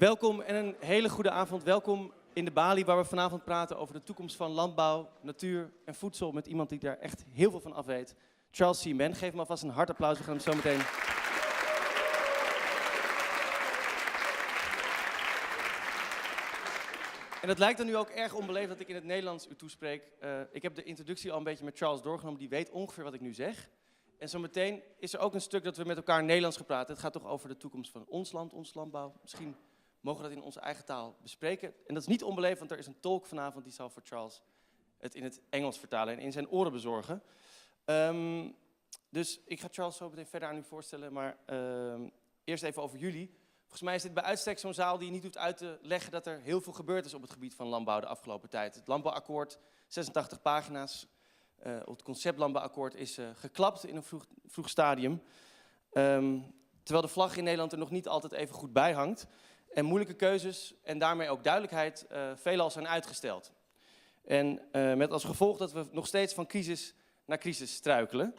Welkom en een hele goede avond. Welkom in de Bali, waar we vanavond praten over de toekomst van landbouw, natuur en voedsel. Met iemand die daar echt heel veel van af weet. Charles C. Mann. Geef hem alvast een hard applaus. We gaan hem zo meteen... En het lijkt dan nu ook erg onbeleefd dat ik in het Nederlands u toespreek. Ik heb de introductie al een beetje met Charles doorgenomen. Die weet ongeveer wat ik nu zeg. En zometeen is er ook een stuk dat we met elkaar Nederlands gaan praten. Het gaat toch over de toekomst van ons land, ons landbouw. Misschien mogen we dat in onze eigen taal bespreken. En dat is niet onbeleefd, want er is een tolk vanavond die zal voor Charles het in het Engels vertalen en in zijn oren bezorgen. Dus ik ga Charles zo meteen verder aan u voorstellen, maar eerst even over jullie. Volgens mij is dit bij uitstek zo'n zaal die je niet hoeft uit te leggen dat er heel veel gebeurd is op het gebied van landbouw de afgelopen tijd. Het landbouwakkoord, 86 pagina's. Het concept landbouwakkoord is geklapt in een vroeg stadium. Terwijl de vlag in Nederland er nog niet altijd even goed bij hangt. En moeilijke keuzes en daarmee ook duidelijkheid veelal zijn uitgesteld. En met als gevolg dat we nog steeds van crisis naar crisis struikelen.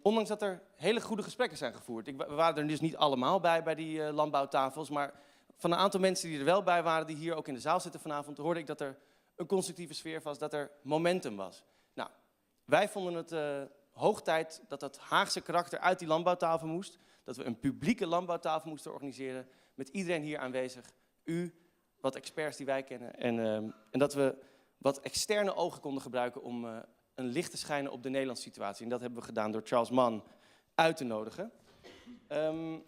Ondanks dat er hele goede gesprekken zijn gevoerd. We waren er dus niet allemaal bij die landbouwtafels. Maar van een aantal mensen die er wel bij waren, die hier ook in de zaal zitten vanavond, hoorde ik dat er een constructieve sfeer was, dat er momentum was. Nou, wij vonden het hoog tijd dat dat Haagse karakter uit die landbouwtafel moest. Dat we een publieke landbouwtafel moesten organiseren met iedereen hier aanwezig. U, wat experts die wij kennen. En dat we wat externe ogen konden gebruiken om een licht te schijnen op de Nederlandse situatie. En dat hebben we gedaan door Charles Mann uit te nodigen. En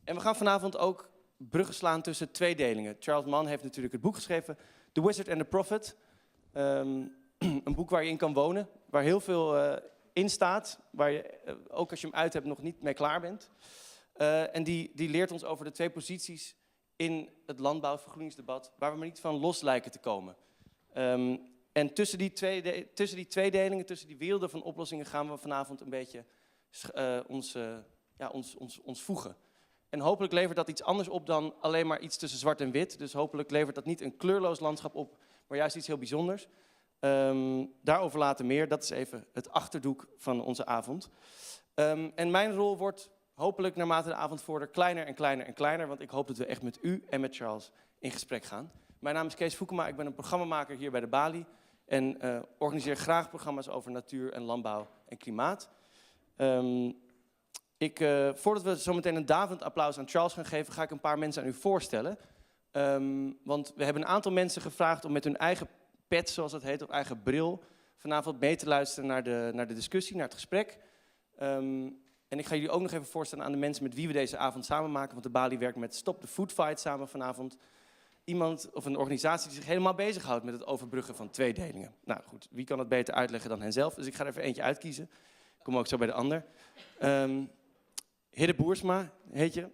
we gaan vanavond ook bruggen slaan tussen twee delingen. Charles Mann heeft natuurlijk het boek geschreven, The Wizard and the Prophet. Een boek waar je in kan wonen, waar heel veel in staat, waar je, ook als je hem uit hebt, nog niet mee klaar bent. En die leert ons over de twee posities in het landbouwvergroeningsdebat, waar we maar niet van los lijken te komen. En tussen die tweedelingen, tussen die werelden van oplossingen, gaan we vanavond een beetje ons voegen. En hopelijk levert dat iets anders op dan alleen maar iets tussen zwart en wit. Dus hopelijk levert dat niet een kleurloos landschap op, maar juist iets heel bijzonders. Daarover later meer. Dat is even het achterdoek van onze avond. En mijn rol wordt hopelijk naarmate de avond vordert kleiner en kleiner en kleiner. Want ik hoop dat we echt met u en met Charles in gesprek gaan. Mijn naam is Kees Foukema. Ik ben een programmamaker hier bij de Bali. En organiseer graag programma's over natuur en landbouw en klimaat. Voordat we zo meteen een daverend applaus aan Charles gaan geven, ga ik een paar mensen aan u voorstellen. Want we hebben een aantal mensen gevraagd om met hun eigen pet, zoals dat heet, of eigen bril, vanavond mee te luisteren naar de discussie, naar het gesprek. En ik ga jullie ook nog even voorstellen aan de mensen met wie we deze avond samen maken. Want de Bali werkt met Stop the Food Fight samen vanavond. Iemand of een organisatie die zich helemaal bezighoudt met het overbruggen van tweedelingen. Nou goed, wie kan het beter uitleggen dan henzelf? Dus ik ga er even eentje uitkiezen. Ik kom ook zo bij de ander. Hidde Boersma, heet je.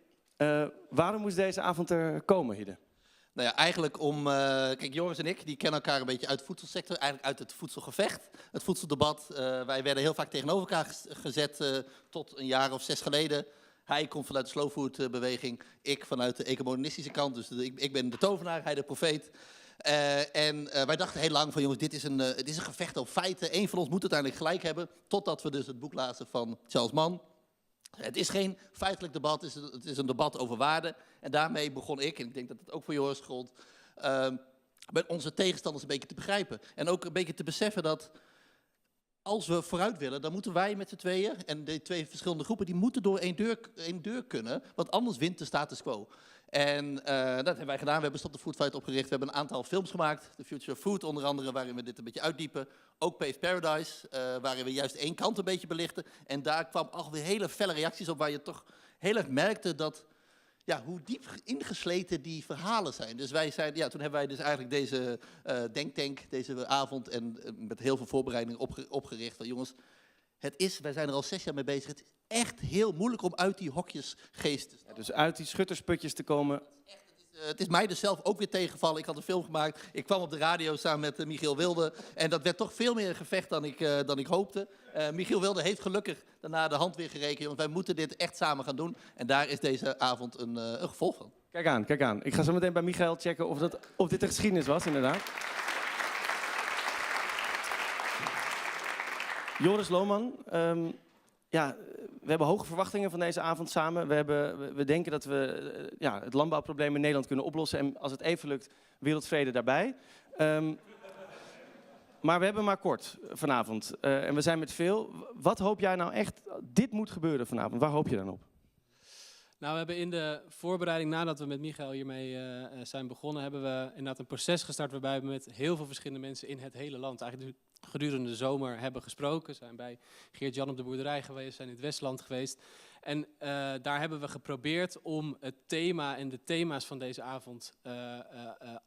Waarom moest deze avond er komen, Hidde? Nou ja, eigenlijk om... kijk, Joris en ik, die kennen elkaar een beetje uit de voedselsector. Eigenlijk uit het voedselgevecht, het voedseldebat. Wij werden heel vaak tegenover elkaar gezet tot een jaar of 6 geleden. Hij komt vanuit de slow food beweging. Ik vanuit de ecomonistische kant. Dus ik ben de tovenaar, hij de profeet. Wij dachten heel lang van, jongens, dit is een gevecht op feiten. Eén van ons moet uiteindelijk gelijk hebben. Totdat we dus het boek lazen van Charles Mann. Het is geen feitelijk debat, het is een debat over waarden. En daarmee begon ik, en ik denk dat het ook voor Joris gold, met onze tegenstanders een beetje te begrijpen. En ook een beetje te beseffen dat als we vooruit willen, dan moeten wij met z'n tweeën, en die twee verschillende groepen, die moeten door één deur kunnen, want anders wint de status quo. En dat hebben wij gedaan. We hebben Stop the Food Fight opgericht. We hebben een aantal films gemaakt. The Future of Food onder andere, waarin we dit een beetje uitdiepen. Ook Paved Paradise, waarin we juist één kant een beetje belichten. En daar kwam alweer hele felle reacties op, waar je toch heel erg merkte dat, ja, hoe diep ingesleten die verhalen zijn. Dus wij zeiden, ja, toen hebben wij dus eigenlijk deze denktank, deze avond, en met heel veel voorbereiding opgericht. Van, jongens, wij zijn er al 6 jaar mee bezig. Het is echt heel moeilijk om uit die hokjesgeest te stappen. Ja, dus uit die schuttersputjes te komen. Het is mij dus zelf ook weer tegengevallen. Ik had een film gemaakt. Ik kwam op de radio samen met Michiel Wilde. En dat werd toch veel meer een gevecht dan ik hoopte. Michiel Wilde heeft gelukkig daarna de hand weer gerekend. Want wij moeten dit echt samen gaan doen. En daar is deze avond een gevolg van. Kijk aan. Ik ga zo meteen bij Michael checken of dit de geschiedenis was, inderdaad. Joris Lohman, we hebben hoge verwachtingen van deze avond samen. We denken dat we het landbouwprobleem in Nederland kunnen oplossen. En als het even lukt, wereldvrede daarbij. Maar we hebben maar kort vanavond. En we zijn met veel. Wat hoop jij nou echt? Dit moet gebeuren vanavond. Waar hoop je dan op? Nou, we hebben in de voorbereiding, nadat we met Michael hiermee zijn begonnen, hebben we inderdaad een proces gestart waarbij we met heel veel verschillende mensen in het hele land, eigenlijk gedurende de zomer, hebben gesproken. We zijn bij Geert-Jan op de boerderij geweest, zijn in het Westland geweest. En daar hebben we geprobeerd om het thema en de thema's van deze avond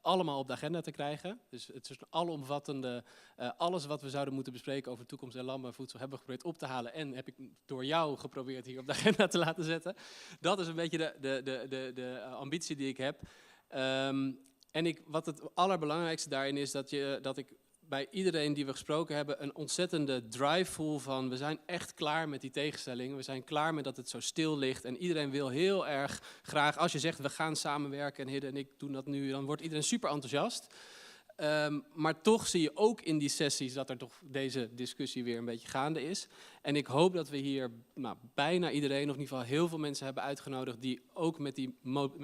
allemaal op de agenda te krijgen. Dus het is een alomvattende, alles wat we zouden moeten bespreken over toekomst en landbouw en voedsel hebben we geprobeerd op te halen. En heb ik door jou geprobeerd hier op de agenda te laten zetten. Dat is een beetje de ambitie die ik heb. Wat het allerbelangrijkste daarin is dat ik bij iedereen die we gesproken hebben een ontzettende drive voel van we zijn echt klaar met die tegenstellingen. We zijn klaar met dat het zo stil ligt. En iedereen wil heel erg graag, als je zegt we gaan samenwerken en Hidde en ik doen dat nu, dan wordt iedereen super enthousiast. Maar toch zie je ook in die sessies dat er toch deze discussie weer een beetje gaande is. En ik hoop dat we hier bijna iedereen, of in ieder geval heel veel mensen hebben uitgenodigd die ook met die...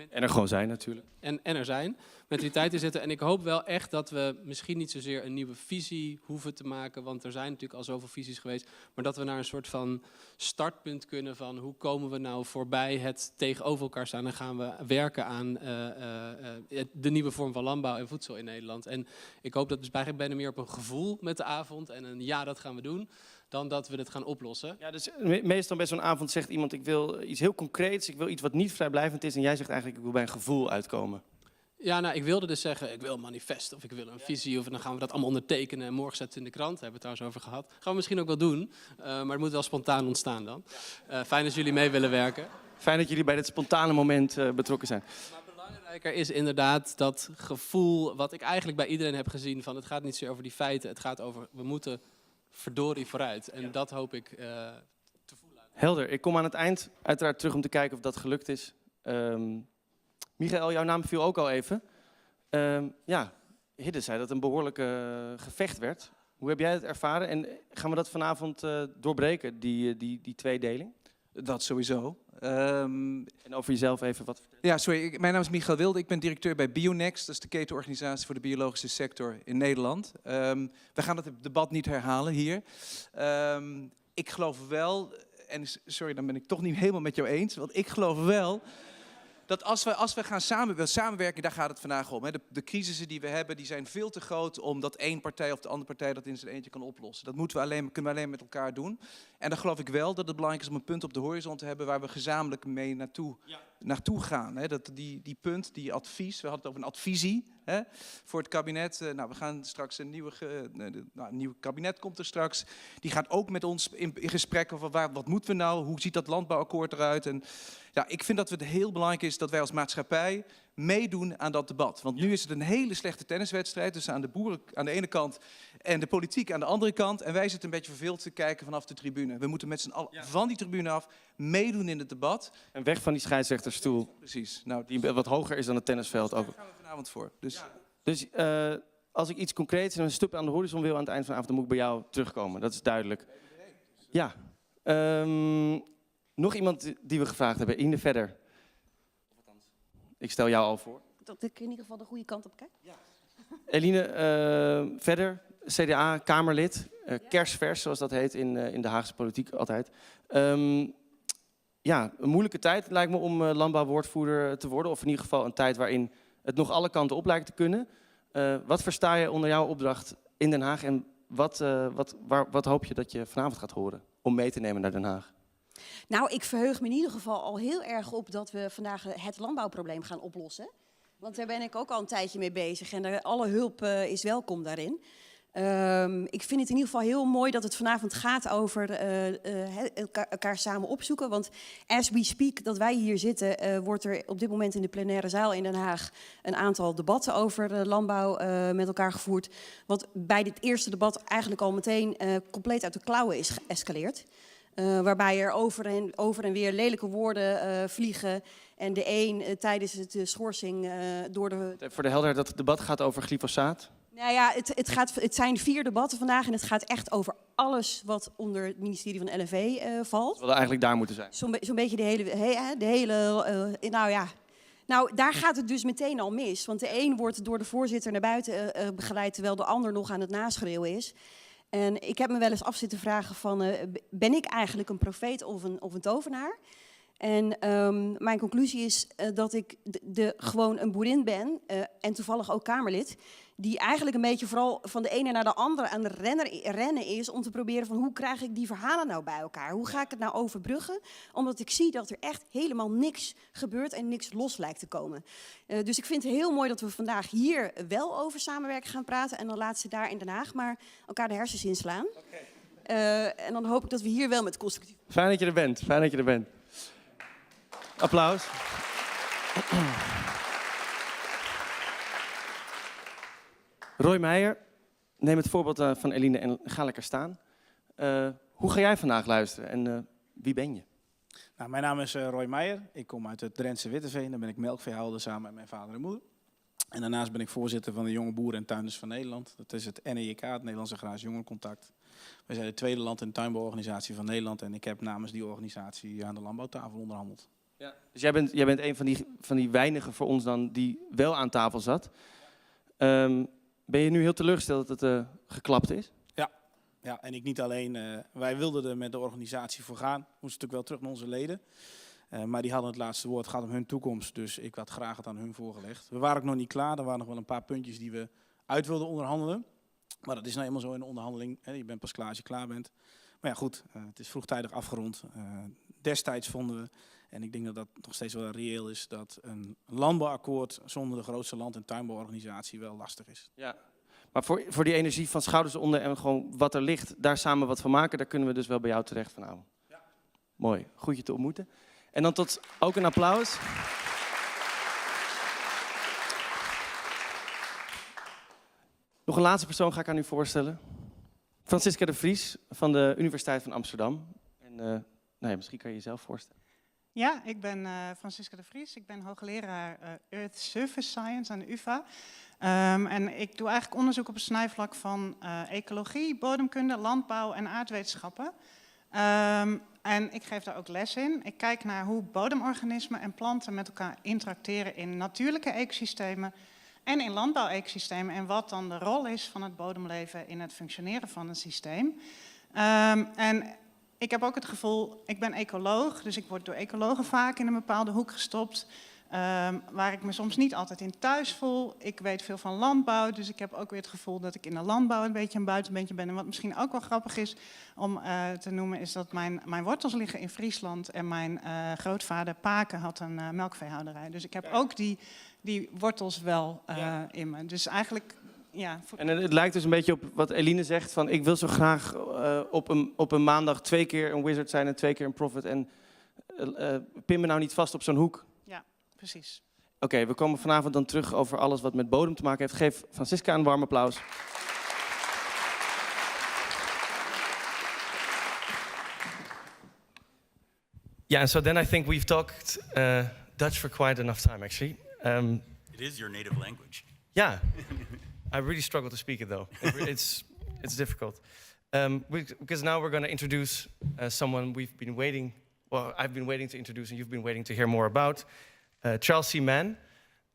En er gewoon zijn natuurlijk. En er zijn, met die tijd te zitten. En ik hoop wel echt dat we misschien niet zozeer een nieuwe visie hoeven te maken, want er zijn natuurlijk al zoveel visies geweest, maar dat we naar een soort van startpunt kunnen van hoe komen we nou voorbij het tegenover elkaar staan en gaan we werken aan de nieuwe vorm van landbouw en voedsel in Nederland. En ik hoop dat dus eigenlijk bijna meer op een gevoel met de avond en een ja, dat gaan we doen, dan dat we het gaan oplossen. Ja, dus meestal bij zo'n avond zegt iemand ik wil iets heel concreets, ik wil iets wat niet vrijblijvend is en jij zegt eigenlijk ik wil bij een gevoel uitkomen. Ja, nou, ik wilde dus zeggen, ik wil een manifest of ik wil een visie of dan gaan we dat allemaal ondertekenen en morgen zetten in de krant. Daar hebben we het trouwens over gehad. Gaan we misschien ook wel doen, maar het moet wel spontaan ontstaan dan. Fijn dat jullie mee willen werken. Fijn dat jullie bij dit spontane moment betrokken zijn. Maar belangrijker is inderdaad dat gevoel wat ik eigenlijk bij iedereen heb gezien van het gaat niet zozeer over die feiten, het gaat over we moeten verdorie vooruit. En dat hoop ik te voelen. Helder, ik kom aan het eind uiteraard terug om te kijken of dat gelukt is. Michael, jouw naam viel ook al even. Hidde zei dat het een behoorlijk gevecht werd. Hoe heb jij het ervaren? En gaan we dat vanavond doorbreken, die tweedeling? Dat sowieso. En over jezelf even wat vertellen. Ja, sorry. Mijn naam is Michael Wilde. Ik ben directeur bij Bionext. Dat is de ketenorganisatie voor de biologische sector in Nederland. We gaan het debat niet herhalen hier. Ik geloof wel, en sorry, dan ben ik toch niet helemaal met jou eens. Want ik geloof wel dat als we gaan samenwerken, daar gaat het vandaag om. Hè. De crisissen die we hebben, die zijn veel te groot omdat één partij of de andere partij dat in zijn eentje kan oplossen. Dat kunnen we alleen met elkaar doen. En dan geloof ik wel dat het belangrijk is om een punt op de horizon te hebben waar we gezamenlijk mee naartoe gaan. Hè. Dat die punt, die advies, we hadden het over een advisie hè, voor het kabinet. We gaan straks een nieuw kabinet komt er straks. Die gaat ook met ons in gesprek over wat moeten we nou, hoe ziet dat landbouwakkoord eruit. En ja, ik vind dat het heel belangrijk is dat wij als maatschappij meedoen aan dat debat. Want nu is het een hele slechte tenniswedstrijd tussen aan de boeren aan de ene kant en de politiek aan de andere kant. En wij zitten een beetje verveeld te kijken vanaf de tribune. We moeten met z'n allen van die tribune af meedoen in het debat. En weg van die scheidsrechterstoel. Precies. Nou, die wat hoger is dan het tennisveld. Daar gaan we vanavond voor. Dus als ik iets concreets en een stip aan de horizon wil aan het eind van de avond, dan moet ik bij jou terugkomen. Dat is duidelijk. Ja. Nog iemand die we gevraagd hebben. Ine verder. Ik stel jou al voor. Dat ik in ieder geval de goede kant op kijk. Ja. Eline, verder, CDA, Kamerlid, kersvers zoals dat heet in de Haagse politiek altijd. Een moeilijke tijd lijkt me om landbouwwoordvoerder te worden. Of in ieder geval een tijd waarin het nog alle kanten op lijkt te kunnen. Wat versta je onder jouw opdracht in Den Haag en wat hoop je dat je vanavond gaat horen om mee te nemen naar Den Haag? Nou, ik verheug me in ieder geval al heel erg op dat we vandaag het landbouwprobleem gaan oplossen. Want daar ben ik ook al een tijdje mee bezig en alle hulp is welkom daarin. Ik vind het in ieder geval heel mooi dat het vanavond gaat over elkaar samen opzoeken. Want as we speak, dat wij hier zitten, wordt er op dit moment in de plenaire zaal in Den Haag een aantal debatten over landbouw met elkaar gevoerd. Wat bij dit eerste debat eigenlijk al meteen compleet uit de klauwen is geëscaleerd. Waarbij er over en weer lelijke woorden vliegen. En de een tijdens de schorsing door de... Voor de helderheid, dat het debat gaat over glyfosaat. Nou ja, het zijn 4 debatten vandaag en het gaat echt over alles wat onder het ministerie van LNV valt. We hadden eigenlijk daar moeten zijn. Zo'n beetje de hele nou ja. Nou, daar gaat het dus meteen al mis. Want de een wordt door de voorzitter naar buiten begeleid, terwijl de ander nog aan het naschreeuwen is. En ik heb me wel eens af zitten vragen van, ben ik eigenlijk een profeet of een tovenaar? En mijn conclusie is dat ik gewoon een boerin ben en toevallig ook Kamerlid, die eigenlijk een beetje vooral van de ene naar de andere aan het rennen is om te proberen van hoe krijg ik die verhalen nou bij elkaar? Hoe ga ik het nou overbruggen? Omdat ik zie dat er echt helemaal niks gebeurt en niks los lijkt te komen. Dus ik vind het heel mooi dat we vandaag hier wel over samenwerken gaan praten en dan laat ze daar in Den Haag maar elkaar de hersens inslaan. En dan hoop ik dat we hier wel met constructief... Fijn dat je er bent, fijn dat je er bent. Applaus. Roy Meijer, neem het voorbeeld van Eline en ga lekker staan. Hoe ga jij vandaag luisteren en wie ben je? Nou, mijn naam is Roy Meijer. Ik kom uit het Drentse Witteveen. Daar ben ik melkveehouder samen met mijn vader en moeder. En daarnaast ben ik voorzitter van de Jonge Boeren en Tuinders van Nederland. Dat is het NEJK, het Nederlandse Agrarisch Jongerencontact. Wij zijn de tweede land- en tuinbouworganisatie van Nederland. En ik heb namens die organisatie aan de landbouwtafel onderhandeld. Ja. Dus jij bent een van die weinigen voor ons dan die wel aan tafel zat. Ben je nu heel teleurgesteld dat het geklapt is? Ja, en ik niet alleen. Wij wilden er met de organisatie voor gaan. We moesten natuurlijk wel terug naar onze leden. Maar die hadden het laatste woord. Het gaat om hun toekomst. Dus ik had graag het aan hun voorgelegd. We waren ook nog niet klaar. Er waren nog wel een paar puntjes die we uit wilden onderhandelen. Maar dat is nou eenmaal zo in de onderhandeling. Je bent pas klaar als je klaar bent. Maar ja, goed. Het is vroegtijdig afgerond. Destijds vonden we, en ik denk dat dat nog steeds wel reëel is, dat een landbouwakkoord zonder de grootste land- en tuinbouworganisatie wel lastig is. Ja. Maar voor die energie van schouders onder en gewoon wat er ligt, daar samen wat van maken, daar kunnen we dus wel bij jou terecht vanavond. Ja. Mooi, goed je te ontmoeten. En dan tot ook een applaus. Nog een laatste persoon ga ik aan u voorstellen. Francisca de Vries van de Universiteit van Amsterdam. En nou ja, misschien kan je jezelf voorstellen. Ja, ik ben Francisca de Vries. Ik ben hoogleraar Earth Surface Science aan de UvA. En ik doe eigenlijk onderzoek op het snijvlak van ecologie, bodemkunde, landbouw en aardwetenschappen. En ik geef daar ook les in. Ik kijk naar hoe bodemorganismen en planten met elkaar interacteren in natuurlijke ecosystemen en in landbouwecosystemen. En wat dan de rol is van het bodemleven in het functioneren van een systeem. En ik heb ook het gevoel, ik ben ecoloog, dus ik word door ecologen vaak in een bepaalde hoek gestopt. Waar ik me soms niet altijd in thuis voel. Ik weet veel van landbouw, dus ik heb ook weer het gevoel dat ik in de landbouw een beetje een buitenbeentje ben. En wat misschien ook wel grappig is om te noemen, is dat mijn wortels liggen in Friesland. En mijn grootvader Paken had een melkveehouderij. Dus ik heb ook die wortels wel in me. Dus eigenlijk... Ja, en het lijkt dus een beetje op wat Eline zegt, van ik wil zo graag op een maandag 2 keer een wizard zijn en 2 keer een prophet. En pin me nou niet vast op zo'n hoek. Ja, precies. Oké, we komen vanavond dan terug over alles wat met bodem te maken heeft. Geef Francisca een warm applaus. Yeah, and so then I think we've talked Dutch for quite enough time, actually. It is your native language. Yeah. I really struggle to speak it, though. It's difficult. Because now we're going to introduce someone we've been waiting, well, I've been waiting to introduce and you've been waiting to hear more about. Charles C. Mann.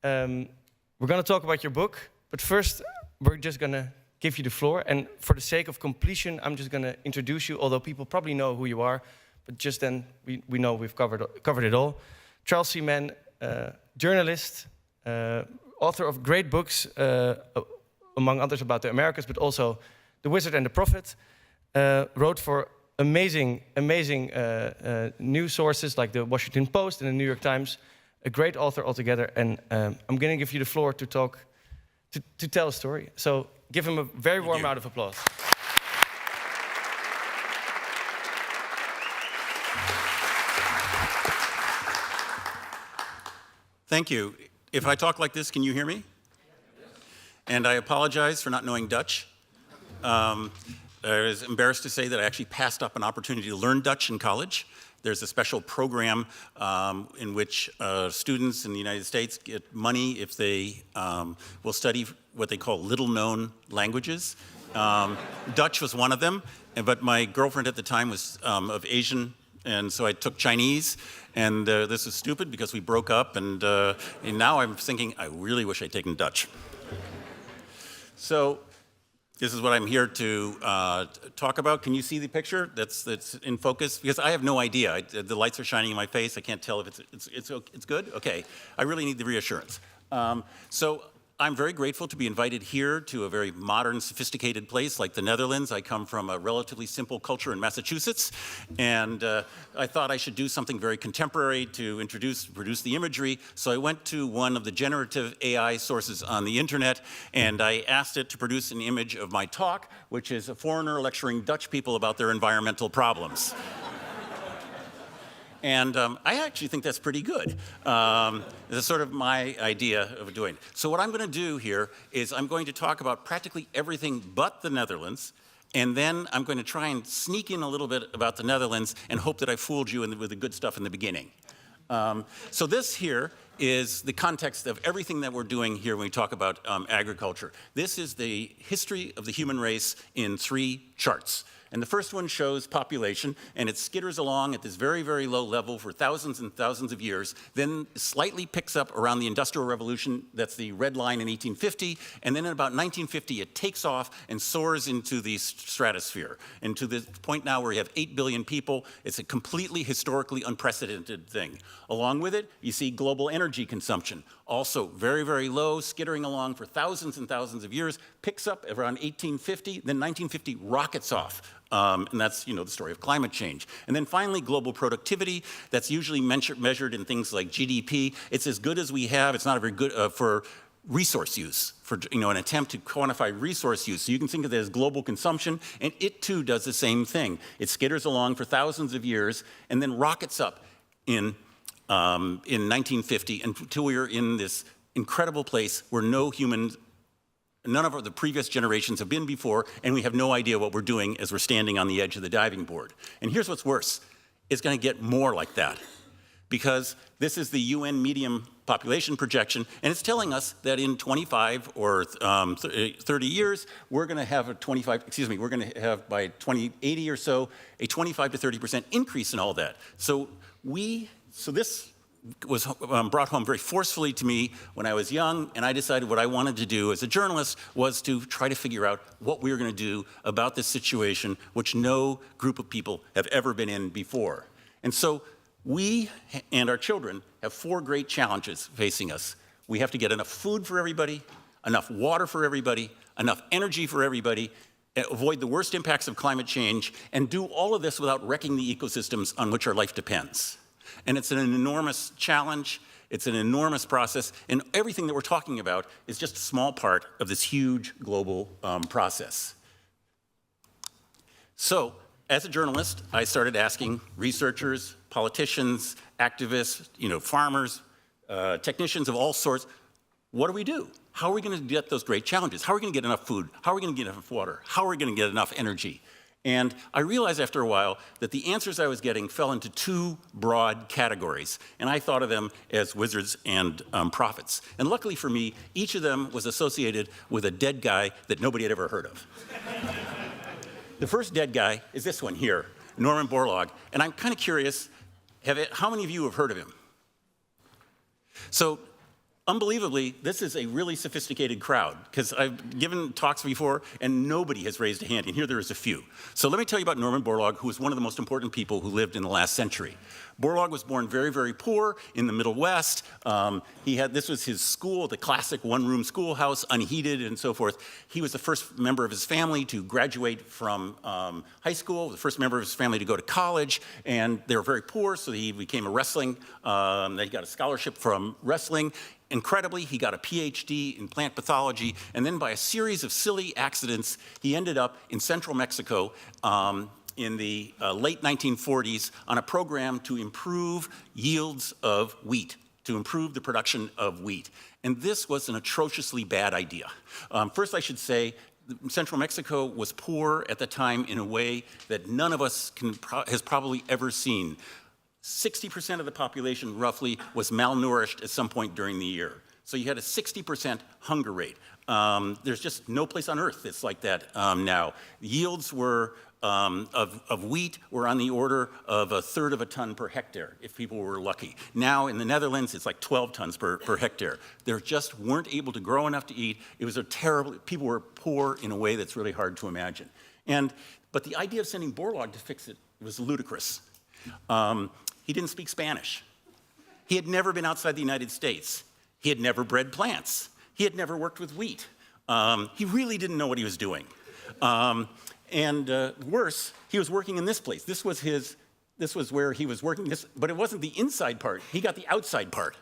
We're going to talk about your book, but first we're just going to give you the floor. And for the sake of completion, I'm just going to introduce you, although people probably know who you are, but just then we know we've covered it all. Charles C. Mann, journalist, author of great books, among others about the Americas, but also The Wizard and the Prophet. Wrote for amazing news sources like the Washington Post and the New York Times. A great author altogether. And I'm going to give you the floor to talk, to tell a story. So give him a very warm round of applause. Thank you. If I talk like this, can you hear me? And I apologize for not knowing Dutch. I was embarrassed to say that I actually passed up an opportunity to learn Dutch in college. There's a special program in which students in the United States get money if they will study what they call little-known languages. Dutch was one of them, but my girlfriend at the time was of Asian, and so I took Chinese, and this was stupid because we broke up, and now I'm thinking, I really wish I'd taken Dutch. So this is what I'm here to talk about. Can you see the picture that's in focus? Because I have no idea. The lights are shining in my face. I can't tell if it's good? Okay. I really need the reassurance. So I'm very grateful to be invited here to a very modern, sophisticated place like the Netherlands. I come from a relatively simple culture in Massachusetts, and I thought I should do something very contemporary to produce the imagery. So I went to one of the generative AI sources on the internet, and I asked it to produce an image of my talk, which is a foreigner lecturing Dutch people about their environmental problems. And I actually think that's pretty good. That's sort of my idea of doing it. So what I'm going to do here is I'm going to talk about practically everything but the Netherlands, and then I'm going to try and sneak in a little bit about the Netherlands and hope that I fooled you with the good stuff in the beginning. So this here is the context of everything that we're doing here when we talk about agriculture. This is the history of the human race in 3 charts. And the first one shows population, and it skitters along at this very, very low level for thousands and thousands of years, then slightly picks up around the Industrial Revolution. That's the red line in 1850. And then in about 1950, it takes off and soars into the stratosphere, and to the point now where we have 8 billion people. It's a completely historically unprecedented thing. Along with it, you see global energy consumption. Also very, very low, skittering along for thousands and thousands of years, picks up around 1850, then 1950 rockets off. And that's, the story of climate change. And then finally, global productivity. That's usually measured in things like GDP. It's as good as we have. It's not a very good for resource use, for an attempt to quantify resource use. So you can think of it as global consumption, and it too does the same thing. It skitters along for thousands of years, and then rockets up in 1950 until we are in this incredible place where none of the previous generations have been before, and we have no idea what we're doing as we're standing on the edge of the diving board. And here's what's worse. It's going to get more like that, because this is the UN medium population projection, and it's telling us that in 25 or 30 years, we're going to have by 2080 or so, a 25 to 30% increase in all that. So this was brought home very forcefully to me when I was young, and I decided what I wanted to do as a journalist was to try to figure out what we were going to do about this situation, which no group of people have ever been in before. And so we and our children have 4 great challenges facing us. We have to get enough food for everybody, enough water for everybody, enough energy for everybody, avoid the worst impacts of climate change, and do all of this without wrecking the ecosystems on which our life depends. And it's an enormous challenge, it's an enormous process, and everything that we're talking about is just a small part of this huge global process. So, as a journalist, I started asking researchers, politicians, activists, farmers, technicians of all sorts, what do we do? How are we going to get those great challenges? How are we going to get enough food? How are we going to get enough water? How are we going to get enough energy? And I realized after a while that the answers I was getting fell into 2 broad categories, and I thought of them as wizards and prophets. And luckily for me, each of them was associated with a dead guy that nobody had ever heard of. The first dead guy is this one here, Norman Borlaug, and I'm kind of curious, how many of you have heard of him? So, unbelievably, this is a really sophisticated crowd, because I've given talks before and nobody has raised a hand, and here there is a few. So let me tell you about Norman Borlaug, who was one of the most important people who lived in the last century. Borlaug was born very, very poor in the Middle West. This was his school, the classic one-room schoolhouse, unheated and so forth. He was the first member of his family to graduate from high school, the first member of his family to go to college, and they were very poor, so he became a wrestling, he got a scholarship from wrestling. Incredibly, he got a PhD in plant pathology, and then by a series of silly accidents, he ended up in central Mexico in the late 1940s on a program to improve yields of wheat, to improve the production of wheat. And this was an atrociously bad idea. First, I should say, Central Mexico was poor at the time in a way that none of us has probably ever seen. 60% of the population, roughly, was malnourished at some point during the year. So you had a 60% hunger rate. There's just no place on earth that's like that now. Yields were, of wheat were on the order of 1/3 of a ton per hectare, if people were lucky. Now in the Netherlands, it's like 12 tons per hectare. They just weren't able to grow enough to eat. It was a terrible, people were poor in a way that's really hard to imagine. But the idea of sending Borlaug to fix it was ludicrous. He didn't speak Spanish. He had never been outside the United States. He had never bred plants. He had never worked with wheat. He really didn't know what he was doing. Worse, he was working in this place. This was where he was working, but it wasn't the inside part. He got the outside part.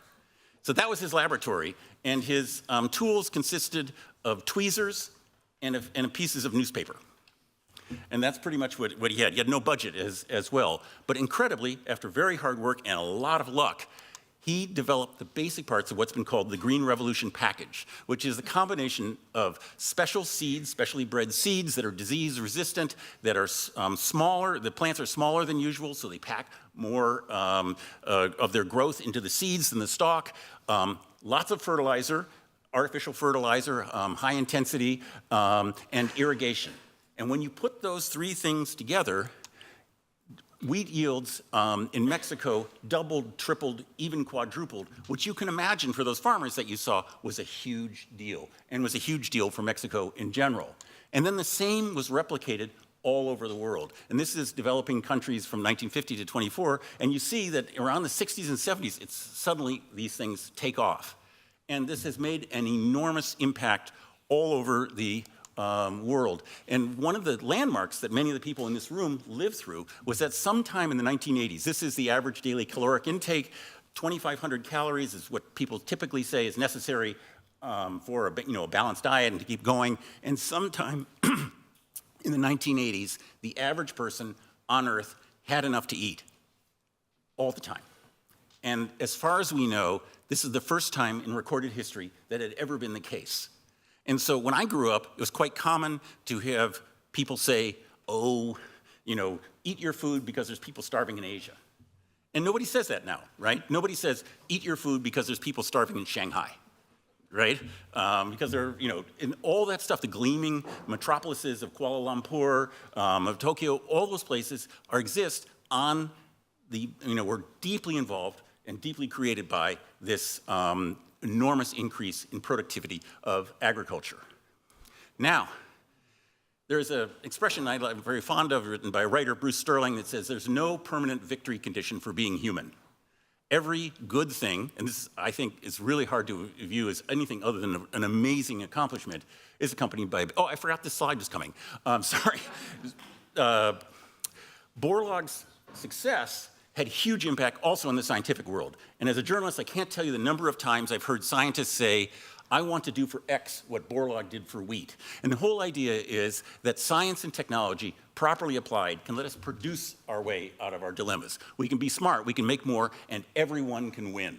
So that was his laboratory, and his tools consisted of tweezers and of pieces of newspaper. And that's pretty much what he had. He had no budget as well. But incredibly, after very hard work and a lot of luck, he developed the basic parts of what's been called the Green Revolution package, which is the combination of special seeds, specially bred seeds that are disease resistant, that are smaller. The plants are smaller than usual, so they pack more of their growth into the seeds than the stalk. Lots of fertilizer, artificial fertilizer, high intensity, and irrigation. And when you put those three things together, wheat yields in Mexico doubled, tripled, even quadrupled, which you can imagine for those farmers that you saw was a huge deal, and was a huge deal for Mexico in general. And then the same was replicated all over the world. And this is developing countries from 1950 to 24, and you see that around the 60s and 70s, it's suddenly these things take off. And this has made an enormous impact all over the world. And one of the landmarks that many of the people in this room lived through was that sometime in the 1980s, this is the average daily caloric intake, 2,500 calories is what people typically say is necessary for a balanced diet and to keep going. And sometime in the 1980s, the average person on Earth had enough to eat all the time. And as far as we know, this is the first time in recorded history that had ever been the case. And so when I grew up, it was quite common to have people say, oh, eat your food because there's people starving in Asia. And nobody says that now, right? Nobody says, eat your food because there's people starving in Shanghai, right? Because they're, and all that stuff, the gleaming metropolises of Kuala Lumpur, of Tokyo, all those places exist on we're deeply involved and deeply created by this enormous increase in productivity of agriculture. Now, there's an expression I'm very fond of, written by a writer, Bruce Sterling, that says there's no permanent victory condition for being human. Every good thing, and this I think is really hard to view as anything other than an amazing accomplishment, is accompanied by, oh, I forgot this slide was coming. Sorry. Borlaug's success had huge impact also in the scientific world. And as a journalist, I can't tell you the number of times I've heard scientists say, I want to do for X what Borlaug did for wheat. And the whole idea is that science and technology, properly applied, can let us produce our way out of our dilemmas. We can be smart, we can make more, and everyone can win.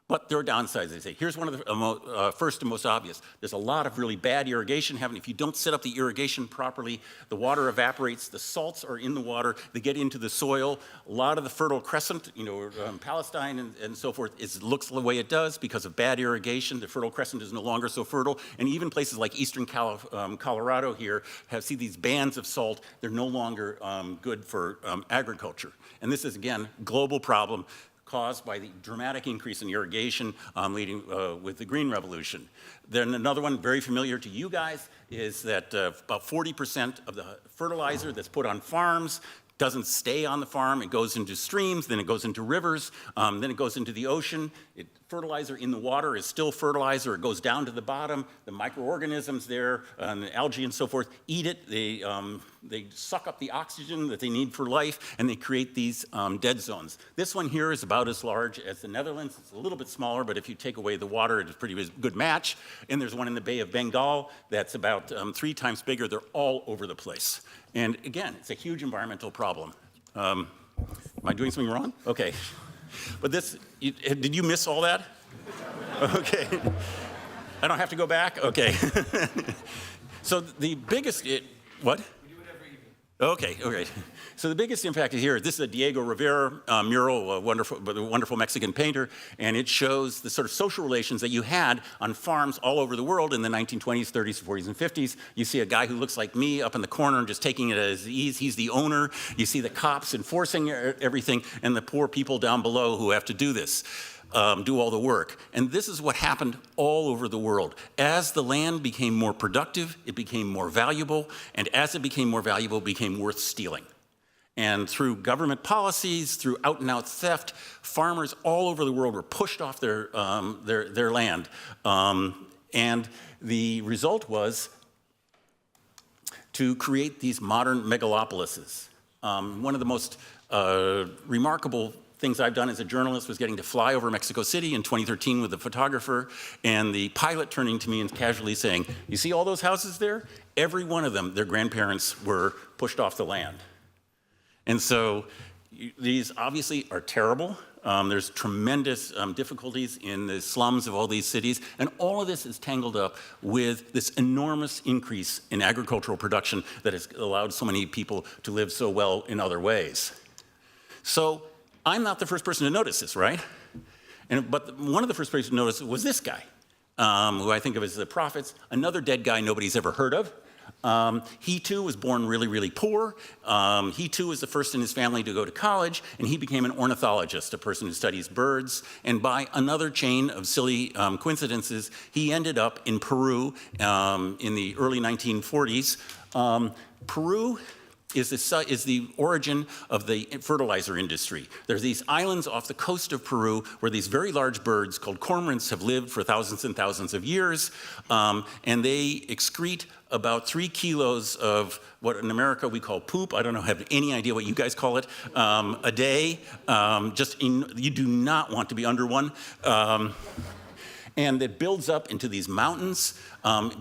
But there are downsides, they say. Here's one of the first and most obvious. There's a lot of really bad irrigation happening. If you don't set up the irrigation properly, the water evaporates, the salts are in the water, they get into the soil. A lot of the Fertile Crescent, Palestine and so forth, looks the way it does because of bad irrigation. The Fertile Crescent is no longer so fertile. And even places like eastern Colorado here see these bands of salt. They're no longer good for agriculture. And this is, again, a global problem caused by the dramatic increase in irrigation leading with the Green Revolution. Then another one very familiar to you guys is that about 40% of the fertilizer that's put on farms doesn't stay on the farm. It goes into streams, then it goes into rivers, then it goes into the ocean. Fertilizer in the water is still fertilizer. It goes down to the bottom. The microorganisms there, the algae and so forth, eat it. They suck up the oxygen that they need for life, and they create these dead zones. This one here is about as large as the Netherlands. It's a little bit smaller, but if you take away the water, it's a pretty good match. And there's one in the Bay of Bengal that's about 3 times bigger. They're all over the place. And again, it's a huge environmental problem. Am I doing something wrong? Okay. But this, did you miss all that? Okay. I don't have to go back? Okay. So the biggest, what? We do it every evening. Okay. So the biggest impact here, this is a Diego Rivera mural, a wonderful Mexican painter, and it shows the sort of social relations that you had on farms all over the world in the 1920s, 30s, 40s, and 50s. You see a guy who looks like me up in the corner and just taking it as ease. He's the owner. You see the cops enforcing everything, and the poor people down below who have to do this. Do all the work. And this is what happened all over the world. As the land became more productive, it became more valuable, and as it became more valuable, it became worth stealing. And through government policies, through out-and-out theft, farmers all over the world were pushed off their land. And the result was to create these modern megalopolises. One of the most remarkable things I've done as a journalist was getting to fly over Mexico City in 2013 with a photographer, and the pilot turning to me and casually saying, "You see all those houses there? Every one of them, their grandparents were pushed off the land." And so these obviously are terrible. There's tremendous difficulties in the slums of all these cities, and all of this is tangled up with this enormous increase in agricultural production that has allowed so many people to live so well in other ways. So I'm not the first person to notice this, right? But one of the first people to notice was this guy, who I think of as the prophets, another dead guy nobody's ever heard of. He too was born really, really poor. He too was the first in his family to go to college, and he became an ornithologist, a person who studies birds. And by another chain of silly coincidences, he ended up in Peru in the early 1940s. Peru is the origin of the fertilizer industry. There's these islands off the coast of Peru where these very large birds called cormorants have lived for thousands and thousands of years, and they excrete about 3 kilos of what in America we call poop. I don't know, have any idea what you guys call it, a day. You do not want to be under one. And it builds up into these mountains.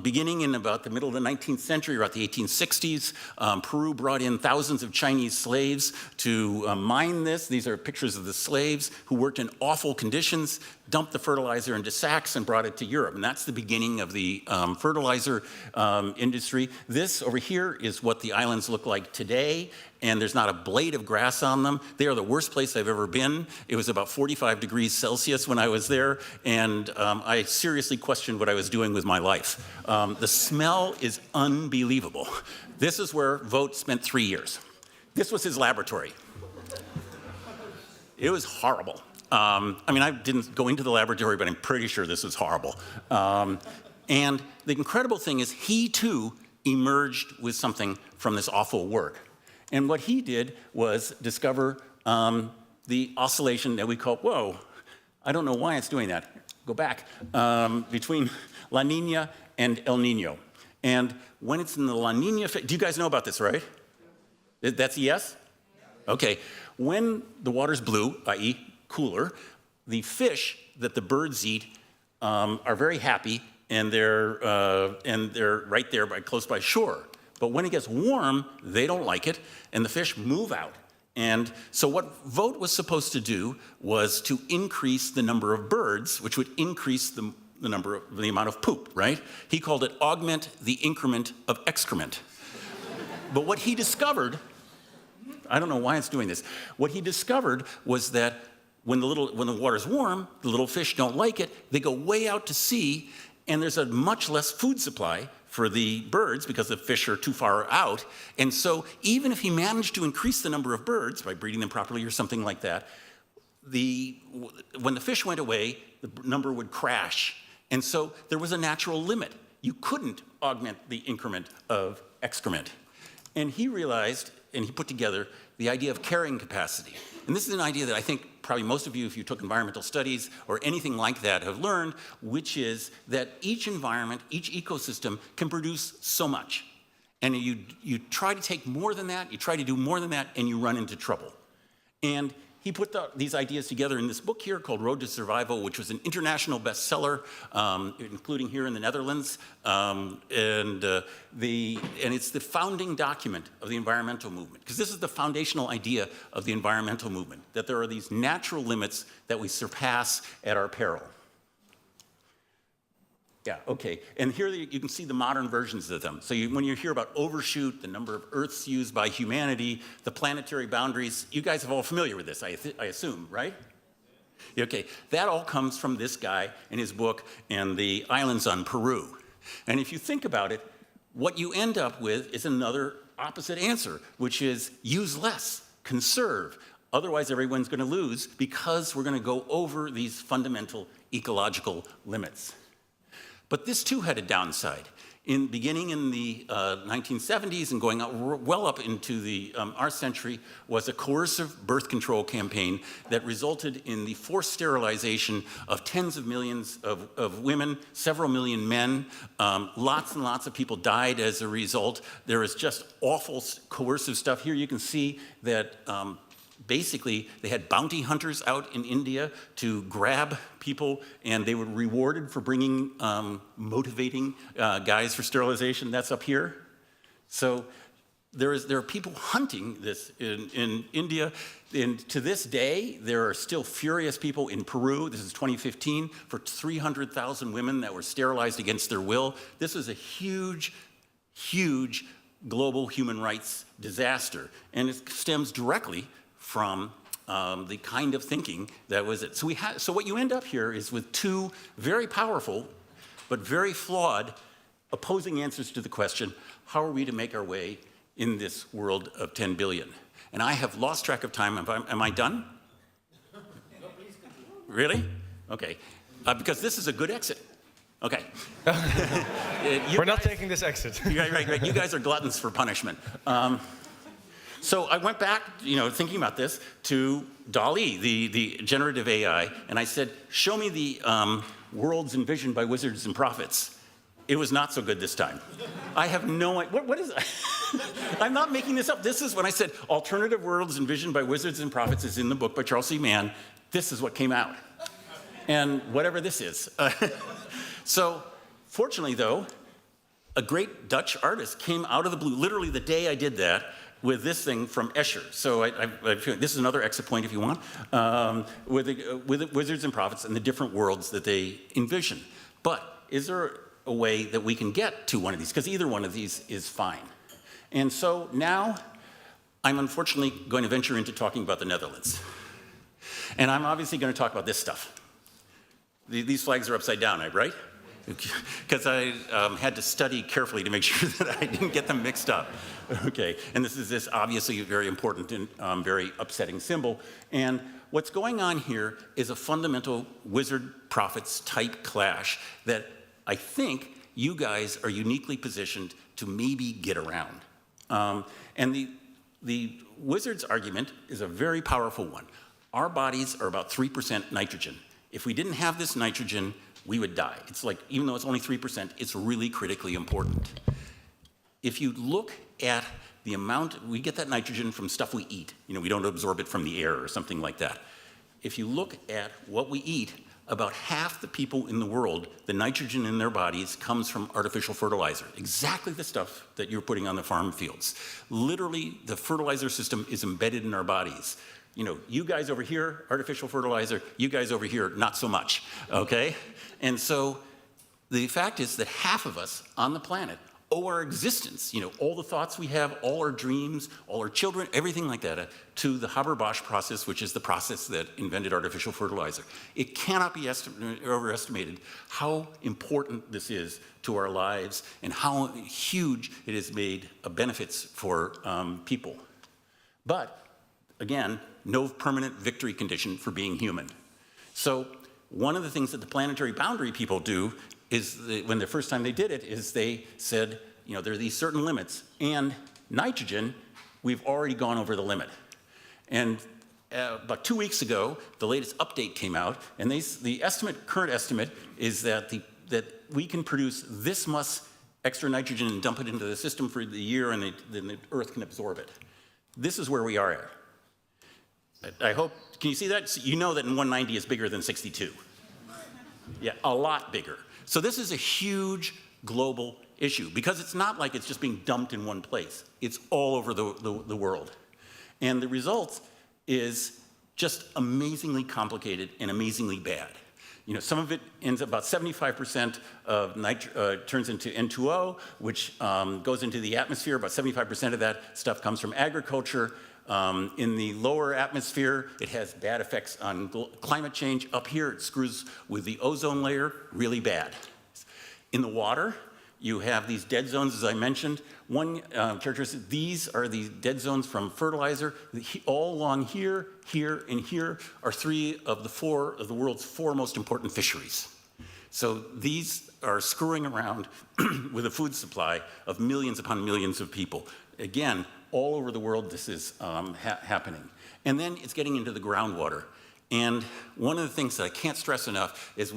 Beginning in about the middle of the 19th century, or about the 1860s, Peru brought in thousands of Chinese slaves to mine this. These are pictures of the slaves who worked in awful conditions, dumped the fertilizer into sacks and brought it to Europe. And that's the beginning of the fertilizer industry. This over here is what the islands look like today. And there's not a blade of grass on them. They are the worst place I've ever been. It was about 45 degrees Celsius when I was there, and I seriously questioned what I was doing with my life. The smell is unbelievable. This is where Vogt spent 3 years. This was his laboratory. It was horrible. I mean, I didn't go into the laboratory, but I'm pretty sure this was horrible. And the incredible thing is he too emerged with something from this awful work. And what he did was discover the oscillation that we call, whoa, I don't know why it's doing that. Go back, between La Nina and El Nino. And when it's in the La Nina, do you guys know about this, right? That's a yes? Okay. When the water's blue, i.e. cooler, the fish that the birds eat are very happy, and they're right there close by shore. But when it gets warm, they don't like it, and the fish move out. And so what Vogt was supposed to do was to increase the number of birds, which would increase the amount of poop, right? He called it augment the increment of excrement. But what he discovered, I don't know why it's doing this, what he discovered was that when the water's warm, the little fish don't like it, they go way out to sea, and there's a much less food supply for the birds because the fish are too far out. And so even if he managed to increase the number of birds by breeding them properly or something like that, when the fish went away, the number would crash. And so there was a natural limit. You couldn't augment the increment of excrement. And he realized, and he put together the idea of carrying capacity. And this is an idea that I think probably most of you, if you took environmental studies or anything like that, have learned, which is that each environment, each ecosystem can produce so much. And you try to take more than that, you try to do more than that, and you run into trouble. And he put these ideas together in this book here called Road to Survival, which was an international bestseller, including here in the Netherlands. And it's the founding document of the environmental movement, because this is the foundational idea of the environmental movement, that there are these natural limits that we surpass at our peril. Yeah, okay. And here you can see the modern versions of them. So when you hear about overshoot, the number of Earths used by humanity, the planetary boundaries, you guys are all familiar with this, I assume, right? Okay, that all comes from this guy and his book and the islands on Peru. And if you think about it, what you end up with is another opposite answer, which is use less, conserve. Otherwise, everyone's going to lose because we're going to go over these fundamental ecological limits. But this too had a downside. Beginning in the 1970s and going well up into our century was a coercive birth control campaign that resulted in the forced sterilization of tens of millions of women, several million men. Lots and lots of people died as a result. There is just awful coercive stuff. Here you can see that basically, they had bounty hunters out in India to grab people, and they were rewarded for bringing motivating guys for sterilization. That's up here. So there are people hunting this in India. And to this day, there are still furious people in Peru. This is 2015, for 300,000 women that were sterilized against their will. This is a huge, huge global human rights disaster, and it stems directly from the kind of thinking that was it. So what you end up here is with two very powerful but very flawed opposing answers to the question, how are we to make our way in this world of 10 billion? And I have lost track of time. Am I done? Really? Okay. Because this is a good exit. Okay. We're not taking this exit. Right. You guys are gluttons for punishment. So I went back, thinking about this, to DALL-E, the generative AI, and I said, show me the worlds envisioned by wizards and prophets. It was not so good this time. I have no idea. What is that? I'm not making this up. This is when I said alternative worlds envisioned by wizards and prophets is in the book by Charles C. Mann. This is what came out. And whatever this is. So fortunately, though, a great Dutch artist came out of the blue, literally the day I did that, with this thing from Escher. So this is another exit point if you want, with the wizards and prophets and the different worlds that they envision. But is there a way that we can get to one of these? Because either one of these is fine. And so now I'm unfortunately going to venture into talking about the Netherlands. And I'm obviously going to talk about this stuff. These flags are upside down, right? Because I had to study carefully to make sure that I didn't get them mixed up. Okay, and this is obviously a very important and very upsetting symbol. And what's going on here is a fundamental wizard-prophets type clash that I think you guys are uniquely positioned to maybe get around. And the wizard's argument is a very powerful one. Our bodies are about 3% nitrogen. If we didn't have this nitrogen, we would die. It's like, even though it's only 3%, it's really critically important. If you look at the amount, we get that nitrogen from stuff we eat. We don't absorb it from the air or something like that. If you look at what we eat, about half the people in the world, the nitrogen in their bodies comes from artificial fertilizer. Exactly the stuff that you're putting on the farm fields. Literally, the fertilizer system is embedded in our bodies. You guys over here, artificial fertilizer, you guys over here, not so much, okay? And so the fact is that half of us on the planet owe our existence, all the thoughts we have, all our dreams, all our children, everything like that, to the Haber-Bosch process, which is the process that invented artificial fertilizer. It cannot be overestimated how important this is to our lives and how huge it has made benefits for people. But, again, no permanent victory condition for being human. So one of the things that the planetary boundary people do is, when the first time they did it, is they said, there are these certain limits, and nitrogen, we've already gone over the limit. And about 2 weeks ago, the latest update came out, and the current estimate is that we can produce this much extra nitrogen and dump it into the system for the year, and then the Earth can absorb it. This is where we are at. I hope, can you see that? So you know that 190 is bigger than 62. Yeah, a lot bigger. So this is a huge global issue, because it's not like it's just being dumped in one place. It's all over the world. And the result is just amazingly complicated and amazingly bad. some of it ends up about 75% of turns into N2O, which goes into the atmosphere. About 75% of that stuff comes from agriculture. In the lower atmosphere, it has bad effects on climate change. Up here, it screws with the ozone layer really bad. In the water, you have these dead zones, as I mentioned. One characteristic, these are the dead zones from fertilizer. All along here, here, and here are 3 of the 4 of the world's 4 most important fisheries. So these are screwing around with a food supply of millions upon millions of people. Again, all over the world this is happening. And then it's getting into the groundwater. And one of the things that I can't stress enough is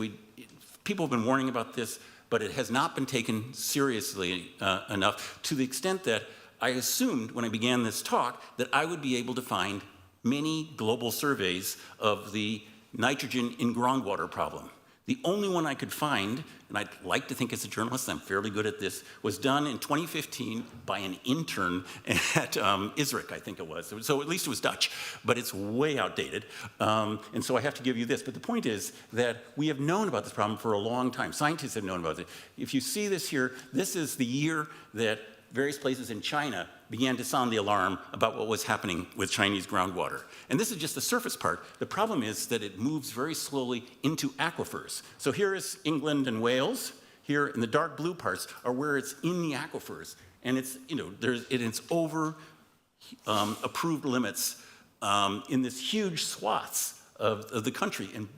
people have been warning about this, but it has not been taken seriously enough, to the extent that I assumed when I began this talk that I would be able to find many global surveys of the nitrogen in groundwater problem. The only one I could find, and I'd like to think as a journalist I'm fairly good at this, was done in 2015 by an intern at ISRIC, I think it was. So at least it was Dutch, but it's way outdated. And so I have to give you this. But the point is that we have known about this problem for a long time. Scientists have known about it. If you see this here, this is the year that various places in China began to sound the alarm about what was happening with Chinese groundwater. And this is just the surface part. The problem is that it moves very slowly into aquifers. So here is England and Wales. Here in the dark blue parts are where it's in the aquifers. And it's, it's over approved limits in this huge swaths of the country. And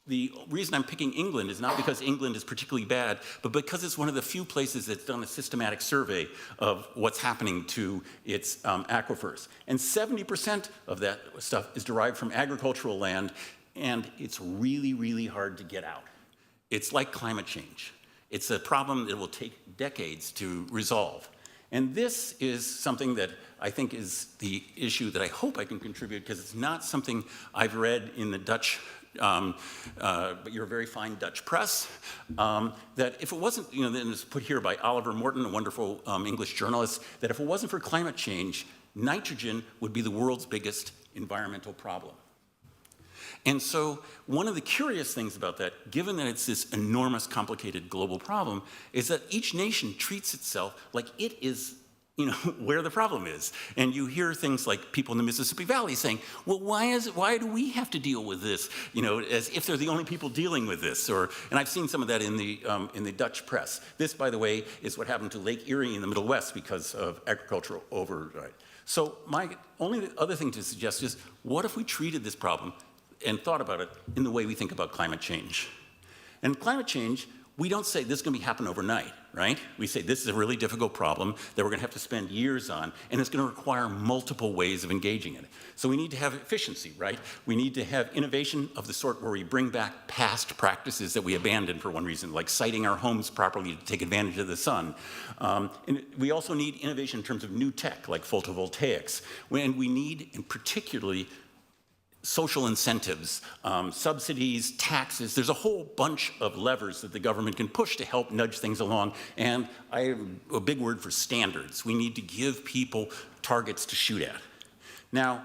the reason I'm picking England is not because England is particularly bad, but because it's one of the few places that's done a systematic survey of what's happening to its aquifers. And 70% of that stuff is derived from agricultural land, and it's really, really hard to get out. It's like climate change. It's a problem that will take decades to resolve. And this is something that I think is the issue that I hope I can contribute, because it's not something I've read in the Dutch but you're a very fine Dutch press, that if it wasn't, and it's put here by Oliver Morton, a wonderful English journalist, that if it wasn't for climate change, nitrogen would be the world's biggest environmental problem. And so one of the curious things about that, given that it's this enormous, complicated global problem, is that each nation treats itself like it is where the problem is. And you hear things like people in the Mississippi Valley saying, well, why do we have to deal with this? As if they're the only people dealing with this. And I've seen some of that in the Dutch press. This, by the way, is what happened to Lake Erie in the Middle West because of agricultural override. So my only other thing to suggest is, what if we treated this problem and thought about it in the way we think about climate change? And climate change, we don't say this is going to happen overnight, right? We say this is a really difficult problem that we're going to have to spend years on, and it's going to require multiple ways of engaging in it. So we need to have efficiency, right? We need to have innovation of the sort where we bring back past practices that we abandoned for one reason, like siting our homes properly to take advantage of the sun. And we also need innovation in terms of new tech, like photovoltaics. And we need, and particularly, social incentives, subsidies, taxes. There's a whole bunch of levers that the government can push to help nudge things along. And I have a big word for standards. We need to give people targets to shoot at. Now,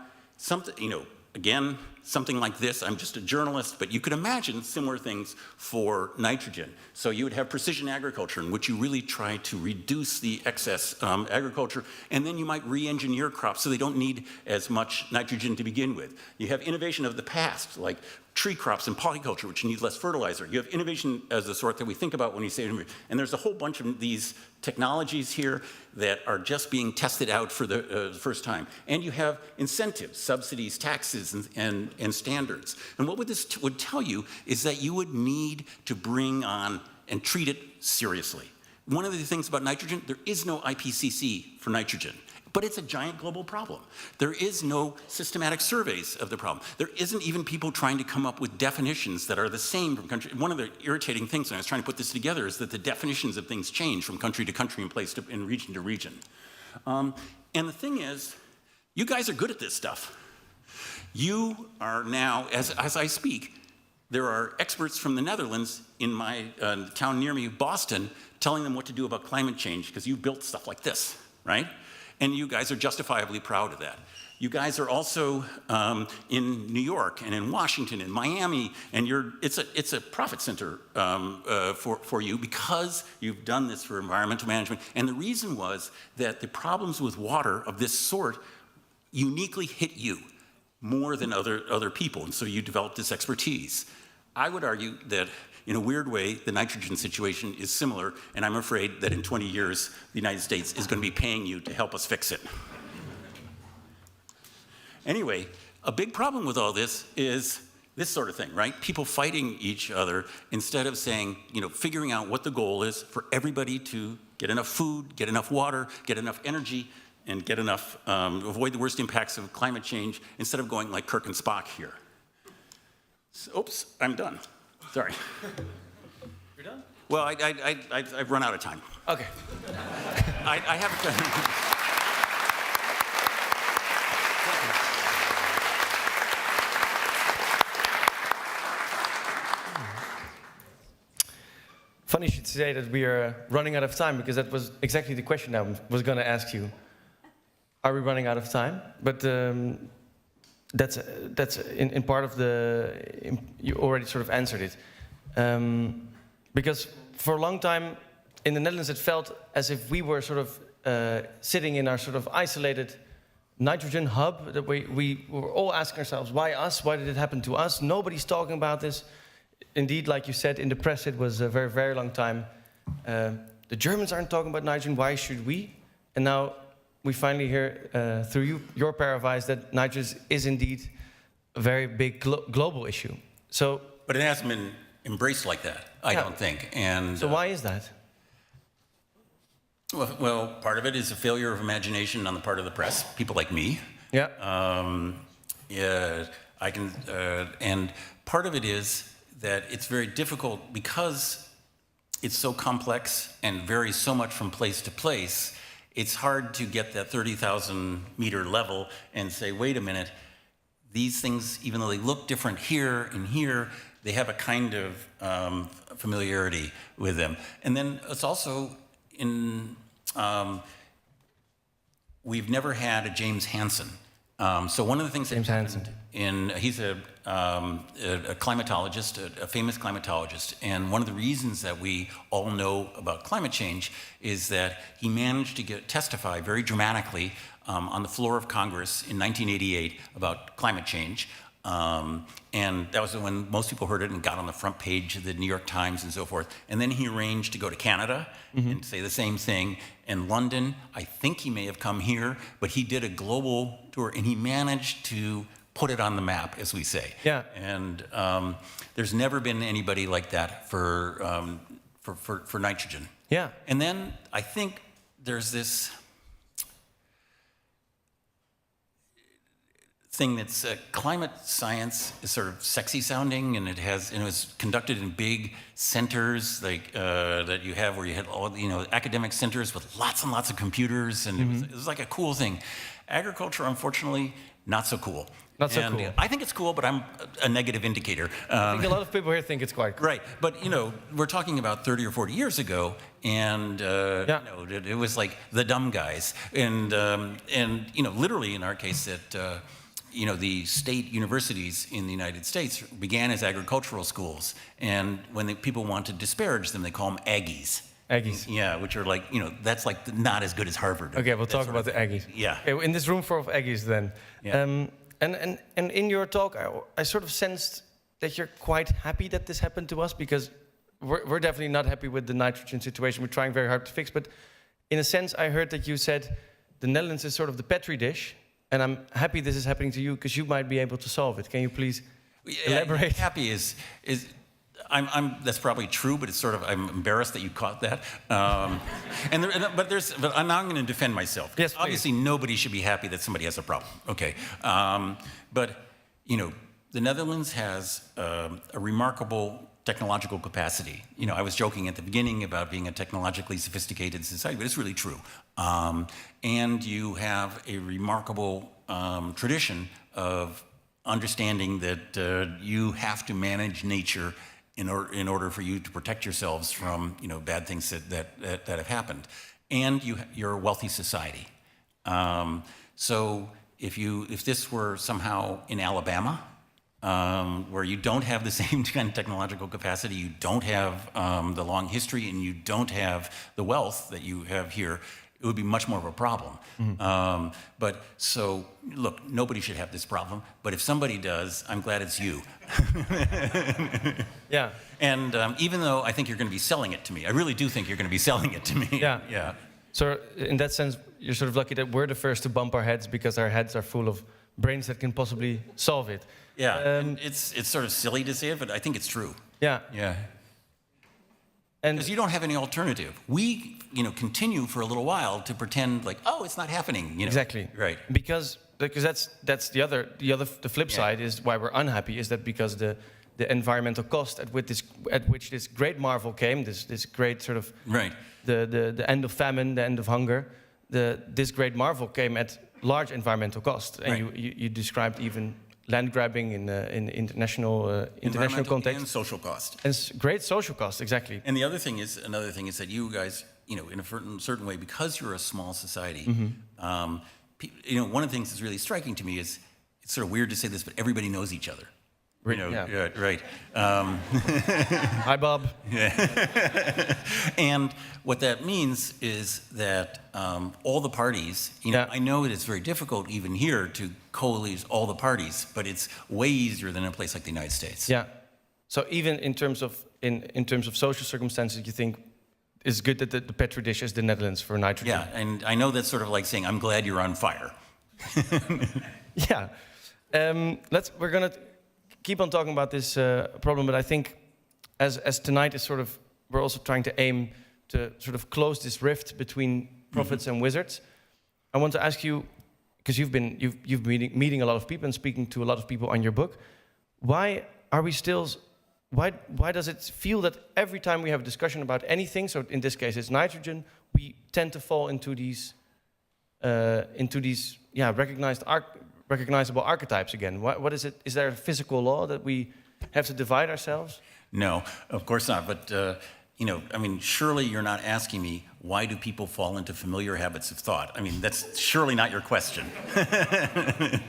again, something like this, I'm just a journalist, but you could imagine similar things for nitrogen. So you would have precision agriculture in which you really try to reduce the excess agriculture, and then you might re-engineer crops so they don't need as much nitrogen to begin with. You have innovation of the past, like tree crops and polyculture, which need less fertilizer. You have innovation as the sort that we think about when we say, and there's a whole bunch of these technologies here that are just being tested out for the first time. And you have incentives, subsidies, taxes, and standards. And what this would tell you is that you would need to bring on and treat it seriously. One of the things about nitrogen, there is no IPCC for nitrogen. But it's a giant global problem. There is no systematic surveys of the problem. There isn't even people trying to come up with definitions that are the same from country. One of the irritating things when I was trying to put this together is that the definitions of things change from country to country and place and region to region. And the thing is, you guys are good at this stuff. You are now, as I speak, there are experts from the Netherlands in my town near me, Boston, telling them what to do about climate change because you built stuff like this, right? And you guys are justifiably proud of that. You guys are also in New York and in Washington and Miami, and it's a profit center for you because you've done this for environmental management. And the reason was that the problems with water of this sort uniquely hit you more than other people, and so you developed this expertise. I would argue that, in a weird way, the nitrogen situation is similar, and I'm afraid that in 20 years, the United States is going to be paying you to help us fix it. Anyway, a big problem with all this is this sort of thing, right? People fighting each other instead of saying, figuring out what the goal is for everybody to get enough food, get enough water, get enough energy, and get enough, avoid the worst impacts of climate change, instead of going like Kirk and Spock here. So, oops, I'm done. Sorry. You're done? Well, I've run out of time. Okay. I have Funny you should say that we are running out of time, because that was exactly the question I was going to ask you. Are we running out of time? But that's in part of you already sort of answered it. Because for a long time in the Netherlands it felt as if we were sort of sitting in our sort of isolated nitrogen hub, that we were all asking ourselves, why us? Why did it happen to us? Nobody's talking about this. Indeed, like you said, in the press it was a very, very long time. The Germans aren't talking about nitrogen, why should we? And now we finally hear through your pair of eyes that nitrogen is indeed a very big global issue. So, but it hasn't been embraced like that, I don't think. And so why is that? Well, part of it is a failure of imagination on the part of the press, people like me. Yeah. And part of it is that it's very difficult because it's so complex and varies so much from place to place. It's hard to get that 30,000 meter level and say, wait a minute, these things, even though they look different here and here, they have a kind of familiarity with them. And then it's also we've never had a James Hansen. So one of the things James Hansen. He's a climatologist, a famous climatologist, and one of the reasons that we all know about climate change is that he managed to testify very dramatically on the floor of Congress in 1988 about climate change. And that was when most people heard it and got on the front page of the New York Times and so forth. And then he arranged to go to Canada and say the same thing. In London, I think he may have come here, but he did a global tour and he managed to put it on the map, as we say. Yeah. And there's never been anybody like that for nitrogen. Yeah. And then I think there's this thing that's climate science is sort of sexy sounding, and it was conducted in big centers like that you have where you had all academic centers with lots and lots of computers, and it was like a cool thing. Agriculture, unfortunately, not so cool. Not so cool. I think it's cool, but I'm a negative indicator. I think a lot of people here think it's quite cool. Right, but we're talking about 30 or 40 years ago, and it was like the dumb guys, and literally in our case that. The state universities in the United States began as agricultural schools, and when people want to disparage them, they call them Aggies. Aggies. Yeah, which are like, that's like not as good as Harvard. Okay, we'll talk about the Aggies. Yeah. Okay, in this room full of Aggies then. Yeah. And in your talk, I sort of sensed that you're quite happy that this happened to us, because we're definitely not happy with the nitrogen situation. We're trying very hard to fix, but in a sense, I heard that you said the Netherlands is sort of the Petri dish, and I'm happy this is happening to you because you might be able to solve it. Can you please elaborate? Happy is I'm that's probably true, but it's sort of, I'm embarrassed that you caught that. But I'm now going to defend myself. Yes, please. Obviously, nobody should be happy that somebody has a problem. Okay, but the Netherlands has a remarkable technological capacity. I was joking at the beginning about being a technologically sophisticated society, but it's really true. And you have a remarkable tradition of understanding that you have to manage nature in order for you to protect yourselves from bad things that have happened. And you're a wealthy society. So if this were somehow in Alabama, where you don't have the same kind of technological capacity, you don't have the long history, and you don't have the wealth that you have here, it would be much more of a problem. But so, look, nobody should have this problem, but if somebody does, I'm glad it's you. Yeah. And even though I think you're going to be selling it to me, I really do think you're going to be selling it to me. Yeah. Yeah. So in that sense, you're sort of lucky that we're the first to bump our heads because our heads are full of brains that can possibly solve it. Yeah, and it's sort of silly to say it, but I think it's true. Yeah. Yeah. And Because you don't have any alternative. We, continue for a little while to pretend like, oh, it's not happening. exactly. Right. Because that's the flip side is why we're unhappy is that because the environmental cost at which this great marvel came, this great sort of Right. the end of famine, the end of hunger, this great marvel came at large environmental cost, and Right. you described even land grabbing in international Environmental context and social cost. and great social cost, exactly. And another thing is that you guys, in a certain way, because you're a small society, one of the things that's really striking to me is, it's sort of weird to say this, but everybody knows each other. Yeah. Right. Hi, Bob. And what that means is that all the parties, I know that it's very difficult even here to coalesce all the parties, but it's way easier than in a place like the United States. Yeah. So even in terms of social circumstances, you think it's good that the petri dish is the Netherlands for nitrogen. Yeah, and I know that's sort of like saying, I'm glad you're on fire. Yeah. We're gonna keep on talking about this problem, but I think as tonight is sort of, we're also trying to aim to sort of close this rift between prophets and wizards. I want to ask you, because you've been meeting a lot of people and speaking to a lot of people on your book, why does it feel that every time we have a discussion about anything, so in this case it's nitrogen, we tend to fall into these recognizable archetypes again? What is it? Is there a physical law that we have to divide ourselves? No, of course not. But, surely you're not asking me, why do people fall into familiar habits of thought? I mean, that's surely not your question.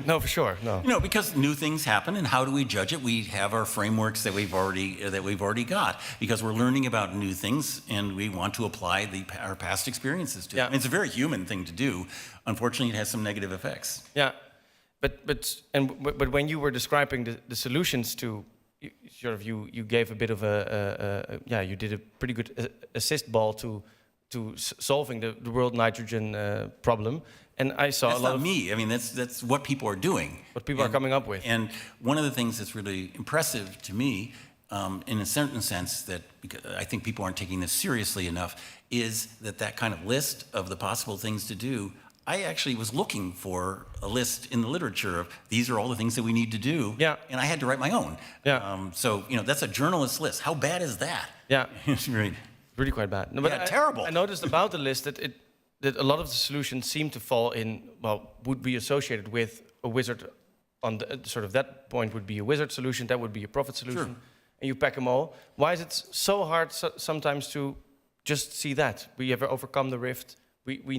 No, for sure, no. Because new things happen, and how do we judge it? We have our frameworks that we've already got, because we're learning about new things, and we want to apply our past experiences to it. Yeah. I mean, it's a very human thing to do. Unfortunately, it has some negative effects. Yeah, but when you were describing the solutions to, you gave a bit of you did a pretty good assist ball to solving the world nitrogen problem, and I saw That's a lot not of me. I mean, that's what people are doing. what people are coming up with. And one of the things that's really impressive to me, in a certain sense, that because I think people aren't taking this seriously enough, is that kind of list of the possible things to do. I actually was looking for a list in the literature of these are all the things that we need to do, and I had to write my own. Yeah. So that's a journalist list. How bad is that? Yeah, It's really, really quite bad. No, terrible. I noticed about the list that a lot of the solutions seem to fall in, would be associated with a wizard. On the sort of that point would be a wizard solution, that would be a prophet solution, Sure. and you pack them all. Why is it so hard sometimes to just see that we have overcome the rift? We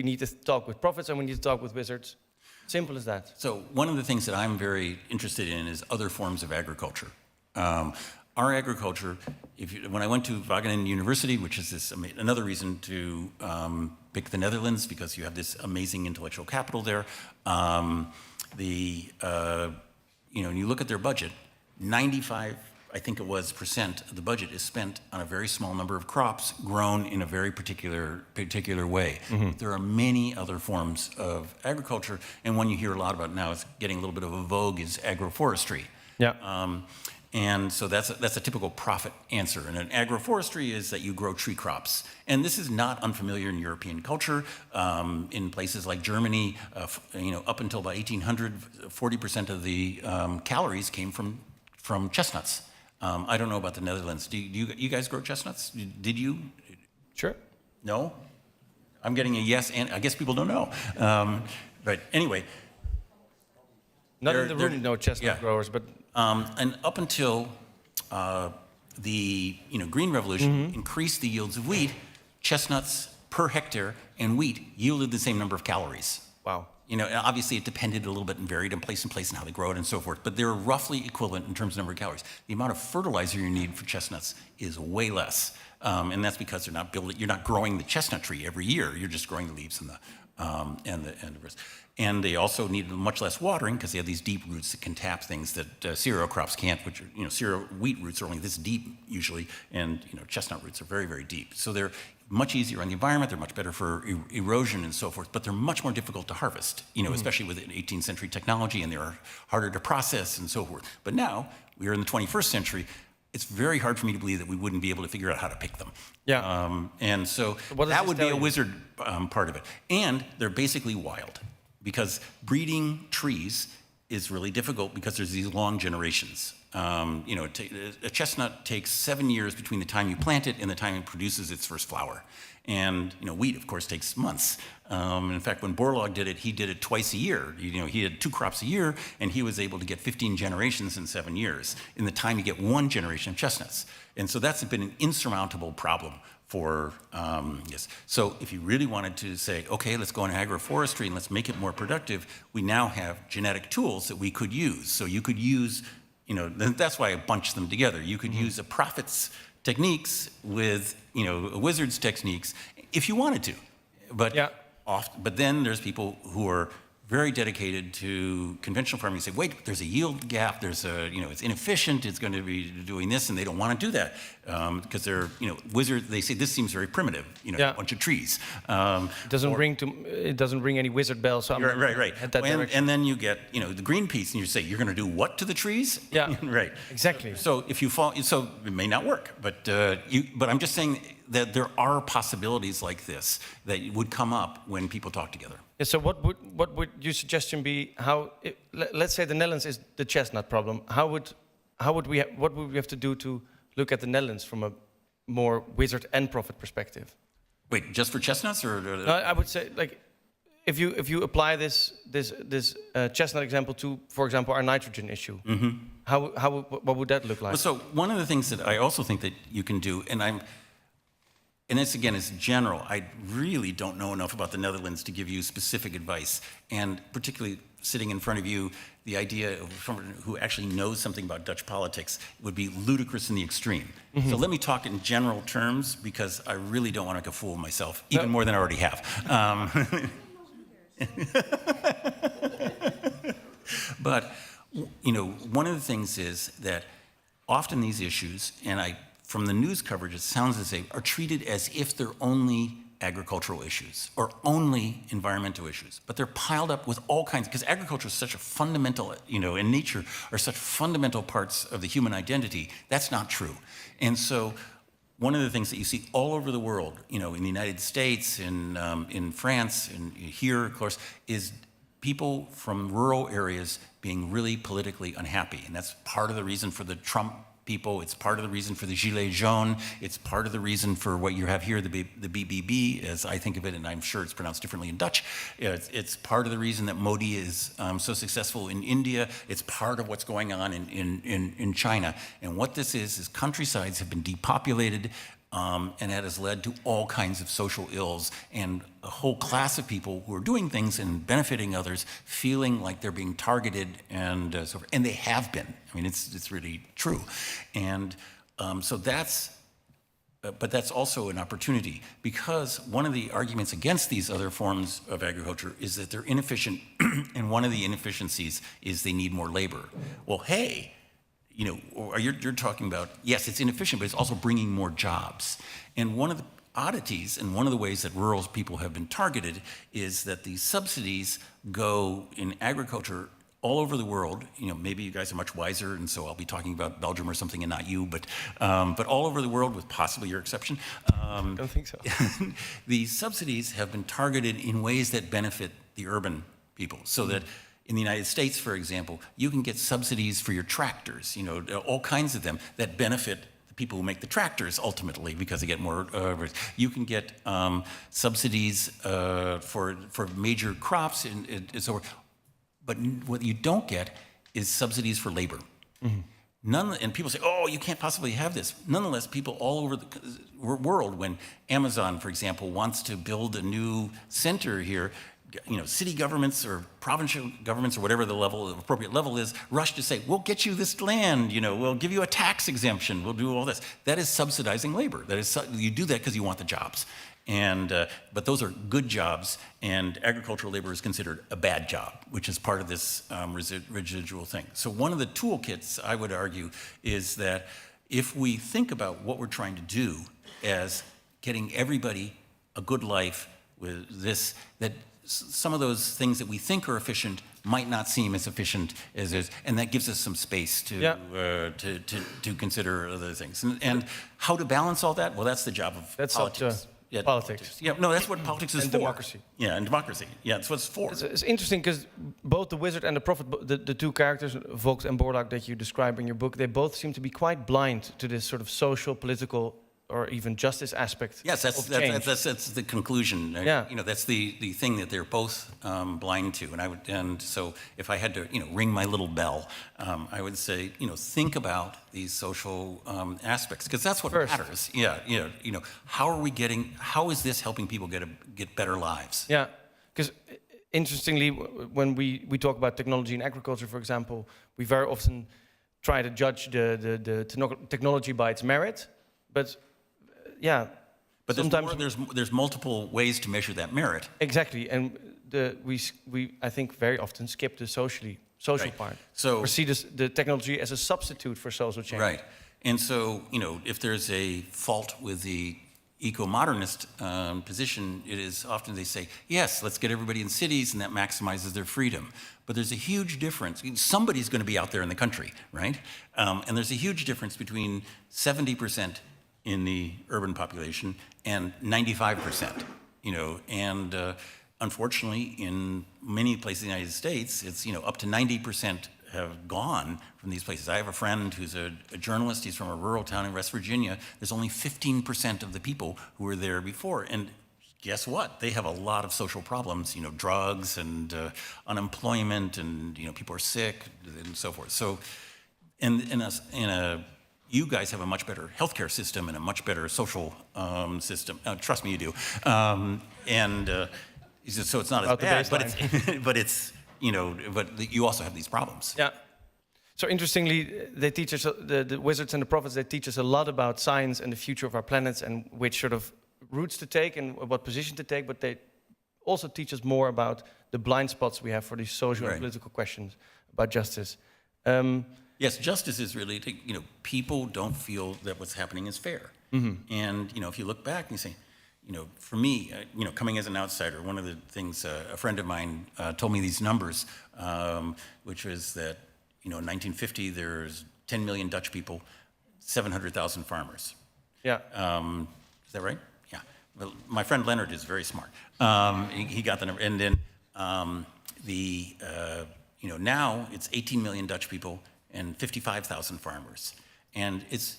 need to talk with prophets and we need to talk with wizards. Simple as that. So one of the things that I'm very interested in is other forms of agriculture. Our agriculture, when I went to Wageningen University, which is another reason to pick the Netherlands, because you have this amazing intellectual capital there. When you look at their budget, 95%, I think it was, % of the budget is spent on a very small number of crops grown in a very particular way. Mm-hmm. There are many other forms of agriculture, and one you hear a lot about now, is getting a little bit of a vogue, is agroforestry. Yeah. And so that's a typical profit answer. And an agroforestry is that you grow tree crops. And this is not unfamiliar in European culture. In places like Germany, up until about 1800, 40% of the calories came from chestnuts. I don't know about the Netherlands. Do you guys grow chestnuts? Did you? Sure. No? I'm getting a yes, and I guess people don't know. But anyway. Not in the room, no chestnut growers, but... And up until the Green Revolution increased the yields of wheat, chestnuts per hectare and wheat yielded the same number of calories. Wow. You know, and obviously it depended a little bit and varied in place and how they grow it and so forth, but they're roughly equivalent in terms of number of calories. The amount of fertilizer you need for chestnuts is way less, and that's because you're not growing the chestnut tree every year. You're just growing the leaves and the rest. And they also need much less watering because they have these deep roots that can tap things that cereal crops can't, which are, cereal wheat roots are only this deep usually, and chestnut roots are very, very deep. So they're much easier on the environment, they're much better for erosion and so forth, but they're much more difficult to harvest, especially with 18th century technology, and they're harder to process and so forth. But now, we are in the 21st century, it's very hard for me to believe that we wouldn't be able to figure out how to pick them. Yeah. And so that would be a wizard part of it. And they're basically wild, because breeding trees is really difficult because there's these long generations. A chestnut takes 7 years between the time you plant it and the time it produces its first flower. And wheat, of course, takes months. In fact, when Borlaug did it, he did it twice a year. He had 2 crops a year, and he was able to get 15 generations in 7 years, in the time you get 1 generation of chestnuts. And so that's been an insurmountable problem for yes. So if you really wanted to say, okay, let's go into agroforestry and let's make it more productive, we now have genetic tools that we could use. So you could use, that's why I bunched them together. You could use a prophet's techniques with, a wizard's techniques if you wanted to. But but then there's people who are very dedicated to conventional farming. You say, wait, there's a yield gap, there's it's inefficient, it's going to be doing this, and they don't want to do that because they're, wizards, they say this seems very primitive, a bunch of trees. It doesn't ring any wizard bells. So right. And then you get, the Greenpeace, and you say, you're going to do what to the trees? Yeah, right. Exactly. So if you fall, so it may not work, but I'm just saying that there are possibilities like this that would come up when people talk together. Yeah, so what would your suggestion be? Let's say the Netherlands is the chestnut problem. What would we have to do to look at the Netherlands from a more wizard and prophet perspective? Wait, just for chestnuts, or? No, I would say, like, if you apply this chestnut example to, for example, our nitrogen issue, what would that look like? So one of the things that I also think that you can do, and this, again, is general. I really don't know enough about the Netherlands to give you specific advice. And particularly sitting in front of you, the idea of someone who actually knows something about Dutch politics would be ludicrous in the extreme. So let me talk in general terms, because I really don't want to go fool myself, even more than I already have. But, one of the things is that often these issues, and from the news coverage, it sounds as they are treated as if they're only agricultural issues or only environmental issues, but they're piled up with all kinds, because agriculture is such a fundamental, in nature, are such fundamental parts of the human identity. That's not true. And so one of the things that you see all over the world, in the United States, in France, and here, of course, is people from rural areas being really politically unhappy. And that's part of the reason for the Trump people. It's part of the reason for the Gilets jaunes. It's part of the reason for what you have here, the BBB, as I think of it, and I'm sure it's pronounced differently in Dutch. It's part of the reason that Modi is so successful in India. It's part of what's going on in China. And what this is countrysides have been depopulated, and that has led to all kinds of social ills and a whole class of people who are doing things and benefiting others, feeling like they're being targeted and so forth. And they have been. I mean, it's really true. And so that's, but that's also an opportunity, because one of the arguments against these other forms of agriculture is that they're inefficient, and one of the inefficiencies is they need more labor. Well, hey, you're talking about, yes, it's inefficient, but it's also bringing more jobs. And one of the oddities, and one of the ways that rural people have been targeted, is that these subsidies go in agriculture all over the world. Maybe you guys are much wiser, and so I'll be talking about Belgium or something and not you, but all over the world, with possibly your exception. I don't think so. The subsidies have been targeted in ways that benefit the urban people, so that in the United States, for example, you can get subsidies for your tractors, all kinds of them that benefit the people who make the tractors ultimately, because they get more. You can get subsidies for major crops and so forth. But what you don't get is subsidies for labor. And people say, oh, you can't possibly have this. Nonetheless, people all over the world, when Amazon, for example, wants to build a new center here, city governments or provincial governments or whatever the appropriate level is, rush to say, we'll get you this land, we'll give you a tax exemption, we'll do all this. That is subsidizing labor. You do that because you want the jobs. But those are good jobs, and agricultural labor is considered a bad job, which is part of this residual thing. So one of the toolkits, I would argue, is that if we think about what we're trying to do as getting everybody a good life with this, that some of those things that we think are efficient might not seem as efficient as is, and that gives us some space to consider other things. And how to balance all that? Well, that's the job of politics. Politics. Yeah, no, that's what politics is and for. Democracy. Yeah, and democracy. Yeah, that's what it's for. It's interesting because both the wizard and the prophet, the two characters, Vogt and Borlaug, that you describe in your book, they both seem to be quite blind to this sort of social, political, or even justice aspect. Yes, that's the conclusion. Yeah. That's the thing that they're both blind to. And so if I had to, ring my little bell, I would say, think about these social aspects, because that's what matters. Yeah. How is this helping people get better lives? Yeah, because interestingly, when we talk about technology in agriculture, for example, we very often try to judge the technology by its merit, but but sometimes there's multiple ways to measure that merit. Exactly, and we I think very often skip the social part. So or see the technology as a substitute for social change. Right, and so if there's a fault with the eco-modernist position, it is often they say, yes, let's get everybody in cities, and that maximizes their freedom. But there's a huge difference. Somebody's going to be out there in the country, right? And there's a huge difference between 70% in the urban population and 95%, and unfortunately in many places in the United States, it's, up to 90% have gone from these places. I have a friend who's a journalist, he's from a rural town in West Virginia. There's only 15% of the people who were there before, and guess what? They have a lot of social problems, drugs and unemployment, and people are sick and so forth. So, you guys have a much better healthcare system and a much better social system. Trust me, you do. So it's not as bad, but it's but you also have these problems. Yeah. So interestingly, they teach us the wizards and the prophets. They teach us a lot about science and the future of our planets and which sort of routes to take and what position to take. But they also teach us more about the blind spots we have for these social and political questions about justice. Yes, justice is really, people don't feel that what's happening is fair. Mm-hmm. And, if you look back and you say, for me, coming as an outsider, one of the things a friend of mine told me these numbers, which was that, in 1950, there's 10 million Dutch people, 700,000 farmers. Yeah. Is that right? Yeah. Well, my friend Leonard is very smart. He got the number. And then now it's 18 million Dutch people and 55,000 farmers. And it's,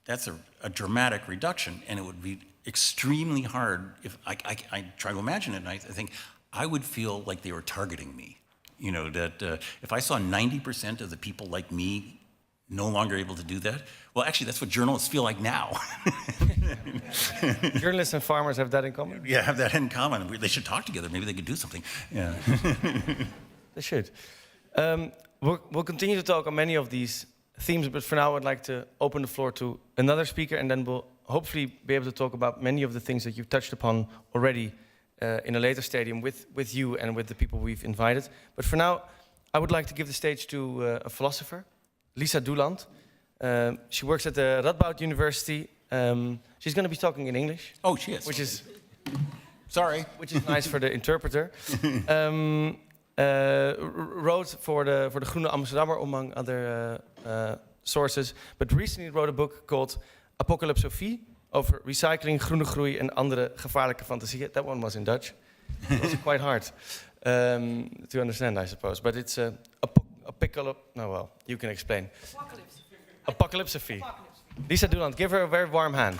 that's a dramatic reduction, and it would be extremely hard if I try to imagine it, and I think I would feel like they were targeting me. That if I saw 90% of the people like me no longer able to do that, well, actually, that's what journalists feel like now. Journalists and farmers have that in common? Yeah, have that in common. They should talk together. Maybe they could do something. Yeah. They should. We'll continue to talk on many of these themes, but for now I'd like to open the floor to another speaker, and then we'll hopefully be able to talk about many of the things that you've touched upon already in a later stadium with you and with the people we've invited. But for now, I would like to give the stage to a philosopher, Lisa Douland. She works at the Radboud University. She's going to be talking in English. Oh, she is. Which is... Sorry. Which is nice for the interpreter. Wrote for the Groene Amsterdammer, among other sources, but recently wrote a book called Apocalypsofie over recycling, groene groei en andere gevaarlijke fantasieën. That one was in Dutch. It was quite hard to understand, I suppose. But it's you can explain. Apocalypsofie. Lisa Douland, give her a very warm hand.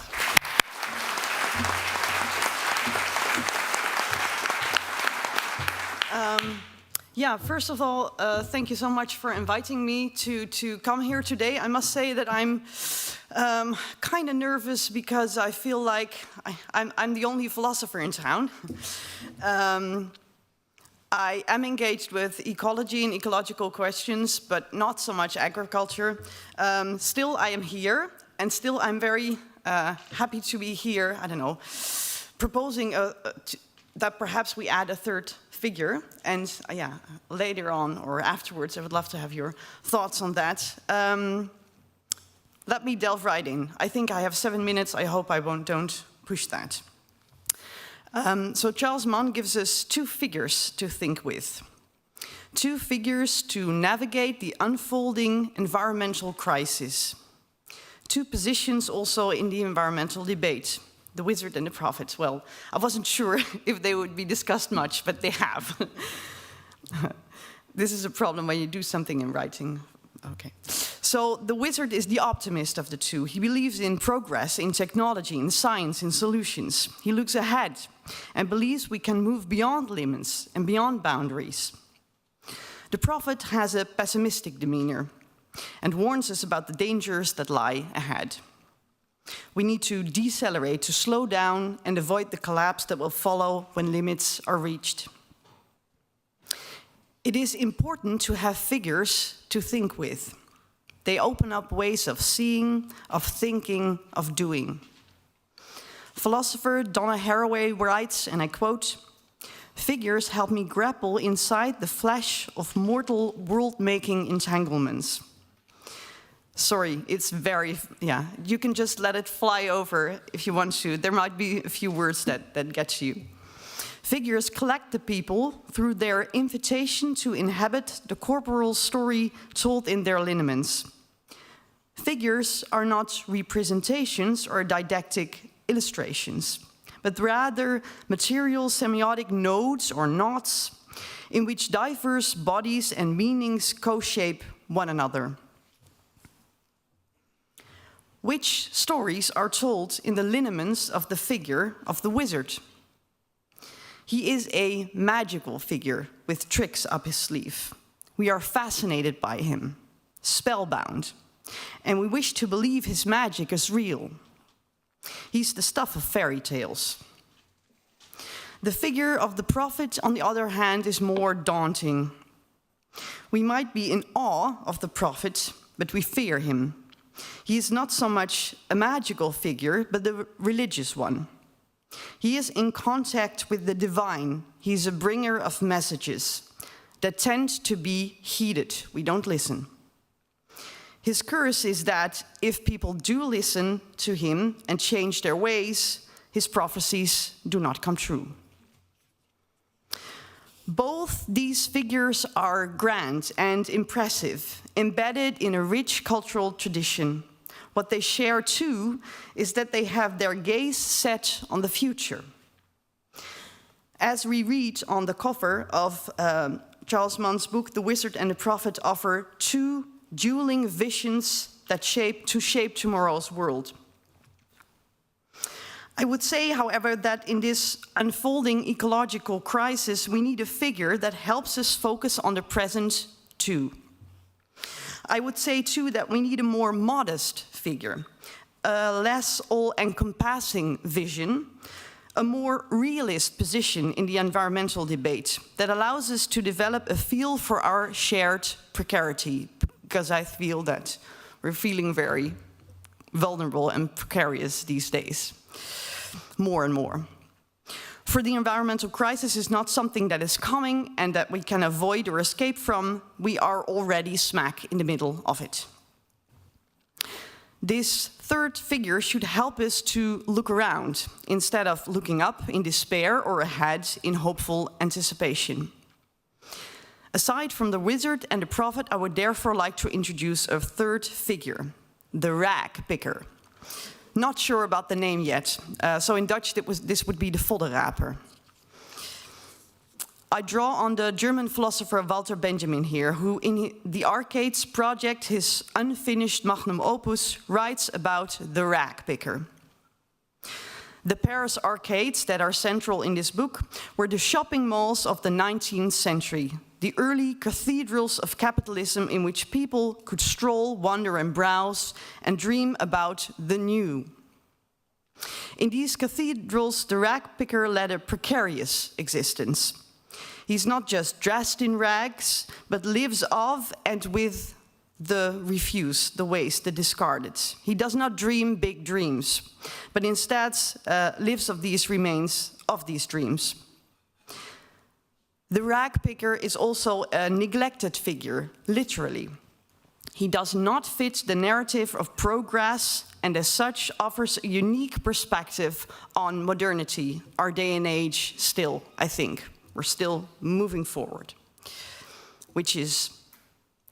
Yeah, first of all, thank you so much for inviting me to come here today. I must say that I'm kind of nervous because I feel like I'm the only philosopher in town. I am engaged with ecology and ecological questions, but not so much agriculture. Still, I am here, and still I'm very happy to be here, I don't know, proposing that perhaps we add a third figure. And yeah, later on or afterwards, I would love to have your thoughts on that. Let me delve right in. I think I have 7 minutes. I hope I don't push that. So Charles Mann gives us two figures to think with. Two figures to navigate the unfolding environmental crisis. Two positions also in the environmental debate. The wizard and the prophet. Well, I wasn't sure if they would be discussed much, but they have. This is a problem when you do something in writing. Okay. So the wizard is the optimist of the two. He believes in progress, in technology, in science, in solutions. He looks ahead and believes we can move beyond limits and beyond boundaries. The prophet has a pessimistic demeanor and warns us about the dangers that lie ahead. We need to decelerate, to slow down and avoid the collapse that will follow when limits are reached. It is important to have figures to think with. They open up ways of seeing, of thinking, of doing. Philosopher Donna Haraway writes, and I quote, "Figures help me grapple inside the flesh of mortal world-making entanglements." Sorry, it's very, you can just let it fly over if you want to. There might be a few words that get you. Figures collect the people through their invitation to inhabit the corporal story told in their lineaments. Figures are not representations or didactic illustrations, but rather material semiotic nodes or knots in which diverse bodies and meanings co-shape one another. Which stories are told in the lineaments of the figure of the wizard? He is a magical figure with tricks up his sleeve. We are fascinated by him, spellbound, and we wish to believe his magic is real. He's the stuff of fairy tales. The figure of the prophet, on the other hand, is more daunting. We might be in awe of the prophet, but we fear him. He is not so much a magical figure, but a religious one. He is in contact with the divine. He is a bringer of messages that tend to be heeded. We don't listen. His curse is that if people do listen to him and change their ways, his prophecies do not come true. Both these figures are grand and impressive, embedded in a rich cultural tradition. What they share too is that they have their gaze set on the future. As we read on the cover of Charles Mann's book, The Wizard and the Prophet offer two dueling visions that shape tomorrow's world. I would say, however, that in this unfolding ecological crisis, we need a figure that helps us focus on the present too. I would say too that we need a more modest figure, a less all-encompassing vision, a more realist position in the environmental debate that allows us to develop a feel for our shared precarity, because I feel that we're feeling very vulnerable and precarious these days, more and more. For the environmental crisis is not something that is coming and that we can avoid or escape from. We are already smack in the middle of it. This third figure should help us to look around instead of looking up in despair or ahead in hopeful anticipation. Aside from the wizard and the prophet, I would therefore like to introduce a third figure, the rag picker. Not sure about the name yet, so in Dutch this would be the voddenraper. I draw on the German philosopher Walter Benjamin here, who in the Arcades project, his unfinished magnum opus, writes about the rag picker. The Paris arcades that are central in this book were the shopping malls of the 19th century, the early cathedrals of capitalism in which people could stroll, wander and browse and dream about the new. In these cathedrals, the rag picker led a precarious existence. He's not just dressed in rags, but lives of and with the refuse, the waste, the discarded. He does not dream big dreams, but instead lives of these remains of these dreams. The rag picker is also a neglected figure, literally. He does not fit the narrative of progress and as such offers a unique perspective on modernity, our day and age still, I think. We're still moving forward, which is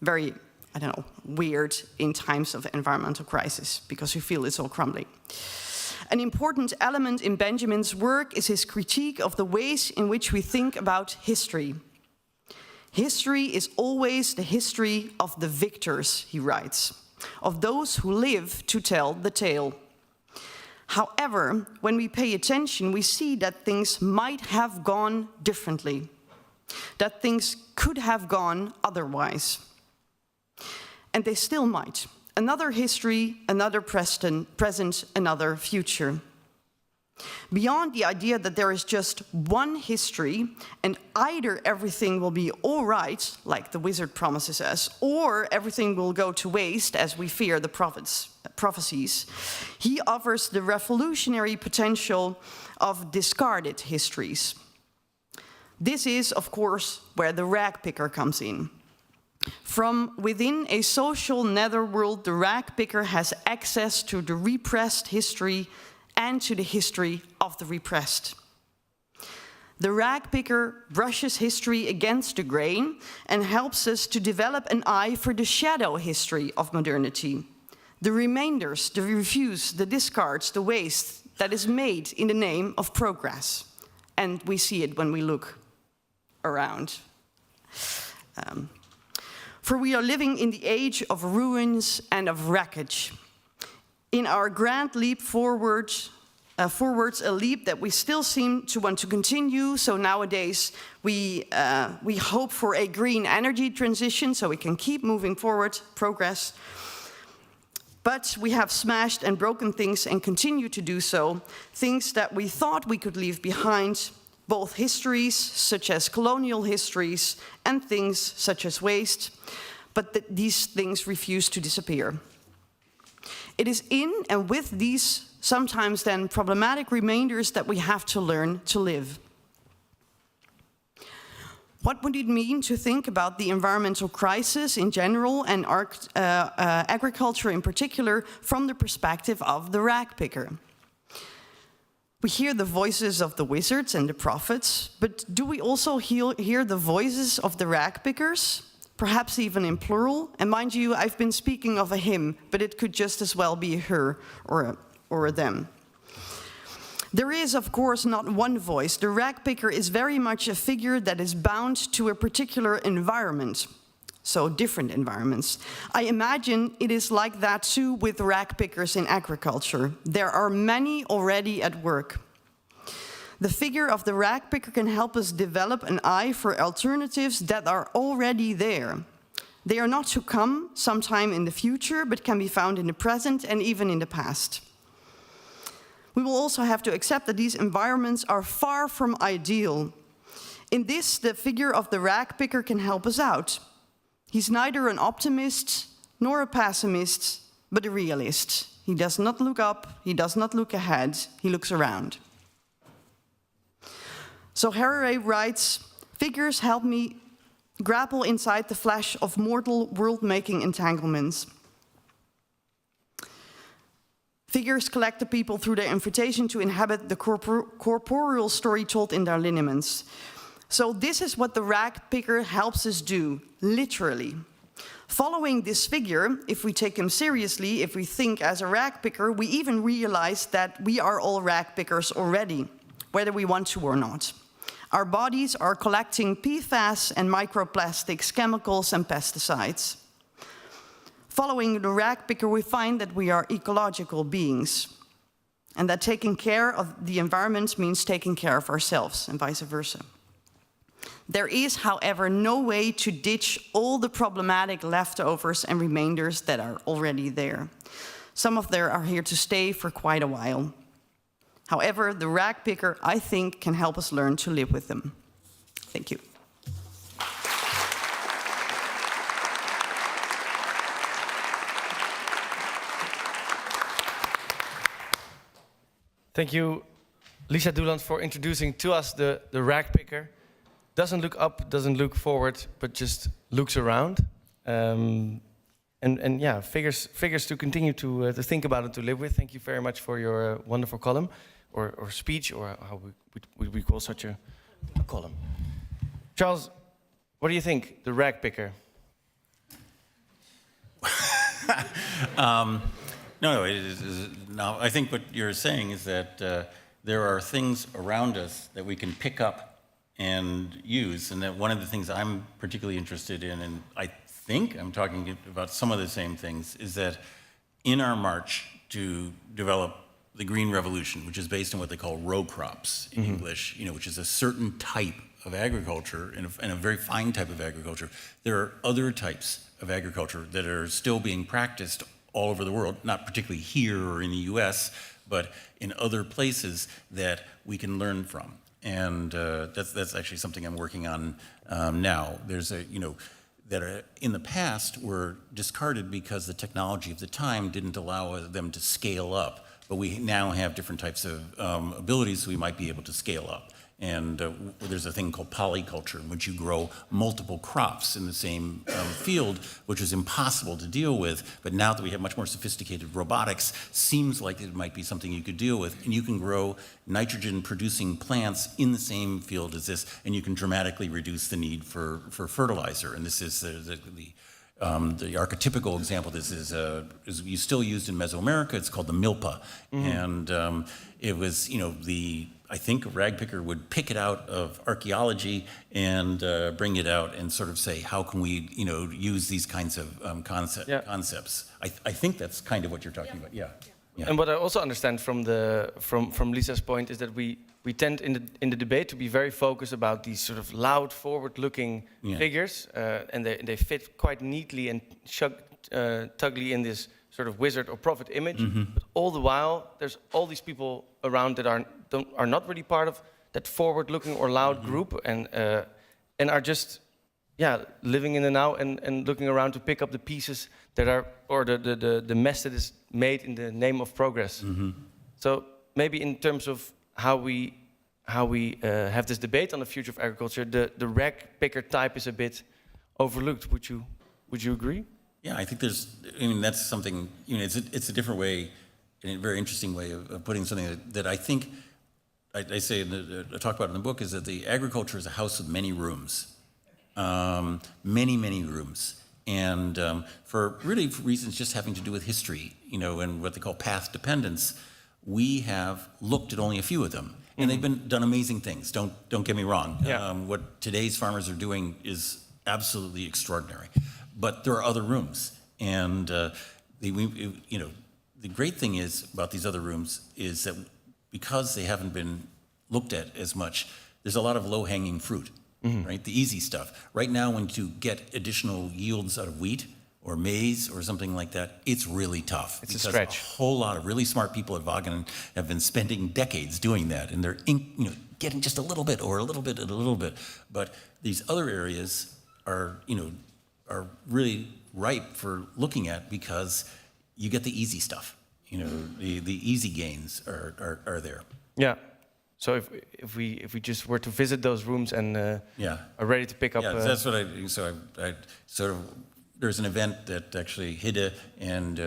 very, I don't know, weird in times of environmental crisis because we feel it's all crumbling. An important element in Benjamin's work is his critique of the ways in which we think about history. History is always the history of the victors, he writes, of those who live to tell the tale. However, when we pay attention, we see that things might have gone differently, that things could have gone otherwise. And they still might. Another history, another present, another future. Beyond the idea that there is just one history and either everything will be all right, like the wizard promises us, or everything will go to waste as we fear the prophecies, he offers the revolutionary potential of discarded histories. This is, of course, where the rag picker comes in. From within a social netherworld, the rag picker has access to the repressed history and to the history of the repressed. The rag picker brushes history against the grain and helps us to develop an eye for the shadow history of modernity. The remainders, the refuse, the discards, the waste that is made in the name of progress. And we see it when we look around. For we are living in the age of ruins and of wreckage. In our grand leap forwards, a leap that we still seem to want to continue. So nowadays we hope for a green energy transition so we can keep moving forward, progress. But we have smashed and broken things and continue to do so. Things that we thought we could leave behind, both histories such as colonial histories and things such as waste, but these things refuse to disappear. It is in and with these sometimes then problematic remainders that we have to learn to live. What would it mean to think about the environmental crisis in general and agriculture in particular from the perspective of the rag picker? We hear the voices of the wizards and the prophets, but do we also hear the voices of the rag pickers? Perhaps even in plural. And mind you, I've been speaking of a him, but it could just as well be a her or a them. There is, of course, not one voice. The rag picker is very much a figure that is bound to a particular environment. So different environments. I imagine it is like that too with rag pickers in agriculture. There are many already at work. The figure of the rag picker can help us develop an eye for alternatives that are already there. They are not to come sometime in the future, but can be found in the present and even in the past. We will also have to accept that these environments are far from ideal. In this, the figure of the rag picker can help us out. He's neither an optimist nor a pessimist, but a realist. He does not look up, he does not look ahead, he looks around. So Harare writes, figures help me grapple inside the flesh of mortal world-making entanglements. Figures collect the people through their invitation to inhabit the corporeal story told in their lineaments. So this is what the rag picker helps us do, literally. Following this figure, if we take him seriously, if we think as a rag picker, we even realize that we are all rag pickers already, whether we want to or not. Our bodies are collecting PFAS and microplastics, chemicals and pesticides. Following the rag picker, we find that we are ecological beings, and that taking care of the environment means taking care of ourselves, and vice versa. There is, however, no way to ditch all the problematic leftovers and remainders that are already there. Some of them are here to stay for quite a while. However, the rag picker, I think, can help us learn to live with them. Thank you. Thank you, Lisa Doeland, for introducing to us the rag picker. Doesn't look up, doesn't look forward, but just looks around. And yeah, figures to continue to think about and to live with. Thank you very much for your wonderful column, or speech, or how would we call such a column. Charles, what do you think, the rag picker? No, it is, now I think what you're saying is that there are things around us that we can pick up and use, and that one of the things I'm particularly interested in, and I think I'm talking about some of the same things, is that in our march to develop the Green Revolution, which is based on what they call row crops in English, which is a certain type of agriculture and a very fine type of agriculture, there are other types of agriculture that are still being practiced all over the world, not particularly here or in the US, but in other places that we can learn from. And that's actually something I'm working on now. There's that in the past were discarded because the technology of the time didn't allow them to scale up. But we now have different types of abilities, so we might be able to scale up. And there's a thing called polyculture, in which you grow multiple crops in the same field, which is impossible to deal with. But now that we have much more sophisticated robotics, seems like it might be something you could deal with. And you can grow nitrogen-producing plants in the same field as this, and you can dramatically reduce the need for fertilizer. And this is the archetypical example of this is still used in Mesoamerica. It's called the milpa. And it was, I think a rag picker would pick it out of archaeology and bring it out and sort of say, how can we, use these kinds of concepts? I think that's kind of what you're talking about. Yeah. And what I also understand from Lisa's point is that we tend in the debate to be very focused about these sort of loud, forward-looking figures, and they fit quite neatly and tugly in this sort of wizard or prophet image. But all the while, there's all these people around that are not really part of that forward-looking or loud group, and are just living in the now and looking around to pick up the pieces that are, or the mess that is made in the name of progress. So maybe in terms of how we have this debate on the future of agriculture, the rag picker type is a bit overlooked. Would you agree? Yeah, I think that's something, it's a different way, and a very interesting way of putting something that I think, I say, I talk about in the book, is that the agriculture is a house with many rooms. Many rooms. And for reasons just having to do with history, and what they call path dependence, we have looked at only a few of them. And they've done amazing things, don't get me wrong. What today's farmers are doing is absolutely extraordinary. But there are other rooms. And the great thing is about these other rooms is that because they haven't been looked at as much, there's a lot of low-hanging fruit. Right, the easy stuff. Right now, when you get additional yields out of wheat or maize or something like that, it's really tough. It's a stretch. A whole lot of really smart people at Wageningen have been spending decades doing that, and they're getting just a little bit or a little bit and a little bit. But these other areas are really ripe for looking at because you get the easy stuff. The easy gains are there. Yeah. So if we just were to visit those rooms and are ready to pick up... Yeah, that's what I do. So I sort of... There's an event that actually Hidde and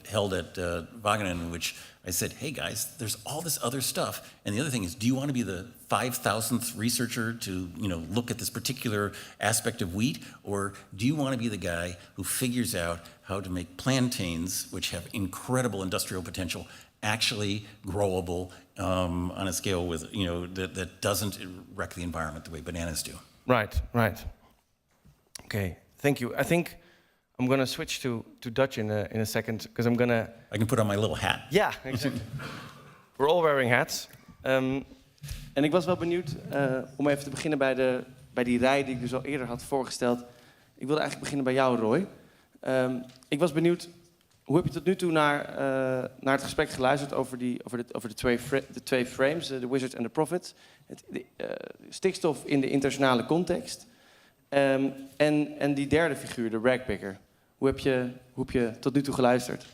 held at Wageningen, in which I said, hey guys, there's all this other stuff. And the other thing is, do you want to be the 5,000th researcher to look at this particular aspect of wheat? Or do you want to be the guy who figures out how to make plantains, which have incredible industrial potential, actually growable on a scale with that doesn't wreck the environment the way bananas do. Right. Okay, thank you. I think I'm gonna switch to Dutch in a second because I can put on my little hat. Yeah, exactly. We're all wearing hats. En ik was wel benieuwd om even te beginnen bij die rij die ik dus al eerder had voorgesteld. Ik wilde eigenlijk beginnen bij jou, Roy. Ik was benieuwd. Hoe heb je tot nu toe naar het gesprek geluisterd over de twee frames, de wizard en de prophet? Stikstof in de internationale context. En die derde figuur, de ragpicker. Hoe heb je tot nu toe geluisterd?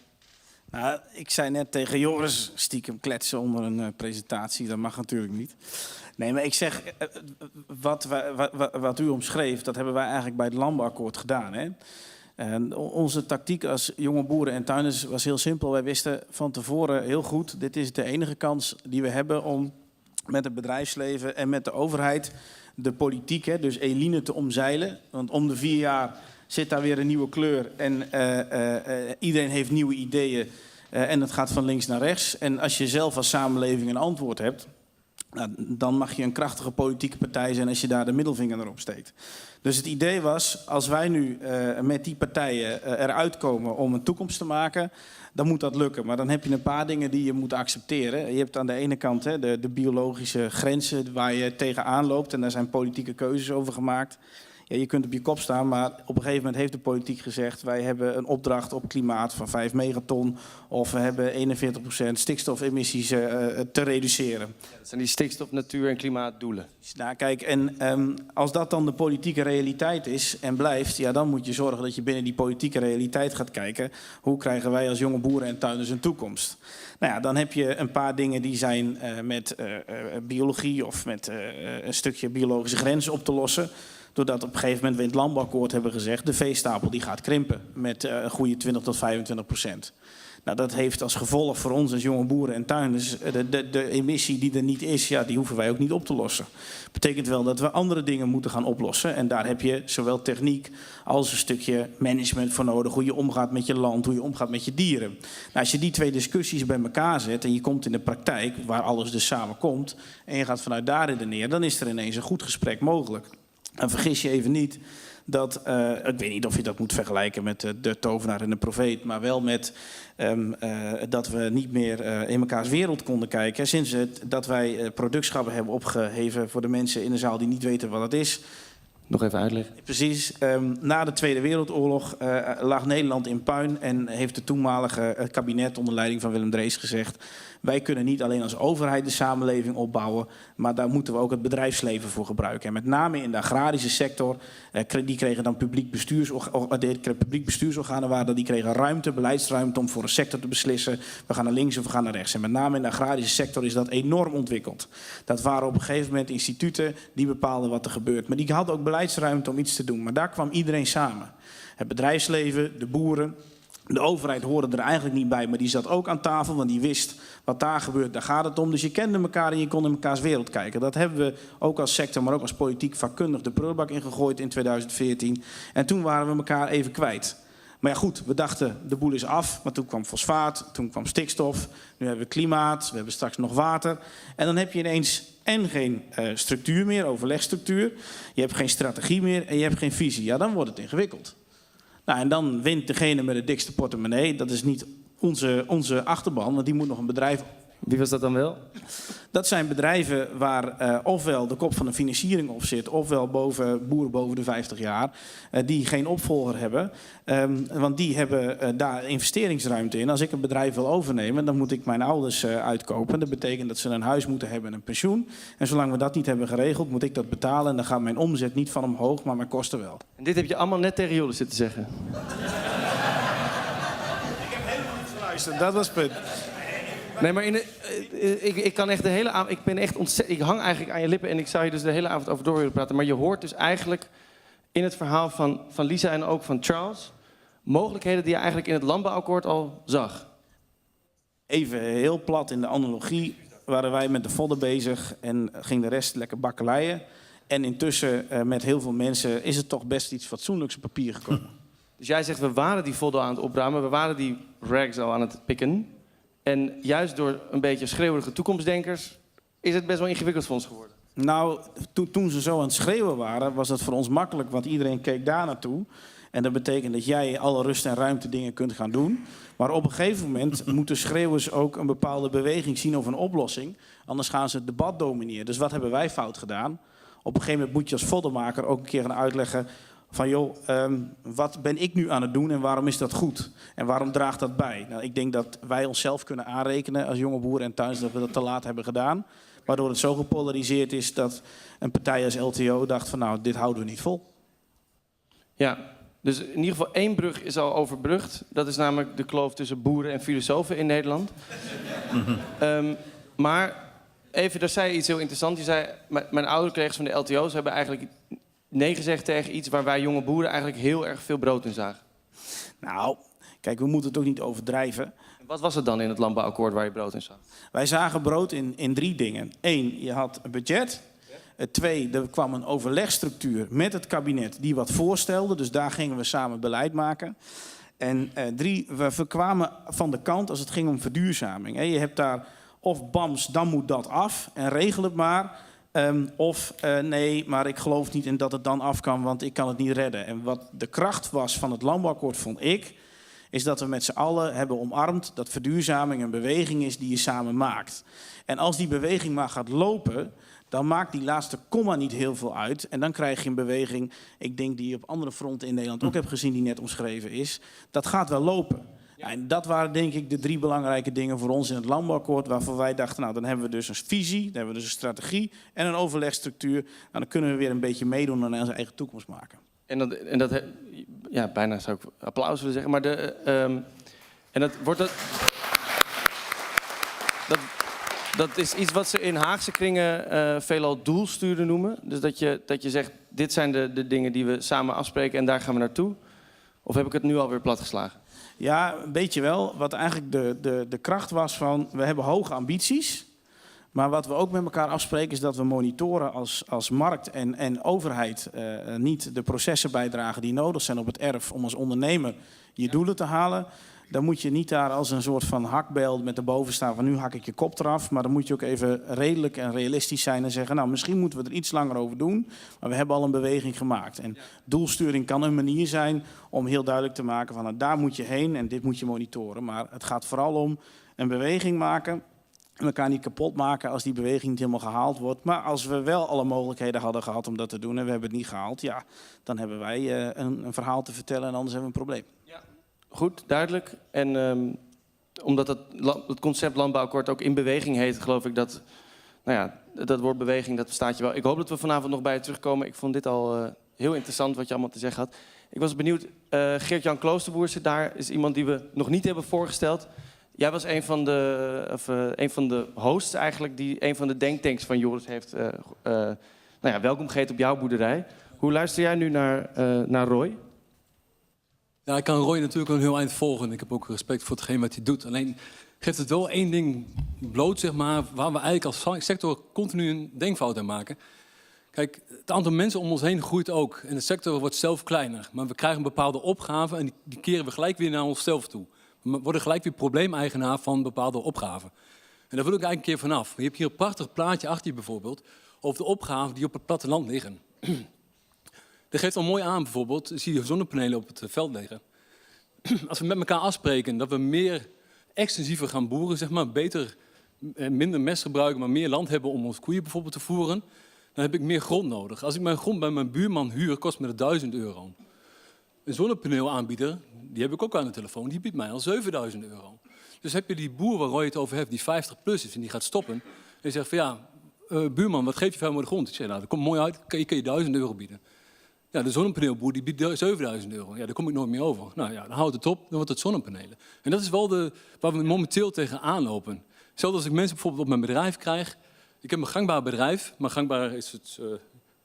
Nou, ik zei net tegen Joris, stiekem kletsen onder een presentatie, dat mag natuurlijk niet. Nee, maar ik zeg, wat u omschreef, dat hebben wij eigenlijk bij het landbouwakkoord gedaan. Hè? Onze tactiek als jonge boeren en tuinders was heel simpel. Wij wisten van tevoren heel goed, dit is de enige kans die we hebben om met het bedrijfsleven en met de overheid de politiek, hè, dus Eline, te omzeilen. Want om de 4 jaar zit daar weer een nieuwe kleur en iedereen heeft nieuwe ideeën en het gaat van links naar rechts. En als je zelf als samenleving een antwoord hebt, nou, dan mag je een krachtige politieke partij zijn als je daar de middelvinger erop steekt. Dus het idee was, als wij nu met die partijen eruit komen om een toekomst te maken, dan moet dat lukken. Maar dan heb je een paar dingen die je moet accepteren. Je hebt aan de ene kant de biologische grenzen waar je tegenaan loopt en daar zijn politieke keuzes over gemaakt. Ja, je kunt op je kop staan, maar op een gegeven moment heeft de politiek gezegd, wij hebben een opdracht op klimaat van 5 megaton of we hebben 41% stikstofemissies te reduceren. Ja, dat zijn die stikstof, natuur en klimaatdoelen. Nou, kijk, en als dat dan de politieke realiteit is en blijft, ja, dan moet je zorgen dat je binnen die politieke realiteit gaat kijken, hoe krijgen wij als jonge boeren en tuinders een toekomst? Nou ja, dan heb je een paar dingen die zijn met biologie of met een stukje biologische grenzen op te lossen. Doordat op een gegeven moment we in het landbouwakkoord hebben gezegd, de veestapel die gaat krimpen met een goede 20-25%. Nou, dat heeft als gevolg voor ons als jonge boeren en tuinders, de emissie die er niet is, ja, die hoeven wij ook niet op te lossen. Betekent wel dat we andere dingen moeten gaan oplossen. En daar heb je zowel techniek als een stukje management voor nodig. Hoe je omgaat met je land, hoe je omgaat met je dieren. Nou, als je die twee discussies bij elkaar zet en je komt in de praktijk, waar alles dus samenkomt, en je gaat vanuit daar redeneren, dan is er ineens een goed gesprek mogelijk. En vergis je even niet dat, ik weet niet of je dat moet vergelijken met de tovenaar en de profeet, maar wel met dat we niet meer in mekaars wereld konden kijken. Sinds dat wij productschappen hebben opgeheven voor de mensen in de zaal die niet weten wat dat is. Nog even uitleggen. Precies. Na de Tweede Wereldoorlog lag Nederland in puin en heeft het toenmalige kabinet onder leiding van Willem Drees gezegd, wij kunnen niet alleen als overheid de samenleving opbouwen, maar daar moeten we ook het bedrijfsleven voor gebruiken. En met name in de agrarische sector, die kregen dan publiek bestuursorganen waren, die kregen ruimte, beleidsruimte om voor een sector te beslissen, we gaan naar links of we gaan naar rechts. En met name in de agrarische sector is dat enorm ontwikkeld. Dat waren op een gegeven moment instituten die bepaalden wat er gebeurt. Maar die hadden ook beleidsruimte om iets te doen. Maar daar kwam iedereen samen. Het bedrijfsleven, de boeren, de overheid hoorde er eigenlijk niet bij, maar die zat ook aan tafel, want die wist wat daar gebeurt, daar gaat het om. Dus je kende elkaar en je kon in mekaars wereld kijken. Dat hebben we ook als sector, maar ook als politiek vakkundig de prullenbak ingegooid in 2014. En toen waren we elkaar even kwijt. Maar ja goed, we dachten de boel is af, maar toen kwam fosfaat, toen kwam stikstof, nu hebben we klimaat, we hebben straks nog water. En dan heb je ineens en geen structuur meer, overlegstructuur, je hebt geen strategie meer en je hebt geen visie. Ja, dan wordt het ingewikkeld. Nou, en dan wint degene met de dikste portemonnee. Dat is niet onze achterban, want die moet nog een bedrijf. Wie was dat dan wel? Dat zijn bedrijven waar ofwel de kop van de financiering op zit, ofwel boeren boven de 50 jaar, die geen opvolger hebben. Want die hebben daar investeringsruimte in. Als ik een bedrijf wil overnemen, dan moet ik mijn ouders uitkopen. Dat betekent dat ze een huis moeten hebben en een pensioen. En zolang we dat niet hebben geregeld, moet ik dat betalen. En dan gaat mijn omzet niet van omhoog, maar mijn kosten wel. En dit heb je allemaal net tegen Joris zitten zeggen. Ik heb helemaal niet geluisterd, dat was het punt. Nee, maar ik kan echt de hele avond. Ik hang eigenlijk aan je lippen en ik zou je dus de hele avond over door willen praten. Maar je hoort dus eigenlijk in het verhaal van Lisa en ook van Charles mogelijkheden die je eigenlijk in het landbouwakkoord al zag. Even heel plat in de analogie waren wij met de vodden bezig en ging de rest lekker bakkeleien. En intussen met heel veel mensen is het toch best iets fatsoenlijks op papier gekomen. Dus jij zegt, we waren die vodden aan het opruimen, we waren die rags al aan het pikken. En juist door een beetje schreeuwerige toekomstdenkers is het best wel ingewikkeld voor ons geworden. Nou, toen ze zo aan het schreeuwen waren, was dat voor ons makkelijk, want iedereen keek daar naartoe. En dat betekent dat jij alle rust en ruimte dingen kunt gaan doen. Maar op een gegeven moment moeten schreeuwers ook een bepaalde beweging zien of een oplossing. Anders gaan ze het debat domineren. Dus wat hebben wij fout gedaan? Op een gegeven moment moet je als voddenmaker ook een keer gaan uitleggen van joh, wat ben ik nu aan het doen en waarom is dat goed? En waarom draagt dat bij? Nou, ik denk dat wij onszelf kunnen aanrekenen als jonge boeren en tuinders dat we dat te laat hebben gedaan. Waardoor het zo gepolariseerd is dat een partij als LTO dacht van nou, dit houden we niet vol. Ja, Dus in ieder geval 1 brug is al overbrugd. Dat is namelijk de kloof tussen boeren en filosofen in Nederland. Maar even, daar zei je iets heel interessants. Je zei, mijn oudere collega's van de LTO's hebben eigenlijk nee gezegd tegen iets waar wij jonge boeren eigenlijk heel erg veel brood in zagen. Nou, kijk, we moeten het ook niet overdrijven. Wat was het dan in het landbouwakkoord waar je brood in zag? Wij zagen brood in 3 dingen. 1, je had een budget. 2, er kwam een overlegstructuur met het kabinet die wat voorstelde. Dus daar gingen we samen beleid maken. En 3, we kwamen van de kant als het ging om verduurzaming. Je hebt daar of bams, dan moet dat af en regel het maar. Nee, maar ik geloof niet in dat het dan af kan, want ik kan het niet redden. En wat de kracht was van het landbouwakkoord, vond ik, is dat we met z'n allen hebben omarmd dat verduurzaming een beweging is die je samen maakt. En als die beweging maar gaat lopen, dan maakt die laatste komma niet heel veel uit. En dan krijg je een beweging, ik denk die je op andere fronten in Nederland ook hebt gezien, die net omschreven is. Dat gaat wel lopen. Ja, en dat waren denk ik de 3 belangrijke dingen voor ons in het landbouwakkoord, waarvoor wij dachten, nou dan hebben we dus een visie, dan hebben we dus een strategie en een overlegstructuur. Nou, dan kunnen we weer een beetje meedoen en onze eigen toekomst maken. En dat ja, bijna zou ik applaus willen zeggen, maar en dat wordt dat is iets wat ze in Haagse kringen veelal doelsturen noemen. Dus dat je zegt, dit zijn de dingen die we samen afspreken en daar gaan we naartoe. Of heb ik het nu alweer platgeslagen? Ja, een beetje wel. Wat eigenlijk de kracht was van, we hebben hoge ambities. Maar wat we ook met elkaar afspreken is dat we monitoren als markt en overheid niet de processen bijdragen die nodig zijn op het erf om als ondernemer je doelen te halen. Dan moet je niet daar als een soort van hakbijl met erboven staan van nu hak ik je kop eraf. Maar dan moet je ook even redelijk en realistisch zijn en zeggen, nou misschien moeten we er iets langer over doen. Maar we hebben al een beweging gemaakt. En doelsturing kan een manier zijn om heel duidelijk te maken van nou, daar moet je heen en dit moet je monitoren. Maar het gaat vooral om een beweging maken. En elkaar niet kapot maken als die beweging niet helemaal gehaald wordt. Maar als we wel alle mogelijkheden hadden gehad om dat te doen en we hebben het niet gehaald, ja, dan hebben wij een verhaal te vertellen en anders hebben we een probleem. Ja. Goed, duidelijk. En omdat het concept landbouwakkoord ook in beweging heet, geloof ik dat, nou ja, dat woord beweging, dat verstaat je wel. Ik hoop dat we vanavond nog bij je terugkomen. Ik vond dit al heel interessant wat je allemaal te zeggen had. Ik was benieuwd, Geert-Jan Kloosterboer zit daar, is iemand die we nog niet hebben voorgesteld. Jij was een van de hosts eigenlijk die een van de denktanks van Joris heeft welkom geheten op jouw boerderij. Hoe luister jij nu naar Roy? Ja, ik kan Roy natuurlijk een heel eind volgen. Ik heb ook respect voor hetgeen wat hij doet. Alleen geeft het wel één ding bloot, zeg maar, waar we eigenlijk als sector continu een denkfout in maken. Kijk, het aantal mensen om ons heen groeit ook. En de sector wordt zelf kleiner. Maar we krijgen een bepaalde opgave en die keren we gelijk weer naar onszelf toe. We worden gelijk weer probleemeigenaar van bepaalde opgaven. En daar wil ik eigenlijk een keer vanaf. Je hebt hier een prachtig plaatje achter je bijvoorbeeld over de opgaven die op het platteland liggen. Dat geeft al mooi aan bijvoorbeeld, zie je zonnepanelen op het veld liggen. Als we met elkaar afspreken dat we meer extensiever gaan boeren, zeg maar, minder mest gebruiken, maar meer land hebben om ons koeien bijvoorbeeld te voeren, dan heb ik meer grond nodig. Als ik mijn grond bij mijn buurman huur, kost me dat €1.000. Een zonnepaneelaanbieder, die heb ik ook aan de telefoon, die biedt mij al €7.000. Dus heb je die boer waar Roy het over heeft, die 50+ is en die gaat stoppen. En die zegt van ja, buurman, wat geef je voor de grond? Ik zeg, nou, dat komt mooi uit, ik kan je €1.000 bieden. Ja, de zonnepaneelboer die biedt €7.000. Ja, daar kom ik nooit meer over. Nou ja, dan houdt het op, dan wordt het zonnepanelen. En dat is wel waar we momenteel tegenaan lopen. Zelfs als ik mensen bijvoorbeeld op mijn bedrijf krijg. Ik heb een gangbaar bedrijf, maar gangbaar is het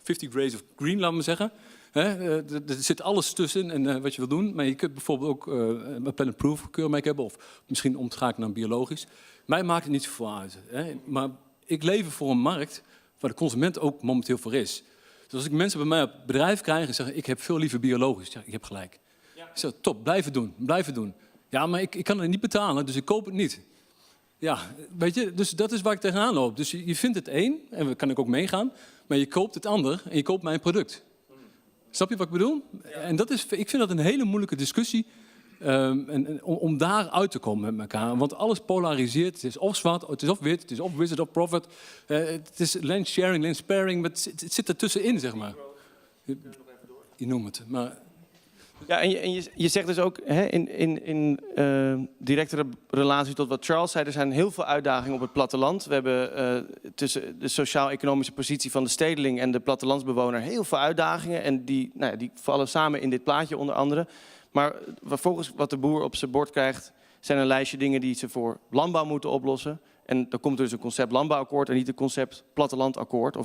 50 Grades of Green, laten we zeggen. Er zit alles tussen en wat je wil doen. Maar je kunt bijvoorbeeld ook een planet-proof keurmerk hebben. Of misschien omschakelen naar biologisch. Mij maakt het niet zoveel uit. Maar ik leef voor een markt waar de consument ook momenteel voor is. Dus als ik mensen bij mij op het bedrijf krijg en zeggen, ik heb veel liever biologisch. Ja, ik heb gelijk. Ja. Ik zeg, top, blijven doen. Ja, maar ik kan het niet betalen, dus ik koop het niet. Ja, weet je, dus dat is waar ik tegenaan loop. Dus je vindt het één, en daar kan ik ook meegaan, maar je koopt het ander en je koopt mijn product. Snap je wat ik bedoel? Ja. En ik vind dat een hele moeilijke discussie om daar uit te komen met elkaar. Want alles polariseert. Het is of zwart, het is of wit, het is of wizard of prophet. Het is land sharing, land sparing, maar het zit er tussenin, zeg maar. Je noemt het. Maar Ja, en je zegt dus ook in directe relatie tot wat Charles zei, er zijn heel veel uitdagingen op het platteland. We hebben tussen de sociaal-economische positie van de stedeling en de plattelandsbewoner heel veel uitdagingen. En die vallen samen in dit plaatje onder andere. Maar vervolgens wat de boer op zijn bord krijgt, zijn een lijstje dingen die ze voor landbouw moeten oplossen. En dan komt er dus een concept landbouwakkoord en niet een concept plattelandakkoord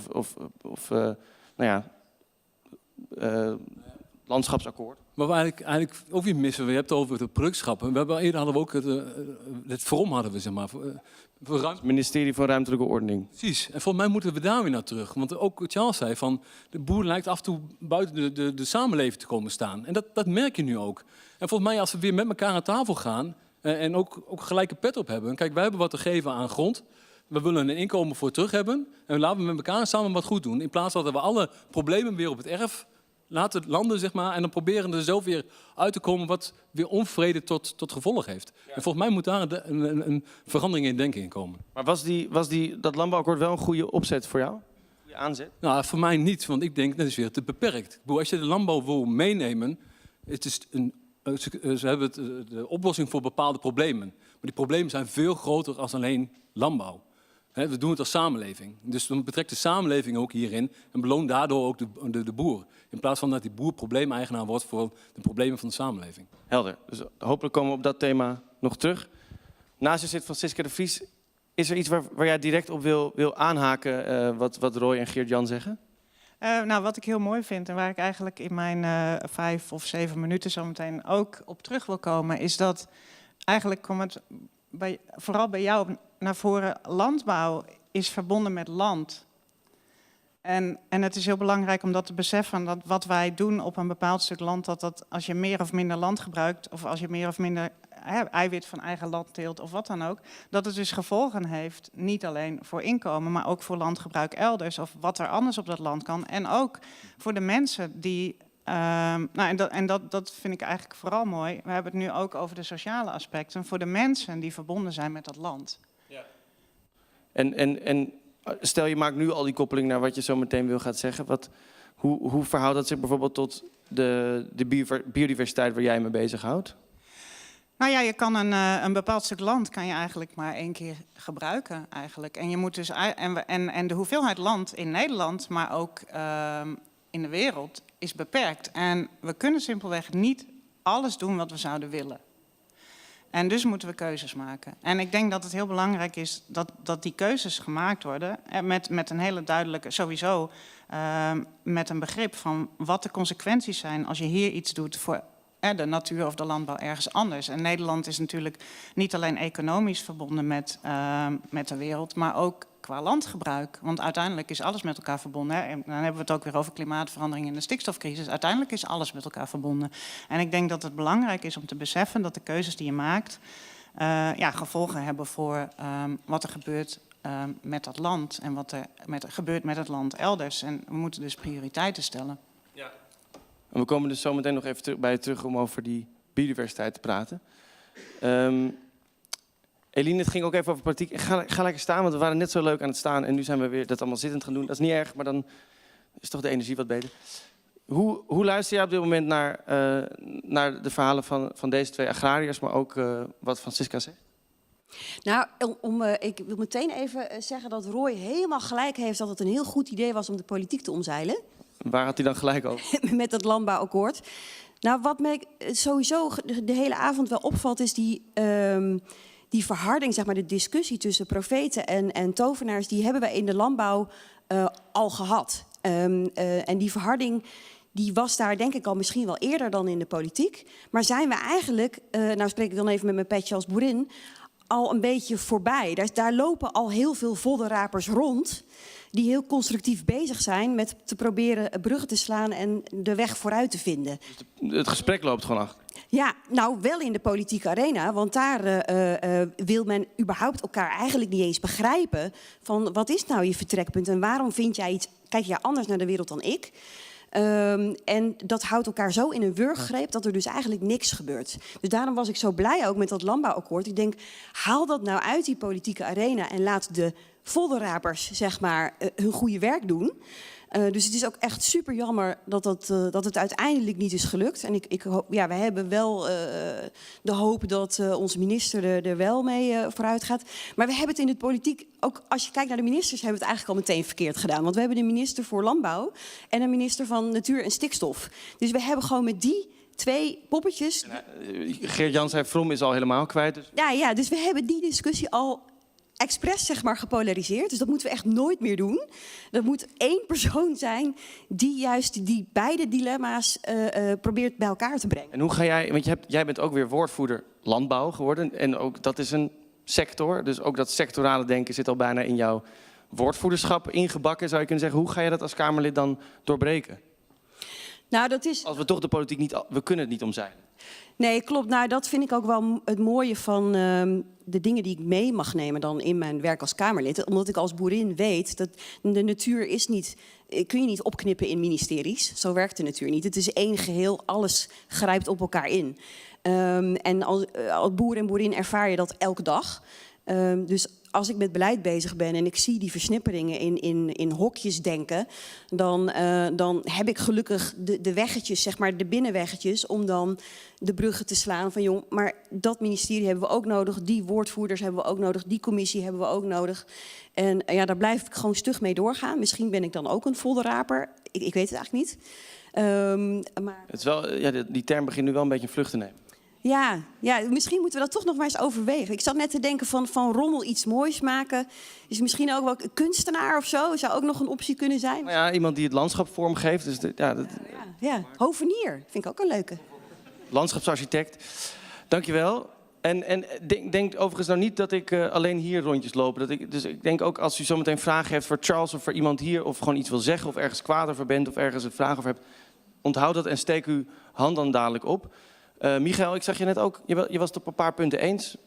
landschapsakkoord. Maar we eigenlijk ook weer missen, je hebt het over de productschappen. Eerder hadden we ook het FROM hadden we, zeg maar. Het ministerie van Ruimtelijke Ordening. Precies. En volgens mij moeten we daar weer naar terug. Want ook Charles zei van, de boer lijkt af en toe buiten de samenleving te komen staan. En dat merk je nu ook. En volgens mij als we weer met elkaar aan tafel gaan en ook gelijke pet op hebben. Kijk, wij hebben wat te geven aan grond. We willen een inkomen voor terug hebben. En laten we met elkaar samen wat goed doen. In plaats van dat we alle problemen weer op het erf laten landen, zeg maar. En dan proberen er zelf weer uit te komen wat weer onvrede tot gevolg heeft. Ja. En volgens mij moet daar een verandering in denken in komen. Maar was dat landbouwakkoord wel een goede opzet voor jou? Goede aanzet? Nou, voor mij niet. Want ik denk, dat is weer te beperkt. Als je de landbouw wil meenemen, het is ze hebben de oplossing voor bepaalde problemen. Maar die problemen zijn veel groter dan alleen landbouw. We doen het als samenleving. Dus dan betrekt de samenleving ook hierin en beloont daardoor ook de boer. In plaats van dat die boer probleemeigenaar wordt voor de problemen van de samenleving. Helder. Dus hopelijk komen we op dat thema nog terug. Naast je zit Francisca de Vries. Is er iets waar jij direct op wil aanhaken wat Roy en Geert-Jan zeggen? Wat ik heel mooi vind en waar ik eigenlijk in mijn 5 of 7 minuten zo meteen ook op terug wil komen, is dat eigenlijk komt het vooral bij jou naar voren, landbouw is verbonden met land. En het is heel belangrijk om dat te beseffen, dat wat wij doen op een bepaald stuk land, dat als je meer of minder land gebruikt, of als je meer of minder eiwit van eigen land teelt, of wat dan ook, dat het dus gevolgen heeft, niet alleen voor inkomen, maar ook voor landgebruik elders, of wat er anders op dat land kan. En ook voor de mensen die, dat vind ik eigenlijk vooral mooi, we hebben het nu ook over de sociale aspecten, voor de mensen die verbonden zijn met dat land. Ja. En stel je maakt nu al die koppeling naar wat je zo meteen wil gaan zeggen. Hoe verhoudt dat zich bijvoorbeeld tot de biodiversiteit waar jij mee bezighoudt? Nou ja, je kan een bepaald stuk land kan je eigenlijk maar 1 keer gebruiken eigenlijk. En je moet dus en de hoeveelheid land in Nederland, maar ook in de wereld, is beperkt. En we kunnen simpelweg niet alles doen wat we zouden willen. En dus moeten we keuzes maken. En ik denk dat het heel belangrijk is dat die keuzes gemaakt worden met een hele duidelijke, sowieso met een begrip van wat de consequenties zijn als je hier iets doet voor de natuur of de landbouw ergens anders. En Nederland is natuurlijk niet alleen economisch verbonden met de wereld, maar ook qua landgebruik. Want uiteindelijk is alles met elkaar verbonden. En dan hebben we het ook weer over klimaatverandering en de stikstofcrisis. Uiteindelijk is alles met elkaar verbonden. En ik denk dat het belangrijk is om te beseffen dat de keuzes die je maakt gevolgen hebben voor wat er gebeurt met dat land en wat er gebeurt met het land elders. En we moeten dus prioriteiten stellen. Ja. En we komen dus zo meteen nog even bij je terug om over die biodiversiteit te praten. Eline, het ging ook even over politiek. Ga lekker staan, want we waren net zo leuk aan het staan. En nu zijn we weer dat allemaal zittend gaan doen. Dat is niet erg, maar dan is toch de energie wat beter. Hoe luister jij op dit moment naar de verhalen van deze 2 agrariërs, maar ook wat Francisca zegt? Nou, ik wil meteen even zeggen dat Roy helemaal gelijk heeft dat het een heel goed idee was om de politiek te omzeilen. Waar had hij dan gelijk over? Met het landbouwakkoord. Nou, wat mij sowieso de hele avond wel opvalt, is die verharding, zeg maar, de discussie tussen profeten en tovenaars, die hebben wij in de landbouw al gehad. En die verharding, die was daar denk ik al misschien wel eerder dan in de politiek. Maar zijn we eigenlijk, nou spreek ik dan even met mijn petje als boerin, al een beetje voorbij. Daar lopen al heel veel voddenrapers rond die heel constructief bezig zijn met te proberen bruggen te slaan en de weg vooruit te vinden. Dus het gesprek loopt gewoon achter. Ja, nou wel in de politieke arena, want daar wil men überhaupt elkaar eigenlijk niet eens begrijpen van wat is nou je vertrekpunt en waarom vind jij kijk jij anders naar de wereld dan ik? En dat houdt elkaar zo in een wurggreep dat er dus eigenlijk niks gebeurt. Dus daarom was ik zo blij ook met dat landbouwakkoord. Ik denk, haal dat nou uit die politieke arena en laat de voddenrapers, zeg maar, hun goede werk doen. Dus het is ook echt super jammer dat het uiteindelijk niet is gelukt. En wij hebben wel de hoop dat onze minister er wel mee vooruit gaat. Maar we hebben het in de politiek, ook als je kijkt naar de ministers, hebben we het eigenlijk al meteen verkeerd gedaan. Want we hebben een minister voor Landbouw en een minister van Natuur en Stikstof. Dus we hebben gewoon met die 2 poppetjes... Geert-Jan zei, Vrom is al helemaal kwijt. Dus... Ja, dus we hebben die discussie al expres, zeg maar, gepolariseerd. Dus dat moeten we echt nooit meer doen. Dat moet 1 persoon zijn die juist die beide dilemma's probeert bij elkaar te brengen. En hoe ga jij, want jij bent ook weer woordvoerder landbouw geworden. En ook dat is een sector. Dus ook dat sectorale denken zit al bijna in jouw woordvoerderschap ingebakken, zou je kunnen zeggen. Hoe ga je dat als Kamerlid dan doorbreken? Nou, dat is... Als we toch de politiek niet... We kunnen het niet omzeilen. Nee, klopt. Nou, dat vind ik ook wel het mooie van de dingen die ik mee mag nemen dan in mijn werk als Kamerlid. Omdat ik als boerin weet dat de natuur is niet... kun je niet opknippen in ministeries. Zo werkt de natuur niet. Het is één geheel. Alles grijpt op elkaar in. En als boer en boerin ervaar je dat elke dag. Dus als ik met beleid bezig ben en ik zie die versnipperingen in hokjes denken, dan heb ik gelukkig de weggetjes, zeg maar de binnenweggetjes, om dan de bruggen te slaan van jong, maar dat ministerie hebben we ook nodig, die woordvoerders hebben we ook nodig, die commissie hebben we ook nodig. En ja, daar blijf ik gewoon stug mee doorgaan. Misschien ben ik dan ook een voddenraper. Ik weet het eigenlijk niet. Maar... Het is wel, ja, die term begint nu wel een beetje een vlucht te nemen. Ja, misschien moeten we dat toch nog maar eens overwegen. Ik zat net te denken van rommel iets moois maken. Is misschien ook wel een kunstenaar of zo. Zou ook nog een optie kunnen zijn. Nou ja, iemand die het landschap vormgeeft. Dus ja, hovenier. Vind ik ook een leuke. Landschapsarchitect. Dankjewel. En denk overigens nou niet dat ik alleen hier rondjes loop. Dus ik denk ook als u zometeen vragen heeft voor Charles of voor iemand hier, of gewoon iets wil zeggen of ergens kwaad over bent of ergens een vraag over hebt, onthoud dat en steek uw hand dan dadelijk op. Michael, ik zag je net ook, je was het op een paar punten eens,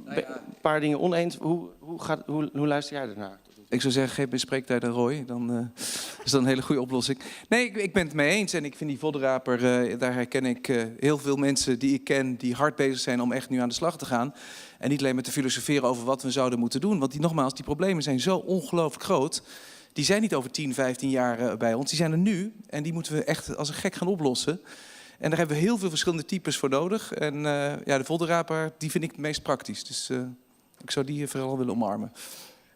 een paar dingen oneens. Hoe luister jij ernaar? Ik zou zeggen, geef me spreektijd aan Roy, dan is dat een hele goede oplossing. Nee, ik ben het mee eens en ik vind die voddenraper, daar herken ik heel veel mensen die ik ken, die hard bezig zijn om echt nu aan de slag te gaan. En niet alleen met te filosoferen over wat we zouden moeten doen, want die problemen zijn zo ongelooflijk groot. Die zijn niet over 10, 15 jaar bij ons, die zijn er nu en die moeten we echt als een gek gaan oplossen. En daar hebben we heel veel verschillende types voor nodig. En de voddenraper, die vind ik het meest praktisch. Dus ik zou die vooral willen omarmen.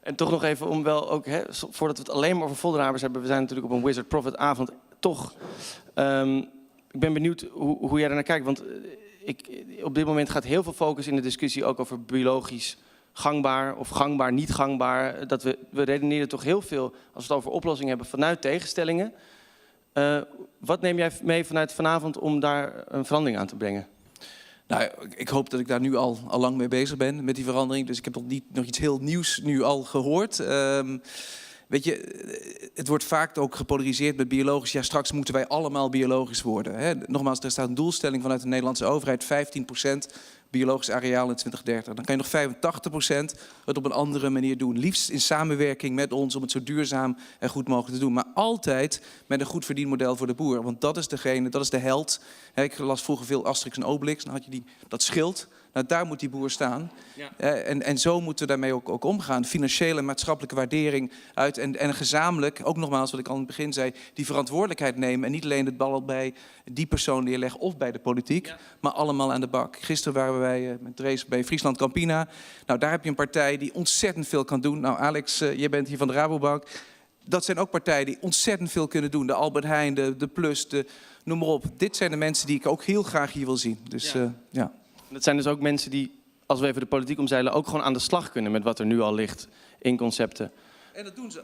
En toch nog even om wel ook, voordat we het alleen maar over voddenrapers hebben. We zijn natuurlijk op een Wizard Prophet avond. Toch, ik ben benieuwd hoe jij er naar kijkt. Want op dit moment gaat heel veel focus in de discussie ook over biologisch gangbaar of gangbaar, niet gangbaar. We redeneren toch heel veel, als we het over oplossingen hebben, vanuit tegenstellingen. Wat neem jij mee vanuit vanavond om daar een verandering aan te brengen? Nou, ik hoop dat ik daar nu al lang mee bezig ben met die verandering. Dus ik heb nog iets heel nieuws nu al gehoord. Weet je, het wordt vaak ook gepolariseerd met biologisch. Ja, straks moeten wij allemaal biologisch worden. Hè? Nogmaals, er staat een doelstelling vanuit de Nederlandse overheid. 15% biologisch areaal in 2030. Dan kan je nog 85% het op een andere manier doen. Liefst in samenwerking met ons om het zo duurzaam en goed mogelijk te doen. Maar altijd met een goed verdienmodel voor de boer. Want dat is de held. Ik las vroeger veel Asterix en Obelix. Dan had je dat schild. Nou, daar moet die boer staan. Ja. En zo moeten we daarmee ook omgaan. Financiële en maatschappelijke waardering uit. En gezamenlijk, ook nogmaals wat ik al in het begin zei, die verantwoordelijkheid nemen. En niet alleen het bal bij die persoon neerleggen of bij de politiek. Maar allemaal aan de bak. Gisteren waren wij met race bij Friesland Campina. Nou, daar heb je een partij die ontzettend veel kan doen. Nou, Alex, jij bent hier van de Rabobank. Dat zijn ook partijen die ontzettend veel kunnen doen. De Albert Heijn, de Plus, noem maar op. Dit zijn de mensen die ik ook heel graag hier wil zien. Dus ja. Dat zijn dus ook mensen die, als we even de politiek omzeilen, ook gewoon aan de slag kunnen met wat er nu al ligt in concepten. En dat doen ze.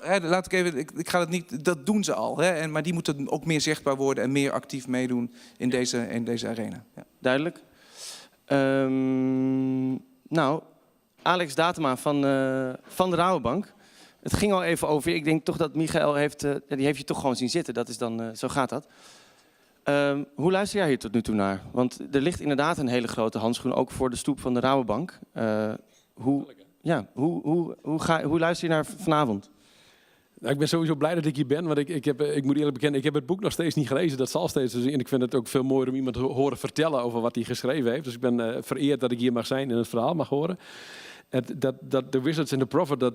Ik ga het niet. Dat doen ze al. Maar die moeten ook meer zichtbaar worden en meer actief meedoen in deze arena. Ja. Duidelijk. Nou, Alex Datema van de Rabobank. Het ging al even over. Ik denk toch dat Michael die heeft je toch gewoon zien zitten. Dat is dan, zo gaat dat. Hoe luister jij hier tot nu toe naar? Want er ligt inderdaad een hele grote handschoen, ook voor de stoep van de Rabobank. Hoe luister je naar vanavond? Nou, ik ben sowieso blij dat ik hier ben, want ik moet eerlijk bekennen, ik heb het boek nog steeds niet gelezen, dat zal steeds. Dus ik vind het ook veel mooier om iemand te horen vertellen over wat hij geschreven heeft. Dus ik ben vereerd dat ik hier mag zijn en het verhaal mag horen. de wizards en de prophet,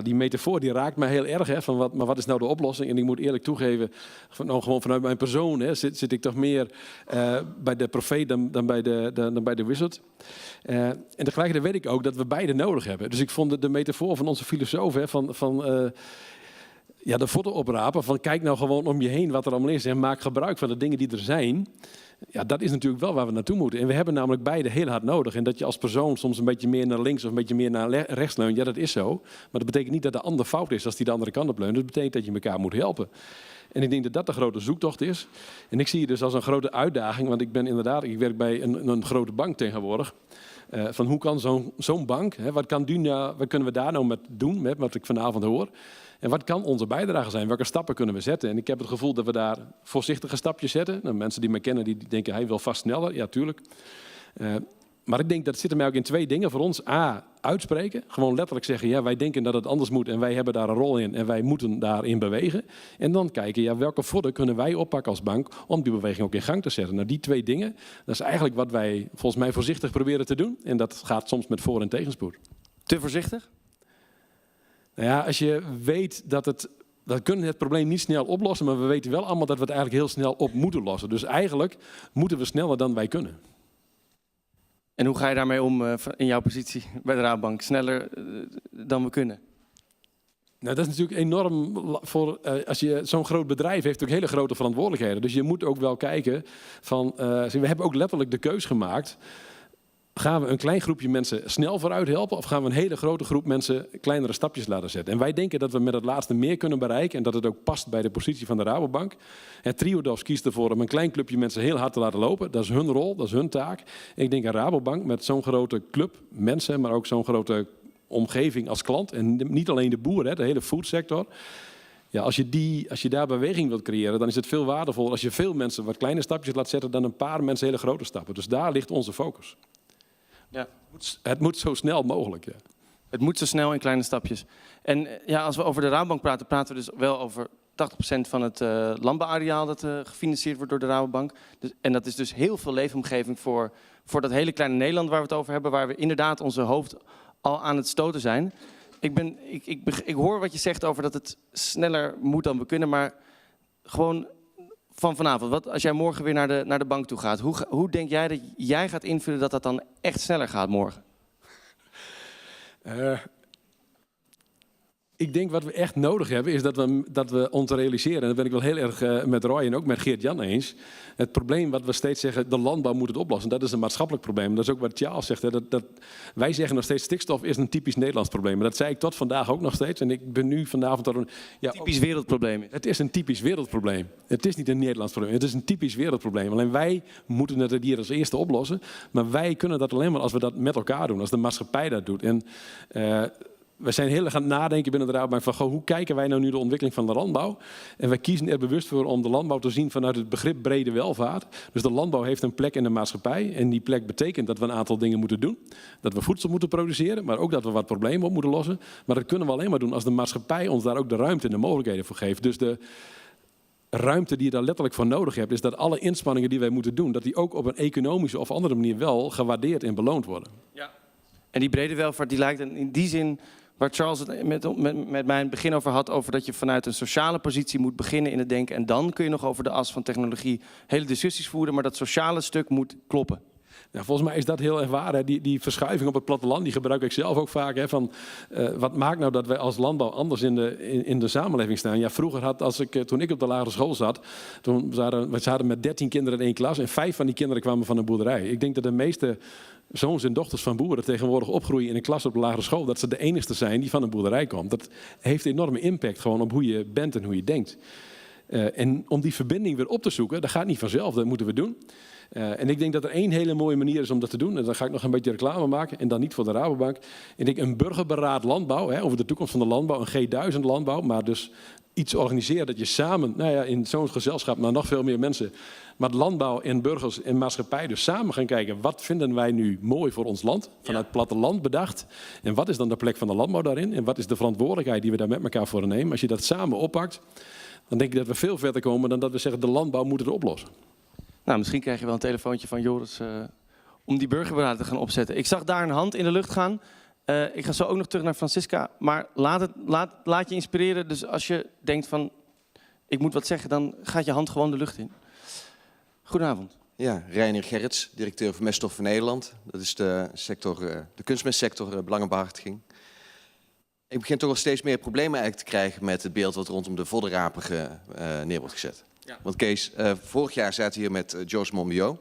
die metafoor die raakt mij heel erg. Hè, van maar wat is nou de oplossing? En ik moet eerlijk toegeven, gewoon vanuit mijn persoon zit ik toch meer bij de profeet dan bij de wizard. En tegelijkertijd weet ik ook dat we beide nodig hebben. Dus ik vond de metafoor van onze filosoof de foto oprapen van kijk nou gewoon om je heen wat er allemaal is en maak gebruik van de dingen die er zijn. Ja, dat is natuurlijk wel waar we naartoe moeten. En we hebben namelijk beide heel hard nodig. En dat je als persoon soms een beetje meer naar links of een beetje meer naar rechts leunt, ja, dat is zo. Maar dat betekent niet dat de ander fout is als die de andere kant op leunt. Dat betekent dat je elkaar moet helpen. En ik denk dat dat de grote zoektocht is. En ik zie het dus als een grote uitdaging, want ik werk bij een grote bank tegenwoordig. Van hoe kan zo'n bank, wat kunnen we daar nou met doen, met wat ik vanavond hoor? En wat kan onze bijdrage zijn? Welke stappen kunnen we zetten? En ik heb het gevoel dat we daar voorzichtige stapjes zetten. Nou, mensen die mij kennen, die denken, hij wil vast sneller. Ja, tuurlijk. Maar ik denk dat zit er mij ook in 2 dingen voor ons. A, uitspreken. Gewoon letterlijk zeggen, ja, wij denken dat het anders moet en wij hebben daar een rol in en wij moeten daarin bewegen. En dan kijken, ja, welke vodden kunnen wij oppakken als bank om die beweging ook in gang te zetten. Nou, die 2 dingen, dat is eigenlijk wat wij volgens mij voorzichtig proberen te doen. En dat gaat soms met voor- en tegenspoed. Te voorzichtig? Nou ja, als je weet we kunnen het probleem niet snel oplossen, maar we weten wel allemaal dat we het eigenlijk heel snel op moeten lossen. Dus eigenlijk moeten we sneller dan wij kunnen. En hoe ga je daarmee om in jouw positie bij de Rabobank? Sneller dan we kunnen? Nou, dat is natuurlijk enorm als je zo'n groot bedrijf heeft, ook hele grote verantwoordelijkheden. Dus je moet ook wel kijken van, we hebben ook letterlijk de keus gemaakt. Gaan we een klein groepje mensen snel vooruit helpen of gaan we een hele grote groep mensen kleinere stapjes laten zetten? En wij denken dat we met het laatste meer kunnen bereiken en dat het ook past bij de positie van de Rabobank. En Triodos kiest ervoor om een klein clubje mensen heel hard te laten lopen. Dat is hun rol, dat is hun taak. En ik denk een Rabobank met zo'n grote club mensen, maar ook zo'n grote omgeving als klant. En niet alleen de boer, de hele foodsector. Ja, als je daar beweging wilt creëren, dan is het veel waardevoller als je veel mensen wat kleine stapjes laat zetten dan een paar mensen hele grote stappen. Dus daar ligt onze focus. Ja. Het moet zo snel mogelijk. Ja. Het moet zo snel in kleine stapjes. En ja, als we over de Rabobank praten, praten we dus wel over 80% van het landbouwareaal dat gefinancierd wordt door de Rabobank. Dus, en dat is dus heel veel leefomgeving voor dat hele kleine Nederland waar we het over hebben, waar we inderdaad onze hoofd al aan het stoten zijn. Ik hoor wat je zegt over dat het sneller moet dan we kunnen, maar gewoon van vanavond, als jij morgen weer naar de bank toe gaat, hoe denk jij dat jij gaat invullen dat dat dan echt sneller gaat morgen? Ik denk wat we echt nodig hebben is dat we ons realiseren, en dat ben ik wel heel erg met Roy en ook met Geert-Jan eens. Het probleem wat we steeds zeggen, de landbouw moet het oplossen, dat is een maatschappelijk probleem. Dat is ook wat Charles zegt. Hè, wij zeggen nog steeds, stikstof is een typisch Nederlands probleem. Maar dat zei ik tot vandaag ook nog steeds. En ik ben nu vanavond tot een... Ja, typisch wereldprobleem. Het is een typisch wereldprobleem. Het is niet een Nederlands probleem, het is een typisch wereldprobleem. Alleen wij moeten het hier als eerste oplossen. Maar wij kunnen dat alleen maar als we dat met elkaar doen, als de maatschappij dat doet. En we zijn heel erg aan het nadenken binnen de Rabobank van hoe kijken wij nou nu de ontwikkeling van de landbouw. En wij kiezen er bewust voor om de landbouw te zien vanuit het begrip brede welvaart. Dus de landbouw heeft een plek in de maatschappij. En die plek betekent dat we een aantal dingen moeten doen. Dat we voedsel moeten produceren, maar ook dat we wat problemen op moeten lossen. Maar dat kunnen we alleen maar doen als de maatschappij ons daar ook de ruimte en de mogelijkheden voor geeft. Dus de ruimte die je daar letterlijk voor nodig hebt, is dat alle inspanningen die wij moeten doen, dat die ook op een economische of andere manier wel gewaardeerd en beloond worden. Ja. En die brede welvaart die lijkt in die zin, waar Charles het met mij in het begin over had, over dat je vanuit een sociale positie moet beginnen in het denken. En dan kun je nog over de as van technologie hele discussies voeren, maar dat sociale stuk moet kloppen. Nou, volgens mij is dat heel erg waar. Hè. Die verschuiving op het platteland, die gebruik ik zelf ook vaak. Hè, van, wat maakt nou dat wij als landbouw anders in de samenleving staan? Ja, vroeger toen ik op de lagere school zat, we zaten met 13 kinderen in één klas en 5 van die kinderen kwamen van een boerderij. Ik denk dat de meeste zoons en dochters van boeren tegenwoordig opgroeien in een klas op de lagere school, dat ze de enigste zijn die van een boerderij komt. Dat heeft enorme impact gewoon op hoe je bent en hoe je denkt. En om die verbinding weer op te zoeken, dat gaat niet vanzelf, dat moeten we doen. En ik denk dat er één hele mooie manier is om dat te doen. En dan ga ik nog een beetje reclame maken. En dan niet voor de Rabobank. Ik denk een burgerberaad landbouw. Over de toekomst van de landbouw. Een G1000 landbouw. Maar dus iets organiseren dat je samen, in zo'n gezelschap, nog veel meer mensen. Maar landbouw en burgers en maatschappij dus samen gaan kijken. Wat vinden wij nu mooi voor ons land? Vanuit het platteland bedacht. En wat is dan de plek van de landbouw daarin? En wat is de verantwoordelijkheid die we daar met elkaar voor nemen? Als je dat samen oppakt, dan denk ik dat we veel verder komen dan dat we zeggen de landbouw moet het oplossen. Nou, misschien krijg je wel een telefoontje van Joris om die burgerberaden te gaan opzetten. Ik zag daar een hand in de lucht gaan. Ik ga zo ook nog terug naar Francisca. Maar laat je inspireren. Dus als je denkt van, ik moet wat zeggen, dan gaat je hand gewoon de lucht in. Goedenavond. Ja, Reinier Gerrits, directeur van Meststoffen Nederland. Dat is de kunstmestsector belangenbehartiging. Ik begin toch wel steeds meer problemen eigenlijk te krijgen met het beeld wat rondom de voddenraper neer wordt gezet. Ja. Want Kees, vorig jaar zaten we hier met George Monbiot.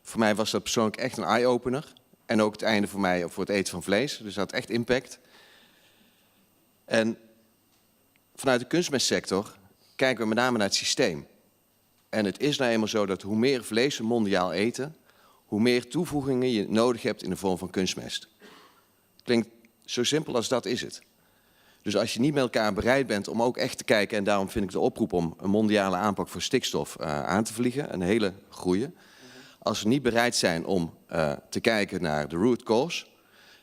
Voor mij was dat persoonlijk echt een eye-opener. En ook het einde voor mij voor het eten van vlees. Dus dat had echt impact. En vanuit de kunstmestsector kijken we met name naar het systeem. En het is nou eenmaal zo dat hoe meer vlees we mondiaal eten, hoe meer toevoegingen je nodig hebt in de vorm van kunstmest. Klinkt zo simpel als dat is het. Dus als je niet met elkaar bereid bent om ook echt te kijken, en daarom vind ik de oproep om een mondiale aanpak voor stikstof aan te vliegen, een hele goeie. Als we niet bereid zijn om te kijken naar de root cause,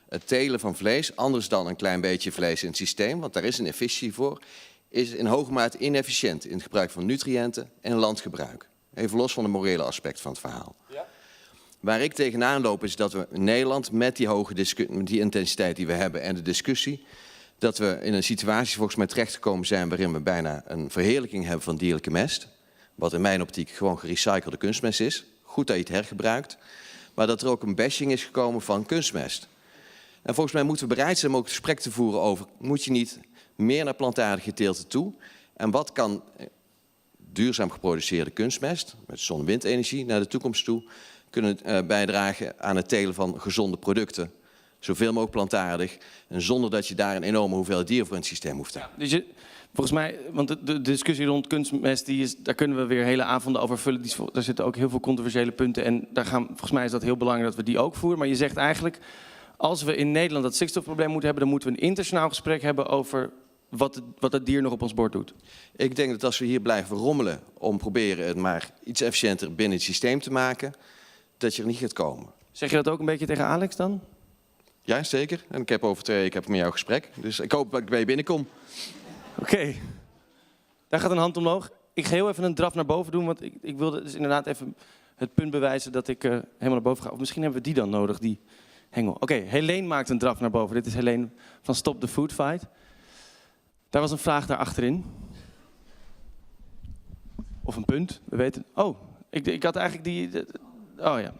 het telen van vlees, anders dan een klein beetje vlees in het systeem, want daar is een efficiëntie voor, is in hoge mate inefficiënt in het gebruik van nutriënten en landgebruik. Even los van het morele aspect van het verhaal. Ja. Waar ik tegenaan loop is dat we in Nederland met die intensiteit die we hebben en de discussie, dat we in een situatie volgens mij terechtgekomen zijn waarin we bijna een verheerlijking hebben van dierlijke mest. Wat in mijn optiek gewoon gerecyclede kunstmest is. Goed dat je het hergebruikt. Maar dat er ook een bashing is gekomen van kunstmest. En volgens mij moeten we bereid zijn om ook gesprek te voeren over, moet je niet meer naar plantaardige teelten toe? En wat kan duurzaam geproduceerde kunstmest, met zon- en windenergie, naar de toekomst toe, kunnen bijdragen aan het telen van gezonde producten. Zoveel mogelijk plantaardig. En zonder dat je daar een enorme hoeveelheid dieren voor in het systeem hoeft te hebben. Dus volgens mij, want de discussie rond kunstmest, daar kunnen we weer hele avonden over vullen. Daar zitten ook heel veel controversiële punten. En volgens mij is dat heel belangrijk dat we die ook voeren. Maar je zegt eigenlijk, als we in Nederland dat stikstofprobleem moeten hebben, dan moeten we een internationaal gesprek hebben over wat het dier nog op ons bord doet. Ik denk dat als we hier blijven rommelen om proberen het maar iets efficiënter binnen het systeem te maken, dat je er niet gaat komen. Zeg je dat ook een beetje tegen Alex dan? Ja, zeker. En ik heb over 2 weken met jou gesprek. Dus ik hoop dat ik bij je binnenkom. Oké. Daar gaat een hand omhoog. Ik ga heel even een draf naar boven doen, want ik wilde dus inderdaad even het punt bewijzen dat ik helemaal naar boven ga. Of misschien hebben we die dan nodig, die hengel. Oké, Helene maakt een draf naar boven. Dit is Helene van Stop the Food Fight. Daar was een vraag daar achterin. Of een punt, we weten. Oh, ik had eigenlijk oh ja.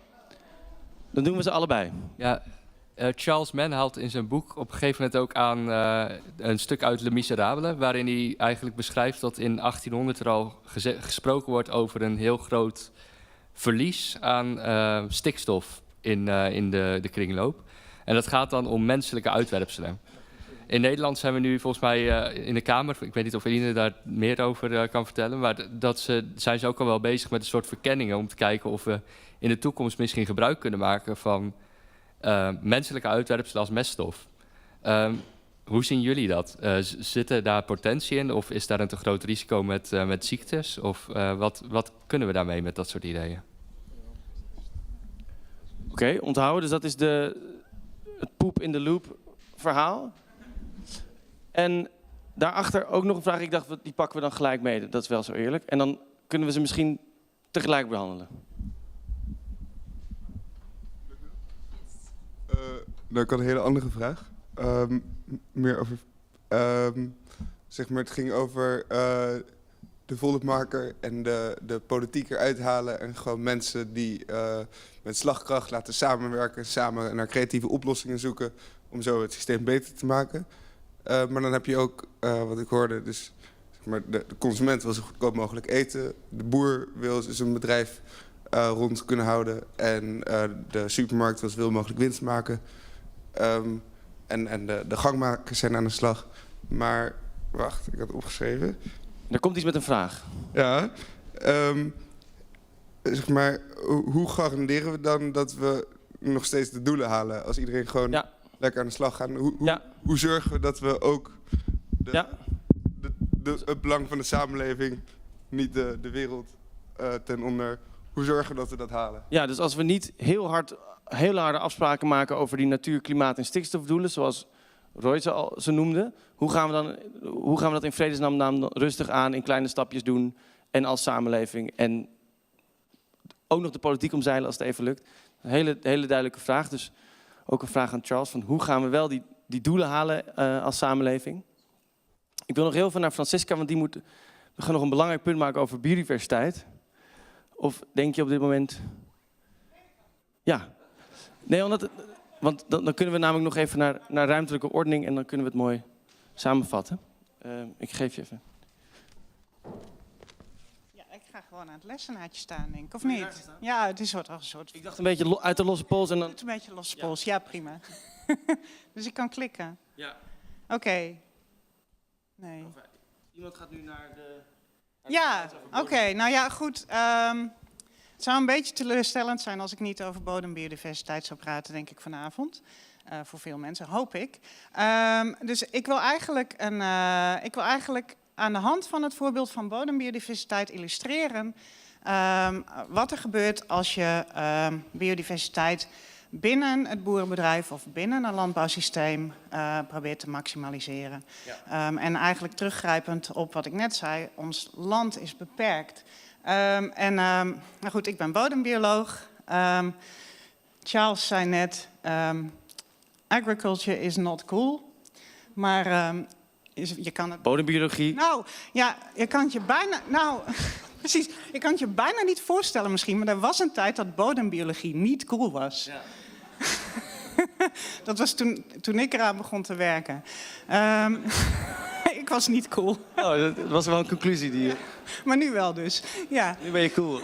Dan doen we ze allebei. Ja, Charles Mann haalt in zijn boek op een gegeven moment ook aan een stuk uit Les Miserables, waarin hij eigenlijk beschrijft dat in 1800 er al gesproken wordt over een heel groot verlies aan stikstof in de kringloop. En dat gaat dan om menselijke uitwerpselen. In Nederland zijn we nu volgens mij in de Kamer, ik weet niet of Eline daar meer over kan vertellen, maar zijn ze ook al wel bezig met een soort verkenningen om te kijken of we in de toekomst misschien gebruik kunnen maken van menselijke uitwerpselen als meststof. Hoe zien jullie dat? Zit daar potentie in of is daar een te groot risico met ziektes? Of wat kunnen we daarmee met dat soort ideeën? Oké, onthouden. Dus dat is het poep in de loop verhaal. En daarachter ook nog een vraag. Ik dacht, die pakken we dan gelijk mee. Dat is wel zo eerlijk. En dan kunnen we ze misschien tegelijk behandelen. Nou, ik had een hele andere vraag. Meer over... zeg maar, het ging over de volksmaker en de politiek eruit halen. En gewoon mensen die met slagkracht laten samenwerken. Samen naar creatieve oplossingen zoeken. Om zo het systeem beter te maken. Maar dan heb je ook, wat ik hoorde, dus zeg maar, de consument wil zo goedkoop mogelijk eten. De boer wil zijn bedrijf rond kunnen houden. En de supermarkt wil zoveel mogelijk winst maken. En de gangmakers zijn aan de slag. Maar, wacht, ik had het opgeschreven. Er komt iets met een vraag. Ja. Zeg maar, hoe garanderen we dan dat we nog steeds de doelen halen? Als iedereen gewoon lekker aan de slag gaat. Hoe zorgen we dat we ook het belang van de samenleving, niet de wereld ten onder... Hoe zorgen we dat we dat halen? Ja, dus als we niet heel harde afspraken maken over die natuur, klimaat en stikstofdoelen, zoals Roy ze noemde, hoe gaan we dat in vredesnaam dan rustig aan in kleine stapjes doen en als samenleving en ook nog de politiek omzeilen als het even lukt? Een hele duidelijke vraag. Dus ook een vraag aan Charles. Van hoe gaan we wel die doelen halen als samenleving? Ik wil nog heel veel naar Francisca, want we gaan nog een belangrijk punt maken over biodiversiteit. Of denk je op dit moment... Ja. Nee, want dan kunnen we namelijk nog even naar ruimtelijke ordening en dan kunnen we het mooi samenvatten. Ik geef je even. Ja, ik ga gewoon aan het lessenaartje staan, denk ik, of niet? Ja, het is een soort... Ik dacht een beetje uit de losse pols en dan... Het is een beetje losse pols, ja, prima. Dus ik kan klikken. Ja. Oké. Nee. Iemand gaat nu naar de... Ja, oké. Nou ja, goed. Het zou een beetje teleurstellend zijn als ik niet over bodembiodiversiteit zou praten, denk ik, vanavond. Voor veel mensen, hoop ik. Dus ik wil eigenlijk aan de hand van het voorbeeld van bodembiodiversiteit illustreren wat er gebeurt als je biodiversiteit binnen het boerenbedrijf of binnen een landbouwsysteem probeert te maximaliseren. Ja. En eigenlijk teruggrijpend op wat ik net zei, ons land is beperkt. Nou goed, ik ben bodembioloog. Charles zei net, agriculture is not cool. Maar je kan het... Bodembiologie? Nou, ja, je kan het je bijna... Nou, precies. Je kan het je bijna niet voorstellen misschien, maar er was een tijd dat bodembiologie niet cool was. Ja. Dat was toen ik eraan begon te werken. Ik was niet cool. Oh, dat was wel een conclusie die je... Maar nu wel dus, ja. Nu ben je cool.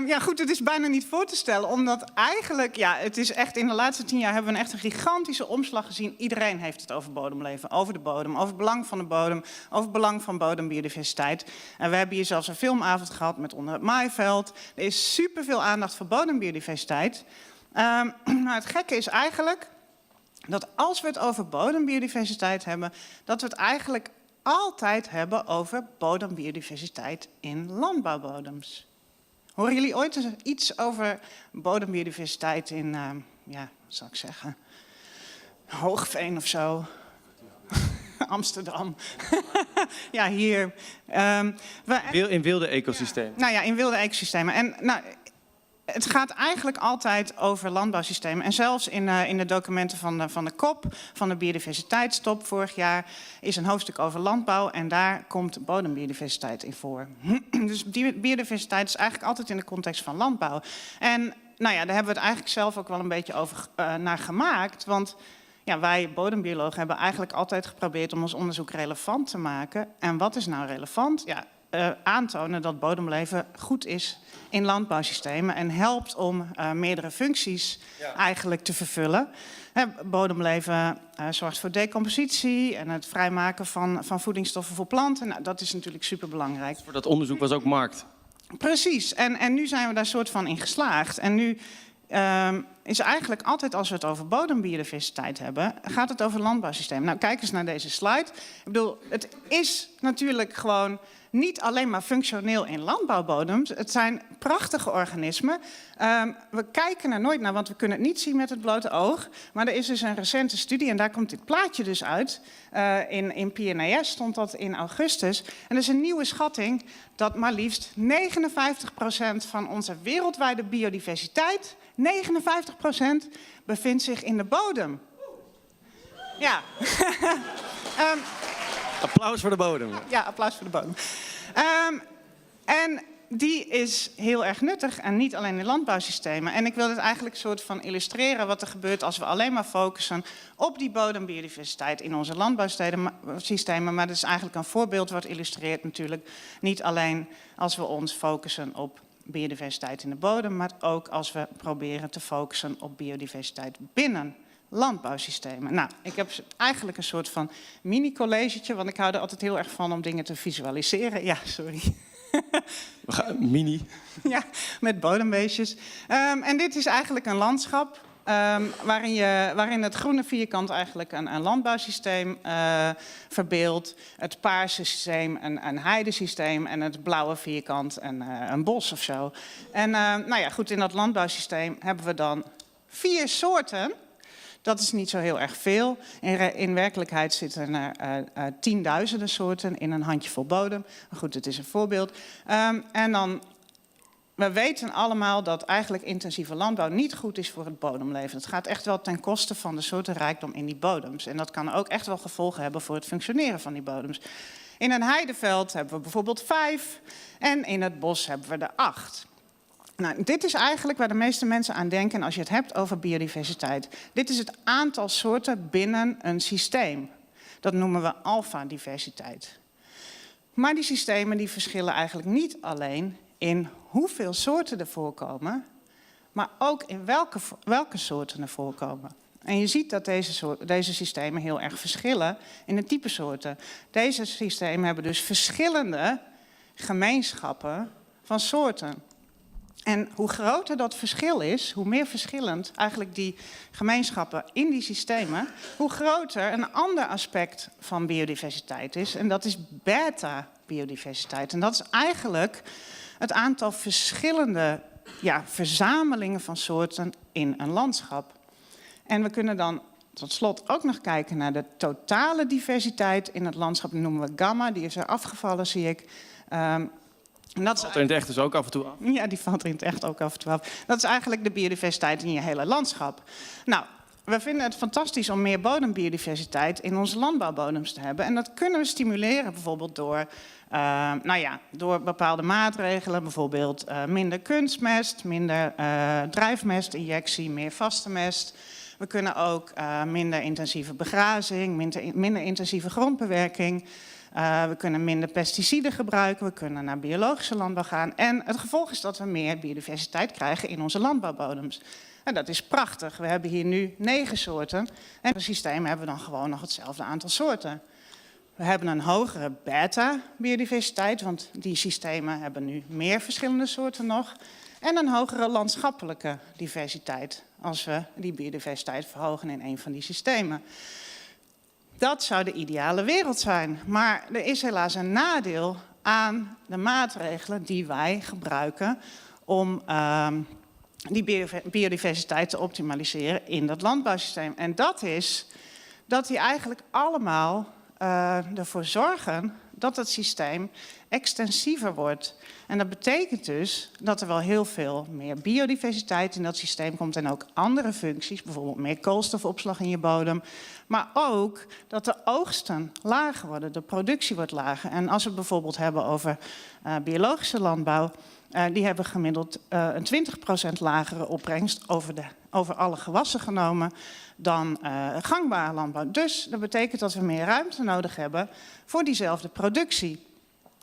Ja goed, het is bijna niet voor te stellen, omdat eigenlijk, ja, het is echt in de laatste 10 jaar hebben we echt een gigantische omslag gezien. Iedereen heeft het over bodemleven, over de bodem, over het belang van de bodem, over het belang van bodembiodiversiteit. En we hebben hier zelfs een filmavond gehad met Onder het Maaiveld. Er is superveel aandacht voor bodembiodiversiteit. Maar het gekke is eigenlijk dat als we het over bodembiodiversiteit hebben, dat we het eigenlijk altijd hebben over bodembiodiversiteit in landbouwbodems. Horen jullie ooit eens iets over bodembiodiversiteit in, ja, wat zal ik zeggen, Hoogveen of zo? Amsterdam. Ja, hier. In wilde ecosystemen. Ja, nou ja, in wilde ecosystemen. En nou, het gaat eigenlijk altijd over landbouwsystemen. En zelfs in de documenten van de KOP, van de biodiversiteitstop vorig jaar, is een hoofdstuk over landbouw. En daar komt bodembiodiversiteit in voor. Dus biodiversiteit is eigenlijk altijd in de context van landbouw. En nou ja, daar hebben we het eigenlijk zelf ook wel een beetje over naar gemaakt. Want ja, wij bodembiologen hebben eigenlijk altijd geprobeerd om ons onderzoek relevant te maken. En wat is nou relevant? Ja, aantonen dat bodemleven goed is in landbouwsystemen en helpt om meerdere functies eigenlijk te vervullen. Bodemleven zorgt voor decompositie en het vrijmaken van voedingsstoffen voor planten. Nou, dat is natuurlijk superbelangrijk. Voor dat onderzoek was ook markt. Precies, en nu zijn we daar soort van in geslaagd. En nu is eigenlijk altijd als we het over bodembiodiversiteit hebben, gaat het over landbouwsystemen. Nou, kijk eens naar deze slide. Ik bedoel, het is natuurlijk gewoon niet alleen maar functioneel in landbouwbodems. Het zijn prachtige organismen. We kijken er nooit naar, want we kunnen het niet zien met het blote oog. Maar er is dus een recente studie en daar komt dit plaatje dus uit. In PNAS stond dat in augustus. En er is een nieuwe schatting dat maar liefst 59% van onze wereldwijde biodiversiteit, 59% bevindt zich in de bodem. Ja. Applaus voor de bodem. Ja, applaus voor de bodem. En die is heel erg nuttig en niet alleen in landbouwsystemen. En ik wil het eigenlijk soort van illustreren wat er gebeurt als we alleen maar focussen op die bodembiodiversiteit in onze landbouwsystemen. Maar dat is eigenlijk een voorbeeld wat illustreert natuurlijk niet alleen als we ons focussen op biodiversiteit in de bodem, maar ook als we proberen te focussen op biodiversiteit binnen landbouwsystemen. Nou, ik heb eigenlijk een soort van mini-collegetje, want ik hou er altijd heel erg van om dingen te visualiseren. Ja, sorry. Mini. Ja, met bodembeestjes. En dit is eigenlijk een landschap waarin het groene vierkant eigenlijk een landbouwsysteem verbeeldt. Het paarse systeem een heidesysteem en het blauwe vierkant een bos of zo. En nou ja, goed, in dat landbouwsysteem hebben we dan 4 soorten. Dat is niet zo heel erg veel. In werkelijkheid zitten er tienduizenden soorten in een handjevol bodem. Maar goed, het is een voorbeeld. En dan we weten allemaal dat eigenlijk intensieve landbouw niet goed is voor het bodemleven. Het gaat echt wel ten koste van de soortenrijkdom in die bodems. En dat kan ook echt wel gevolgen hebben voor het functioneren van die bodems. In een heideveld hebben we bijvoorbeeld 5 en in het bos hebben we er 8. Nou, dit is eigenlijk waar de meeste mensen aan denken als je het hebt over biodiversiteit. Dit is het aantal soorten binnen een systeem. Dat noemen we alfadiversiteit. Maar die systemen die verschillen eigenlijk niet alleen in hoeveel soorten er voorkomen, maar ook in welke soorten er voorkomen. En je ziet dat deze systemen heel erg verschillen in de type soorten. Deze systemen hebben dus verschillende gemeenschappen van soorten. En hoe groter dat verschil is, hoe meer verschillend eigenlijk die gemeenschappen in die systemen, hoe groter een ander aspect van biodiversiteit is. En dat is beta-biodiversiteit. En dat is eigenlijk het aantal verschillende verzamelingen van soorten in een landschap. En we kunnen dan tot slot ook nog kijken naar de totale diversiteit in het landschap. Die noemen we gamma, die is er afgevallen, zie ik. En dat valt er in het echt dus ook af en toe af? Ja, die valt er in het echt ook af en toe af. Dat is eigenlijk de biodiversiteit in je hele landschap. Nou, we vinden het fantastisch om meer bodembiodiversiteit in onze landbouwbodems te hebben. En dat kunnen we stimuleren bijvoorbeeld door bepaalde maatregelen. Bijvoorbeeld minder kunstmest, minder drijfmestinjectie, meer vaste mest. We kunnen ook minder intensieve begrazing, minder intensieve grondbewerking. We kunnen minder pesticiden gebruiken, we kunnen naar biologische landbouw gaan. En het gevolg is dat we meer biodiversiteit krijgen in onze landbouwbodems. En dat is prachtig. We hebben hier nu 9 soorten. En in het systeem hebben we dan gewoon nog hetzelfde aantal soorten. We hebben een hogere beta-biodiversiteit, want die systemen hebben nu meer verschillende soorten nog. En een hogere landschappelijke diversiteit, als we die biodiversiteit verhogen in een van die systemen. Dat zou de ideale wereld zijn. Maar er is helaas een nadeel aan de maatregelen die wij gebruiken om die biodiversiteit te optimaliseren in dat landbouwsysteem. En dat is dat die eigenlijk allemaal ervoor zorgen dat het systeem extensiever wordt. En dat betekent dus dat er wel heel veel meer biodiversiteit in dat systeem komt en ook andere functies, bijvoorbeeld meer koolstofopslag in je bodem, maar ook dat de oogsten lager worden, de productie wordt lager. En als we het bijvoorbeeld hebben over biologische landbouw, die hebben gemiddeld een 20% lagere opbrengst over alle gewassen genomen dan gangbare landbouw. Dus dat betekent dat we meer ruimte nodig hebben voor diezelfde productie.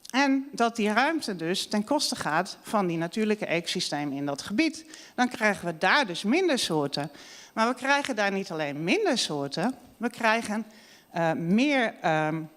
En dat die ruimte dus ten koste gaat van die natuurlijke ecosystemen in dat gebied. Dan krijgen we daar dus minder soorten. Maar we krijgen daar niet alleen minder soorten, we krijgen meer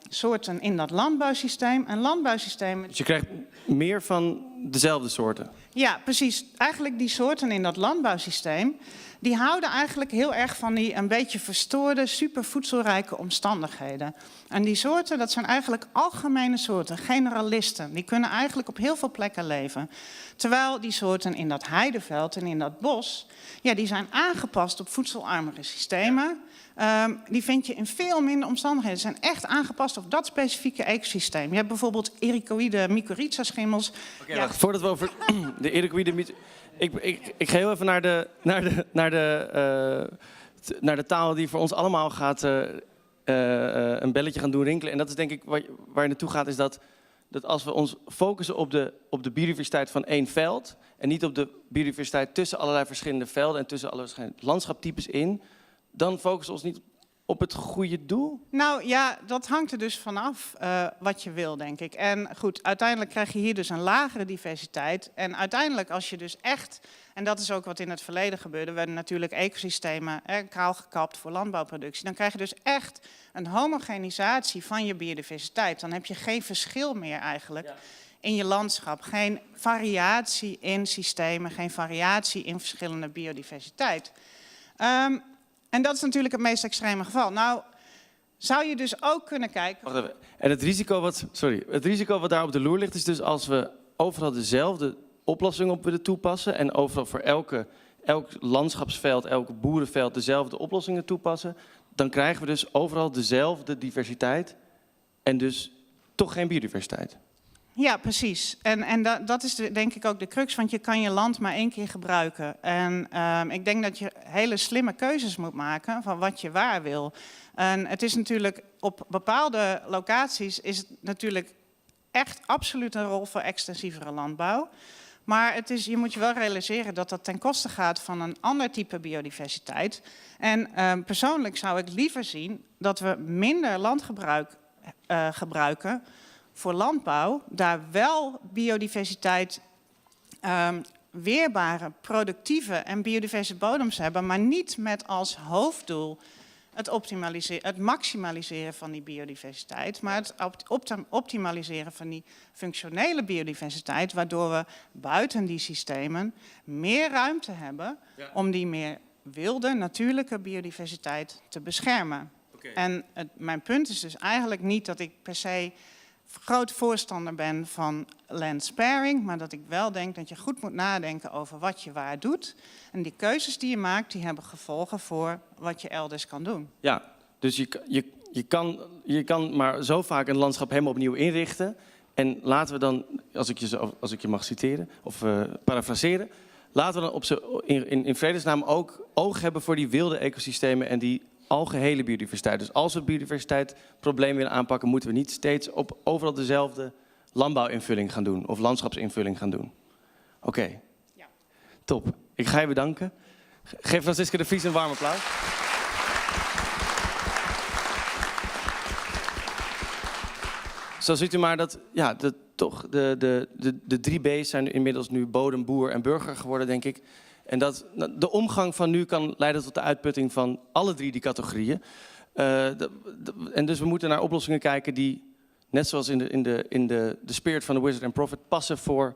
soorten in dat landbouwsysteem. En landbouwsystemen... Dus je krijgt meer van dezelfde soorten? Ja, precies. Eigenlijk die soorten in dat landbouwsysteem, die houden eigenlijk heel erg van die een beetje verstoorde, supervoedselrijke omstandigheden. En die soorten, dat zijn eigenlijk algemene soorten, generalisten. Die kunnen eigenlijk op heel veel plekken leven. Terwijl die soorten in dat heideveld en in dat bos, ja, die zijn aangepast op voedselarmere systemen. Die vind je in veel minder omstandigheden. Ze zijn echt aangepast op dat specifieke ecosysteem. Je hebt bijvoorbeeld ericoïde mycorrhiza-schimmels. Okay, wacht, voordat we over de ericoïde... Ik ga heel even naar de taal die voor ons allemaal gaat een belletje gaan doen rinkelen. En dat is denk ik waar je naartoe gaat, is dat als we ons focussen op de biodiversiteit van één veld en niet op de biodiversiteit tussen allerlei verschillende velden en tussen alle verschillende landschaptypes in, dan focussen we ons niet op het goede doel? Nou ja, dat hangt er dus vanaf wat je wil, denk ik. En goed, uiteindelijk krijg je hier dus een lagere diversiteit. En uiteindelijk als je dus echt, en dat is ook wat in het verleden gebeurde, werden natuurlijk ecosystemen kaal gekapt voor landbouwproductie. Dan krijg je dus echt een homogenisatie van je biodiversiteit. Dan heb je geen verschil meer eigenlijk in je landschap. Geen variatie in systemen, geen variatie in verschillende biodiversiteit. En dat is natuurlijk het meest extreme geval. Nou, zou je dus ook kunnen kijken... Wacht even. En het risico wat daar op de loer ligt is dus als we overal dezelfde oplossing op willen toepassen en overal voor elk landschapsveld, elk boerenveld dezelfde oplossingen toepassen, dan krijgen we dus overal dezelfde diversiteit en dus toch geen biodiversiteit. Ja, precies. En dat is denk ik ook de crux, want je kan je land maar 1 keer gebruiken. En ik denk dat je hele slimme keuzes moet maken van wat je waar wil. En het is natuurlijk op bepaalde locaties is het natuurlijk echt absoluut een rol voor extensievere landbouw. Maar je moet je wel realiseren dat dat ten koste gaat van een ander type biodiversiteit. En persoonlijk zou ik liever zien dat we minder landgebruik gebruiken voor landbouw, daar wel biodiversiteit, weerbare, productieve en biodiverse bodems hebben, maar niet met als hoofddoel het maximaliseren van die biodiversiteit, maar het optimaliseren van die functionele biodiversiteit, waardoor we buiten die systemen meer ruimte hebben om die meer wilde, natuurlijke biodiversiteit te beschermen. En mijn punt is dus eigenlijk niet dat ik per se groot voorstander ben van land sparing, maar dat ik wel denk dat je goed moet nadenken over wat je waar doet. En die keuzes die je maakt, die hebben gevolgen voor wat je elders kan doen. Ja, dus je kan maar zo vaak een landschap helemaal opnieuw inrichten. En laten we dan, als ik je mag citeren of parafraseren, laten we dan in vredesnaam ook oog hebben voor die wilde ecosystemen en die algehele biodiversiteit. Dus als we het biodiversiteitsprobleem willen aanpakken, moeten we niet steeds overal dezelfde landbouwinvulling gaan doen of landschapsinvulling gaan doen. Oké. Ja. Top. Ik ga je bedanken. Geef Francisca de Vries een warm applaus. Zo ziet u maar dat toch de 3 B's zijn inmiddels nu bodem, boer en burger geworden, denk ik. En dat de omgang van nu kan leiden tot de uitputting van alle 3 die categorieën. En dus we moeten naar oplossingen kijken die, net zoals in de spirit van de Wizard and Prophet, passen voor,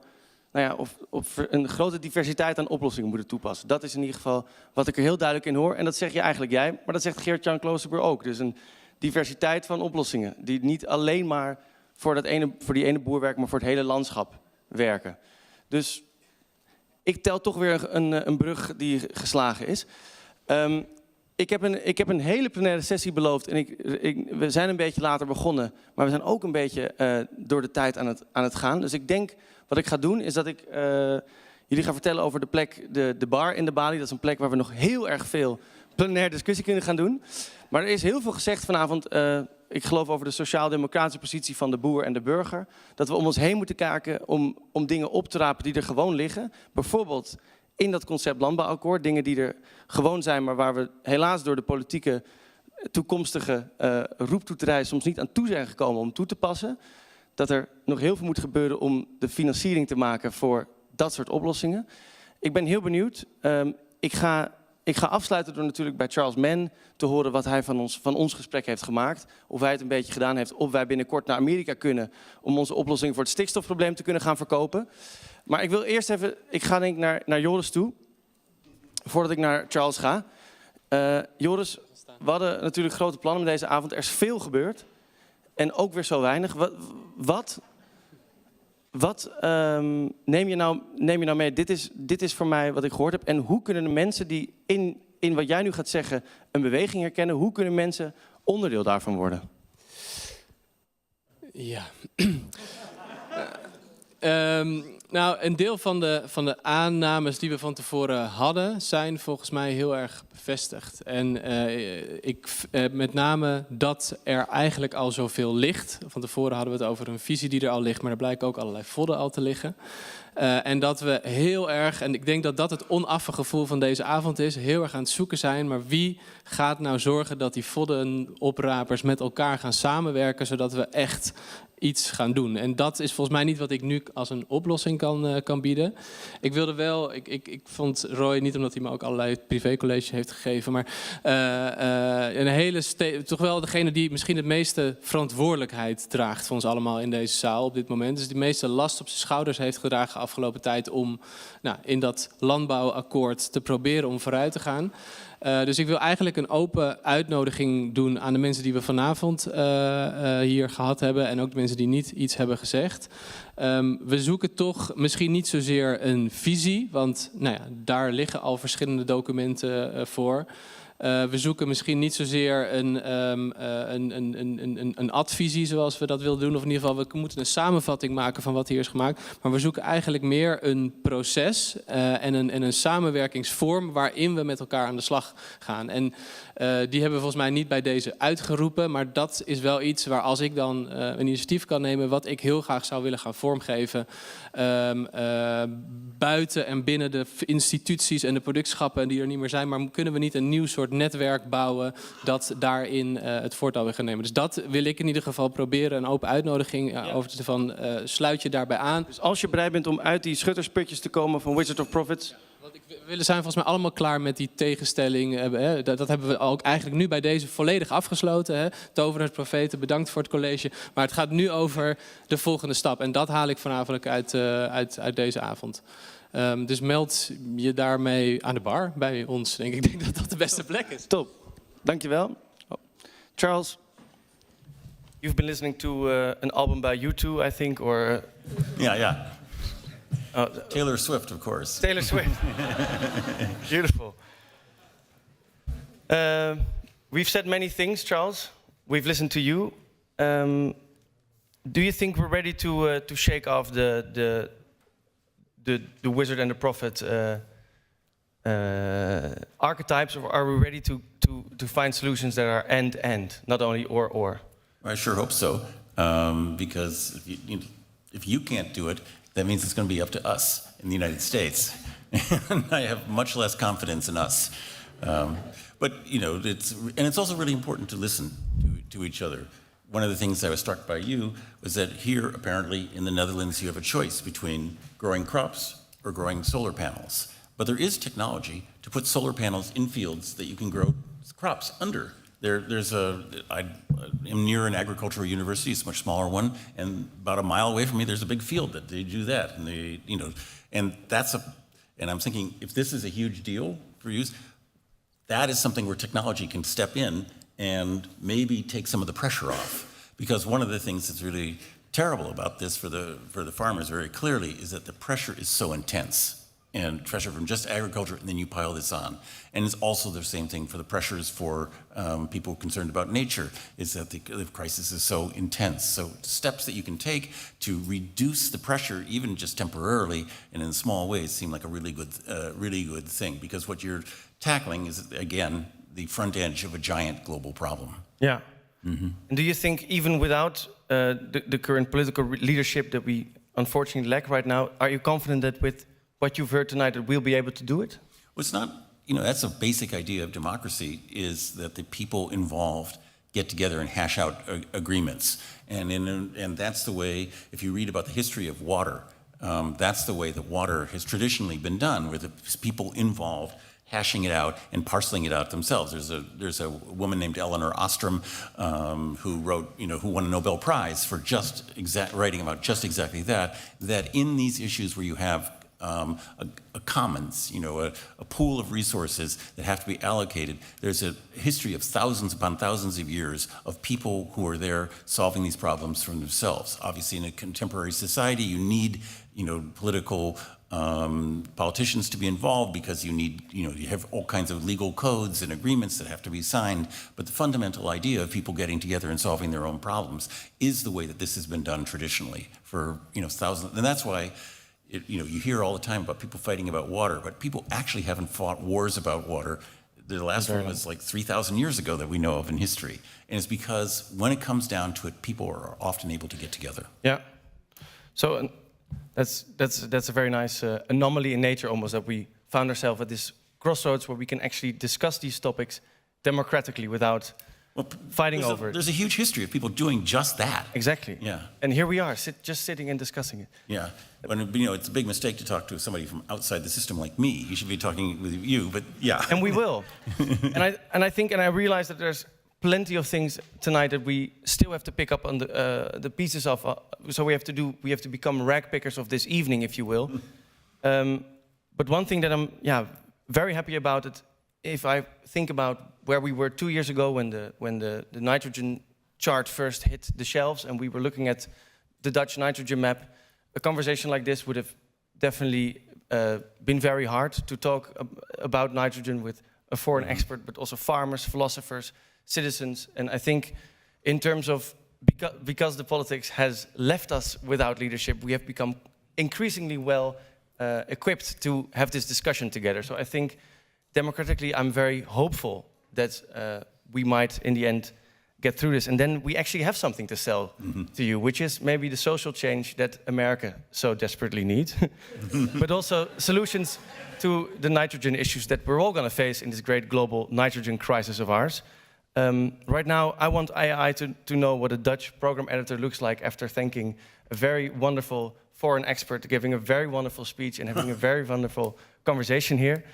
of een grote diversiteit aan oplossingen moeten toepassen. Dat is in ieder geval wat ik er heel duidelijk in hoor. En dat zeg je eigenlijk jij, maar dat zegt Geert-Jan Kloosterboer ook. Dus een diversiteit van oplossingen die niet alleen maar voor die ene boer werken, maar voor het hele landschap werken. Dus ik tel toch weer een brug die geslagen is. Ik heb een hele plenaire sessie beloofd. En we zijn een beetje later begonnen. Maar we zijn ook een beetje door de tijd aan het gaan. Dus ik denk, wat ik ga doen, is dat ik jullie ga vertellen over de plek, de bar in de Bali. Dat is een plek waar we nog heel erg veel plenaire discussie kunnen gaan doen. Maar er is heel veel gezegd vanavond. Ik geloof over de sociaal-democratische positie van de boer en de burger. Dat we om ons heen moeten kijken om dingen op te rapen die er gewoon liggen. Bijvoorbeeld in dat concept landbouwakkoord. Dingen die er gewoon zijn, maar waar we helaas door de politieke toekomstige roeptoeterij soms niet aan toe zijn gekomen om toe te passen. Dat er nog heel veel moet gebeuren om de financiering te maken voor dat soort oplossingen. Ik ben heel benieuwd. Ik ga afsluiten door natuurlijk bij Charles Mann te horen wat hij van ons gesprek heeft gemaakt. Of hij het een beetje gedaan heeft, of wij binnenkort naar Amerika kunnen om onze oplossing voor het stikstofprobleem te kunnen gaan verkopen. Maar ik wil eerst even, ik ga denk ik naar Joris toe, voordat ik naar Charles ga. Joris, we hadden natuurlijk grote plannen met deze avond. Er is veel gebeurd en ook weer zo weinig. Wat neem je nou mee? Dit is voor mij wat ik gehoord heb. En hoe kunnen de mensen die in wat jij nu gaat zeggen een beweging herkennen, hoe kunnen mensen onderdeel daarvan worden? Ja. Nou, een deel van de aannames die we van tevoren hadden, zijn volgens mij heel erg bevestigd. En met name dat er eigenlijk al zoveel ligt. Van tevoren hadden we het over een visie die er al ligt, maar er blijken ook allerlei vodden al te liggen. En dat we heel erg, en ik denk dat dat het onaffe gevoel van deze avond is, heel erg aan het zoeken zijn. Maar wie gaat nou zorgen dat die voddenoprapers met elkaar gaan samenwerken, zodat we echt iets gaan doen? En dat is volgens mij niet wat ik nu als een oplossing kan bieden. Ik wilde wel, ik vond Roy, niet omdat hij me ook allerlei privécollege heeft gegeven, maar een hele toch wel degene die misschien het meeste verantwoordelijkheid draagt voor ons allemaal in deze zaal op dit moment. Dus die meeste last op zijn schouders heeft gedragen de afgelopen tijd om in dat landbouwakkoord te proberen om vooruit te gaan. Dus ik wil eigenlijk een open uitnodiging doen aan de mensen die we vanavond hier gehad hebben en ook de mensen die niet iets hebben gezegd. We zoeken toch misschien niet zozeer een visie, want daar liggen al verschillende documenten voor. We zoeken misschien niet zozeer een advisie zoals we dat wilden doen. Of in ieder geval, we moeten een samenvatting maken van wat hier is gemaakt. Maar we zoeken eigenlijk meer een proces en een samenwerkingsvorm waarin we met elkaar aan de slag gaan. En die hebben we volgens mij niet bij deze uitgeroepen. Maar dat is wel iets waar als ik dan een initiatief kan nemen, wat ik heel graag zou willen gaan vormgeven. Buiten en binnen de instituties en de productschappen die er niet meer zijn. Maar kunnen we niet een nieuw soort netwerk bouwen dat daarin het voortouw wil gaan nemen. Dus dat wil ik in ieder geval proberen. Een open uitnodiging over te van sluit je daarbij aan. Dus als je bereid bent om uit die schuttersputjes te komen van Wizard of Profits. We zijn volgens mij allemaal klaar met die tegenstelling. Dat hebben we ook eigenlijk nu bij deze volledig afgesloten. Tovenaars, profeten, bedankt voor het college. Maar het gaat nu over de volgende stap. En dat haal ik vanavond uit deze avond. Dus meld je daarmee aan de bar bij ons. Ik denk dat dat de beste plek is. Top. Dankjewel. Oh. Charles, you've been listening to an album by U2, I think, or... Yeah. Taylor Swift, of course. Taylor Swift. Beautiful. We've said many things, Charles. We've listened to you. Do you think we're ready to shake off the wizard and the prophet archetypes, or are we ready to find solutions that are end, not only or? I sure hope so, because if you can't do it, that means it's going to be up to us in the United States. And I have much less confidence in us. But, it's also really important to listen to each other. One of the things I was struck by you was that here, apparently, in the Netherlands, you have a choice between growing crops or growing solar panels. But there is technology to put solar panels in fields that you can grow crops under. I'm near an agricultural university, it's a much smaller one, and about a mile away from me, there's a big field that they do that, and I'm thinking, if this is a huge deal for you, that is something where technology can step in and maybe take some of the pressure off. Because one of the things that's really terrible about this for the farmers very clearly is that the pressure is so intense. And pressure from just agriculture, and then you pile this on. And it's also the same thing for the pressures for people concerned about nature, is that the crisis is so intense. So steps that you can take to reduce the pressure, even just temporarily and in small ways, seem like a really good thing. Because what you're tackling is, again, the front edge of a giant global problem. Yeah. Mm-hmm. And do you think even without the current political leadership that we unfortunately lack right now, are you confident that with what you've heard tonight, that we'll be able to do it? Well, it's not, that's a basic idea of democracy, is that the people involved get together and hash out agreements. And that's the way, if you read about the history of water, that's the way that water has traditionally been done, where the people involved hashing it out and parceling it out themselves. There's a woman named Elinor Ostrom who wrote, who won a Nobel Prize for writing about just exactly that in these issues where you have a commons, a pool of resources that have to be allocated. There's a history of thousands upon thousands of years of people who are there solving these problems for themselves. Obviously, in a contemporary society, you need, political politicians to be involved because you need, you have all kinds of legal codes and agreements that have to be signed. But the fundamental idea of people getting together and solving their own problems is the way that this has been done traditionally for, thousands. And that's why you hear all the time about people fighting about water, but people actually haven't fought wars about water. The last one was like 3,000 years ago that we know of in history. And it's because when it comes down to it, people are often able to get together. Yeah. So that's a very nice anomaly in nature almost, that we found ourselves at this crossroads where we can actually discuss these topics democratically without fighting over it. There's a huge history of people doing just that. Exactly. Yeah. And here we are, just sitting and discussing it. Yeah. But, it's a big mistake to talk to somebody from outside the system like me. You should be talking with you, but yeah. And we will. and I realize that there's plenty of things tonight that we still have to pick up on the pieces of. So we have to become rag pickers of this evening, if you will. But one thing that I'm very happy about it, if I think about where we were 2 years ago when the nitrogen chart first hit the shelves and we were looking at the Dutch nitrogen map, a conversation like this would have definitely been very hard to talk about nitrogen with a foreign expert, but also farmers, philosophers, citizens. And I think in terms of, because the politics has left us without leadership, we have become increasingly well equipped to have this discussion together. So I think democratically, I'm very hopeful that we might, in the end, get through this. And then we actually have something to sell to you, which is maybe the social change that America so desperately needs, but also solutions to the nitrogen issues that we're all going to face in this great global nitrogen crisis of ours. Right now, I want IAI to know what a Dutch program editor looks like after thanking a very wonderful foreign expert, giving a very wonderful speech and having a very wonderful conversation here.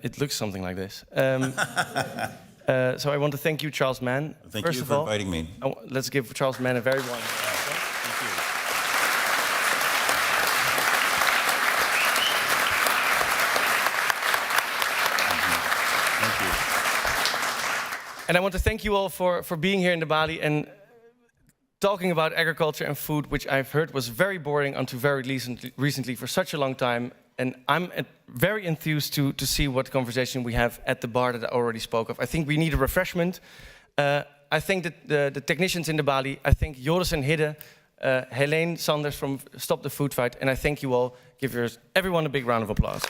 It looks something like this. So I want to thank you, Charles Mann. Thank you for inviting me. Let's give Charles Mann a very warm welcome. Thank you. Thank you. And I want to thank you all for being here in the Bali and talking about agriculture and food, which I've heard was very boring until very recently for such a long time. And I'm very enthused to see what conversation we have at the bar that I already spoke of. I think we need a refreshment. I think that the technicians in the Bali, I think Joris and Hidde, Helene Sanders from Stop the Food Fight, and I thank you all. Give everyone a big round of applause.